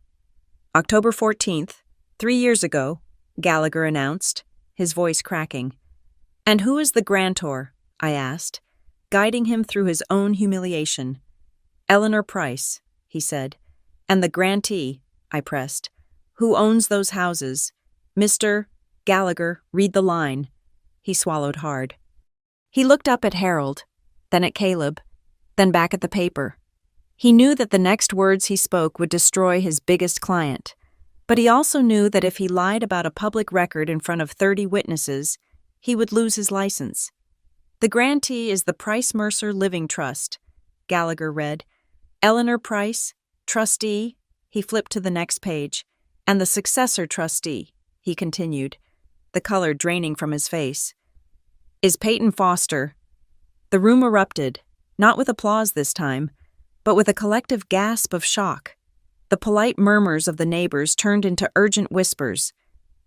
October 14th, 3 years ago, Gallagher announced, his voice cracking. And who is the grantor? I asked, guiding him through his own humiliation. Eleanor Price, he said. And the grantee, I pressed. Who owns those houses? Mr. Gallagher, read the line. He swallowed hard. He looked up at Harold, then at Caleb, then back at the paper. He knew that the next words he spoke would destroy his biggest client, but he also knew that if he lied about a public record in front of 30 witnesses, he would lose his license. The grantee is the Price Mercer Living Trust, Gallagher read. Eleanor Price, trustee, he flipped to the next page, and the successor trustee, he continued, the color draining from his face, is Peyton Foster. The room erupted, not with applause this time, but with a collective gasp of shock. The polite murmurs of the neighbors turned into urgent whispers.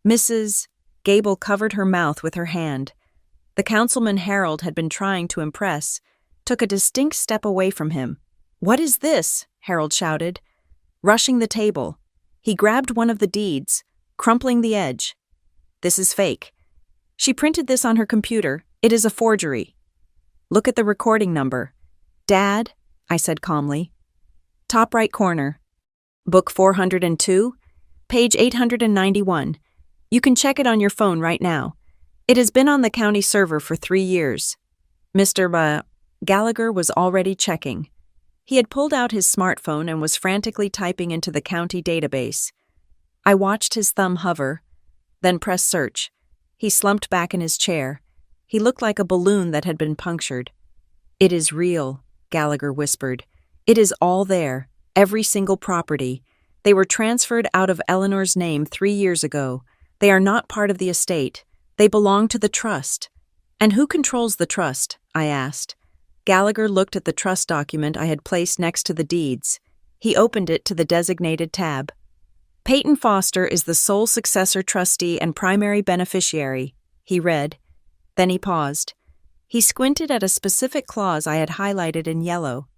Mrs. Gable covered her mouth with her hand. The councilman Harold had been trying to impress, took a distinct step away from him. What is this? Harold shouted, rushing the table. He grabbed one of the deeds, crumpling the edge. "This is fake. She printed this on her computer. It is a forgery." "Look at the recording number." "Dad," I said calmly. "Top right corner. Book 402, page 891. You can check it on your phone right now. It has been on the county server for 3 years. Mr. Gallagher was already checking. He had pulled out his smartphone and was frantically typing into the county database. I watched his thumb hover, then press search. He slumped back in his chair. He looked like a balloon that had been punctured. "It is real," Gallagher whispered. "It is all there, every single property. They were transferred out of Eleanor's name 3 years ago. They are not part of the estate. They belong to the trust." "And who controls the trust?" I asked. Gallagher looked at the trust document I had placed next to the deeds. He opened it to the designated tab. "Peyton Foster is the sole successor trustee and primary beneficiary," he read. Then he paused. He squinted at a specific clause I had highlighted in yellow.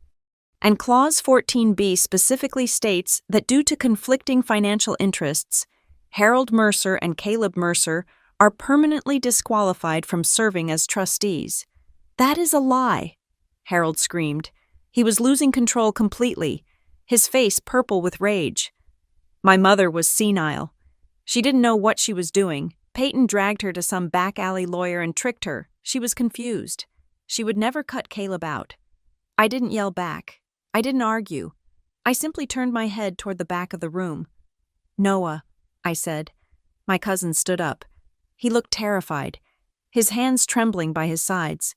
"And Clause 14B specifically states that due to conflicting financial interests, Harold Mercer and Caleb Mercer are permanently disqualified from serving as trustees." "That is a lie," Harold screamed. He was losing control completely, his face purple with rage. "My mother was senile. She didn't know what she was doing. Peyton dragged her to some back alley lawyer and tricked her. She was confused. She would never cut Caleb out." I didn't yell back. I didn't argue. I simply turned my head toward the back of the room. "Noah," I said. My cousin stood up. He looked terrified, his hands trembling by his sides.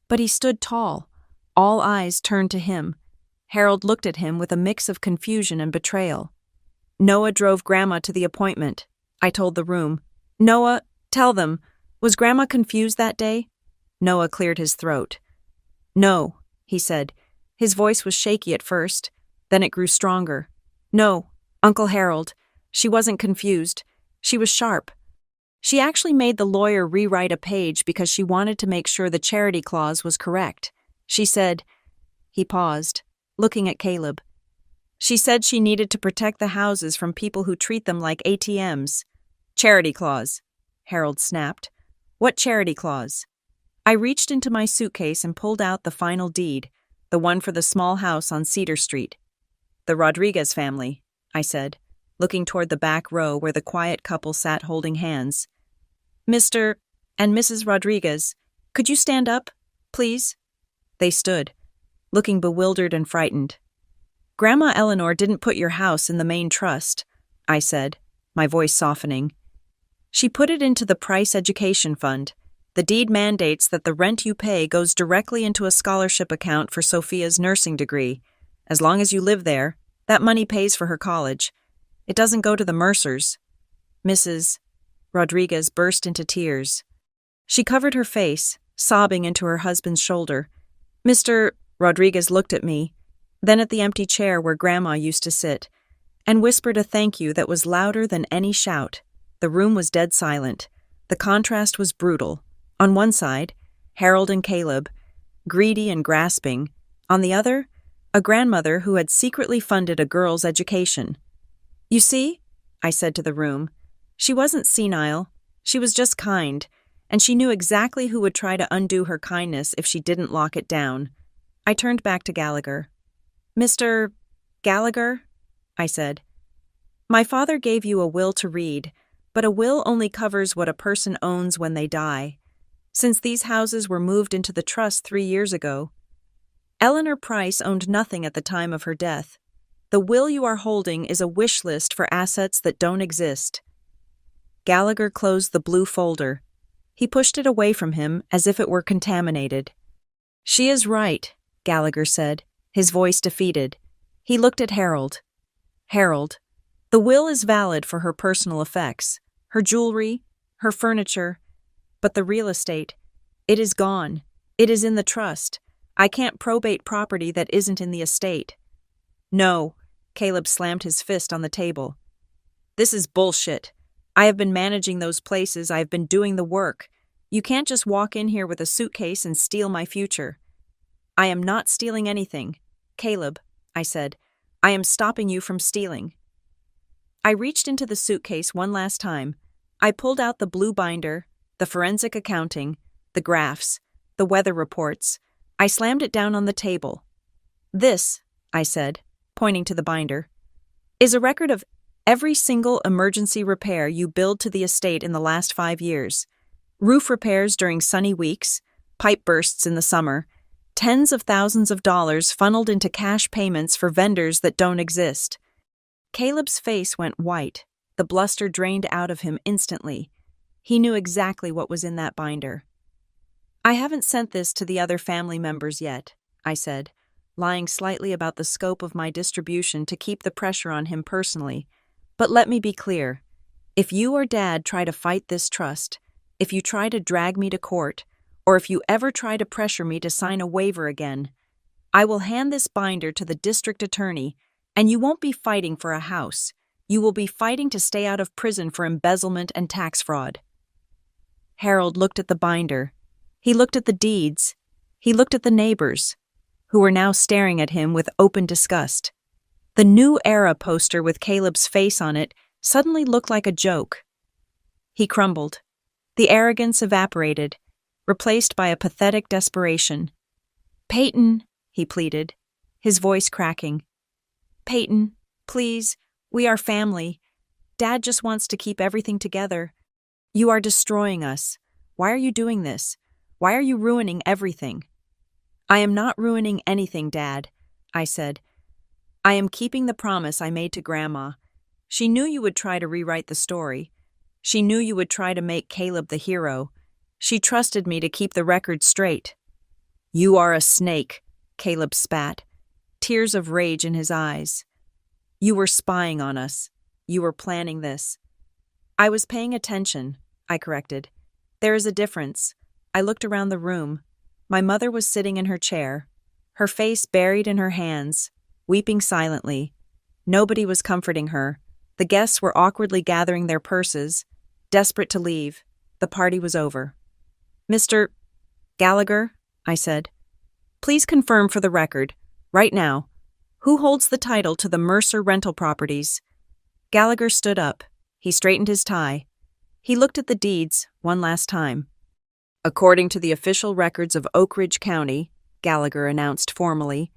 But he stood tall. All eyes turned to him. Harold looked at him with a mix of confusion and betrayal. "Noah drove Grandma to the appointment," I told the room. "Noah, tell them, was Grandma confused that day?" Noah cleared his throat. "No," he said. His voice was shaky at first, then it grew stronger. "No, Uncle Harold, she wasn't confused. She was sharp. She actually made the lawyer rewrite a page because she wanted to make sure the charity clause was correct. She said," he paused, looking at Caleb. "She said she needed to protect the houses from people who treat them like ATMs. "Charity clause," Harold snapped. "What charity clause?" I reached into my suitcase and pulled out the final deed, the one for the small house on Cedar Street. "The Rodriguez family," I said, looking toward the back row where the quiet couple sat holding hands. "Mr. and Mrs. Rodriguez, could you stand up, please?" They stood, looking bewildered and frightened. "Grandma Eleanor didn't put your house in the main trust," I said, my voice softening. "She put it into the Price Education Fund. The deed mandates that the rent you pay goes directly into a scholarship account for Sophia's nursing degree. As long as you live there, that money pays for her college. It doesn't go to the Mercers." Mrs. Rodriguez burst into tears. She covered her face, sobbing into her husband's shoulder. Mr. Rodriguez looked at me, then at the empty chair where Grandma used to sit, and whispered a thank you that was louder than any shout. The room was dead silent. The contrast was brutal. On one side, Harold and Caleb, greedy and grasping. On the other, a grandmother who had secretly funded a girl's education. "You see," I said to the room, "she wasn't senile. She was just kind, and she knew exactly who would try to undo her kindness if she didn't lock it down." I turned back to Gallagher. "Mr. Gallagher," I said, "my father gave you a will to read, but a will only covers what a person owns when they die. Since these houses were moved into the trust 3 years ago, Eleanor Price owned nothing at the time of her death. The will you are holding is a wish list for assets that don't exist." Gallagher closed the blue folder. He pushed it away from him as if it were contaminated. "She is right," Gallagher said, his voice defeated. He looked at Harold. "Harold, the will is valid for her personal effects, her jewelry, her furniture, but the real estate, it is gone. It is in the trust. I can't probate property that isn't in the estate." "No," Caleb slammed his fist on the table. "This is bullshit. I have been managing those places. I have been doing the work. You can't just walk in here with a suitcase and steal my future." "I am not stealing anything. Caleb," I said, "I am stopping you from stealing." I reached into the suitcase one last time. I pulled out the blue binder, the forensic accounting, the graphs, the weather reports. I slammed it down on the table. This, I said, pointing to the binder, is a record of every single emergency repair you billed to the estate in the last 5 years. Roof repairs during sunny weeks, pipe bursts in the summer, tens of thousands of dollars funneled into cash payments for vendors that don't exist. Caleb's face went white. The bluster drained out of him instantly. He knew exactly what was in that binder. I haven't sent this to the other family members yet, I said, lying slightly about the scope of my distribution to keep the pressure on him personally. But let me be clear. If you or Dad try to fight this trust, if you try to drag me to court, or if you ever try to pressure me to sign a waiver again, I will hand this binder to the district attorney, and you won't be fighting for a house. You will be fighting to stay out of prison for embezzlement and tax fraud. Harold looked at the binder. He looked at the deeds. He looked at the neighbors, who were now staring at him with open disgust. The New Era poster with Caleb's face on it suddenly looked like a joke. He crumbled. The arrogance evaporated, replaced by a pathetic desperation. "Peyton," he pleaded, his voice cracking. "Peyton, please, we are family. Dad just wants to keep everything together. You are destroying us. Why are you doing this? Why are you ruining everything?" "I am not ruining anything, Dad," I said. "I am keeping the promise I made to Grandma. She knew you would try to rewrite the story. She knew you would try to make Caleb the hero. She trusted me to keep the record straight." "You are a snake," Caleb spat, tears of rage in his eyes. "You were spying on us. You were planning this." "I was paying attention," I corrected. "There is a difference." I looked around the room. My mother was sitting in her chair, her face buried in her hands, weeping silently. Nobody was comforting her. The guests were awkwardly gathering their purses, desperate to leave. The party was over. "Mr. Gallagher," I said, "please confirm for the record, right now, who holds the title to the Mercer rental properties?" Gallagher stood up. He straightened his tie. He looked at the deeds one last time. "According to the official records of Oak Ridge County," Gallagher announced formally,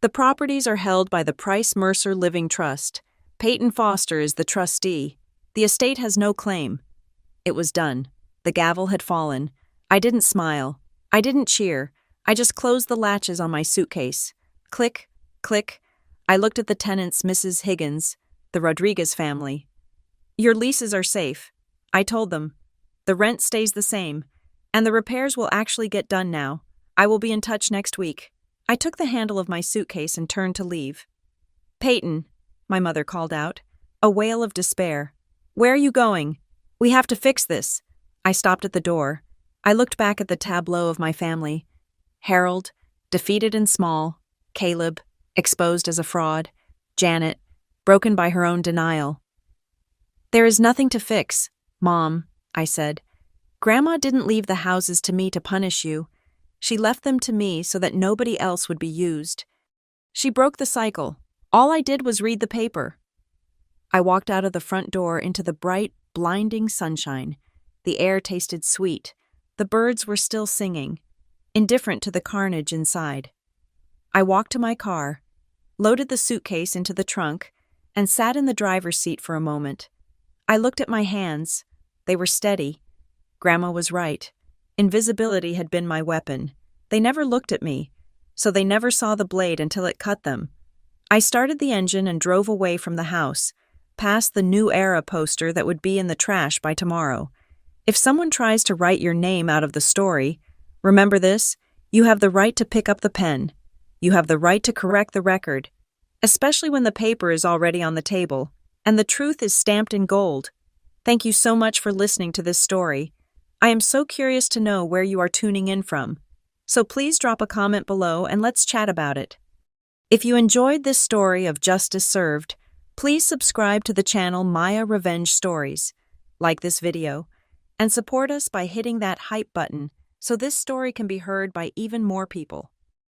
"the properties are held by the Price Mercer Living Trust. Peyton Foster is the trustee. The estate has no claim." It was done. The gavel had fallen. I didn't smile. I didn't cheer. I just closed the latches on my suitcase. Click, click. I looked at the tenants, Mrs. Higgins, the Rodriguez family. "Your leases are safe," I told them. "The rent stays the same, and the repairs will actually get done now. I will be in touch next week." I took the handle of my suitcase and turned to leave. "Peyton," my mother called out, a wail of despair. "Where are you going? We have to fix this." I stopped at the door. I looked back at the tableau of my family. Harold, defeated and small. Caleb, exposed as a fraud. Janet, broken by her own denial. "There is nothing to fix, Mom," I said. "Grandma didn't leave the houses to me to punish you. She left them to me so that nobody else would be used. She broke the cycle. All I did was read the paper." I walked out of the front door into the bright, blinding sunshine. The air tasted sweet. The birds were still singing, indifferent to the carnage inside. I walked to my car, loaded the suitcase into the trunk, and sat in the driver's seat for a moment. I looked at my hands. They were steady. Grandma was right. Invisibility had been my weapon. They never looked at me, so they never saw the blade until it cut them. I started the engine and drove away from the house, past the New Era poster that would be in the trash by tomorrow. If someone tries to write your name out of the story, remember this: you have the right to pick up the pen. You have the right to correct the record, especially when the paper is already on the table, and the truth is stamped in gold. Thank you so much for listening to this story. I am so curious to know where you are tuning in from, so please drop a comment below and let's chat about it. If you enjoyed this story of justice served, please subscribe to the channel Maya Revenge Stories, like this video, and support us by hitting that hype button so this story can be heard by even more people.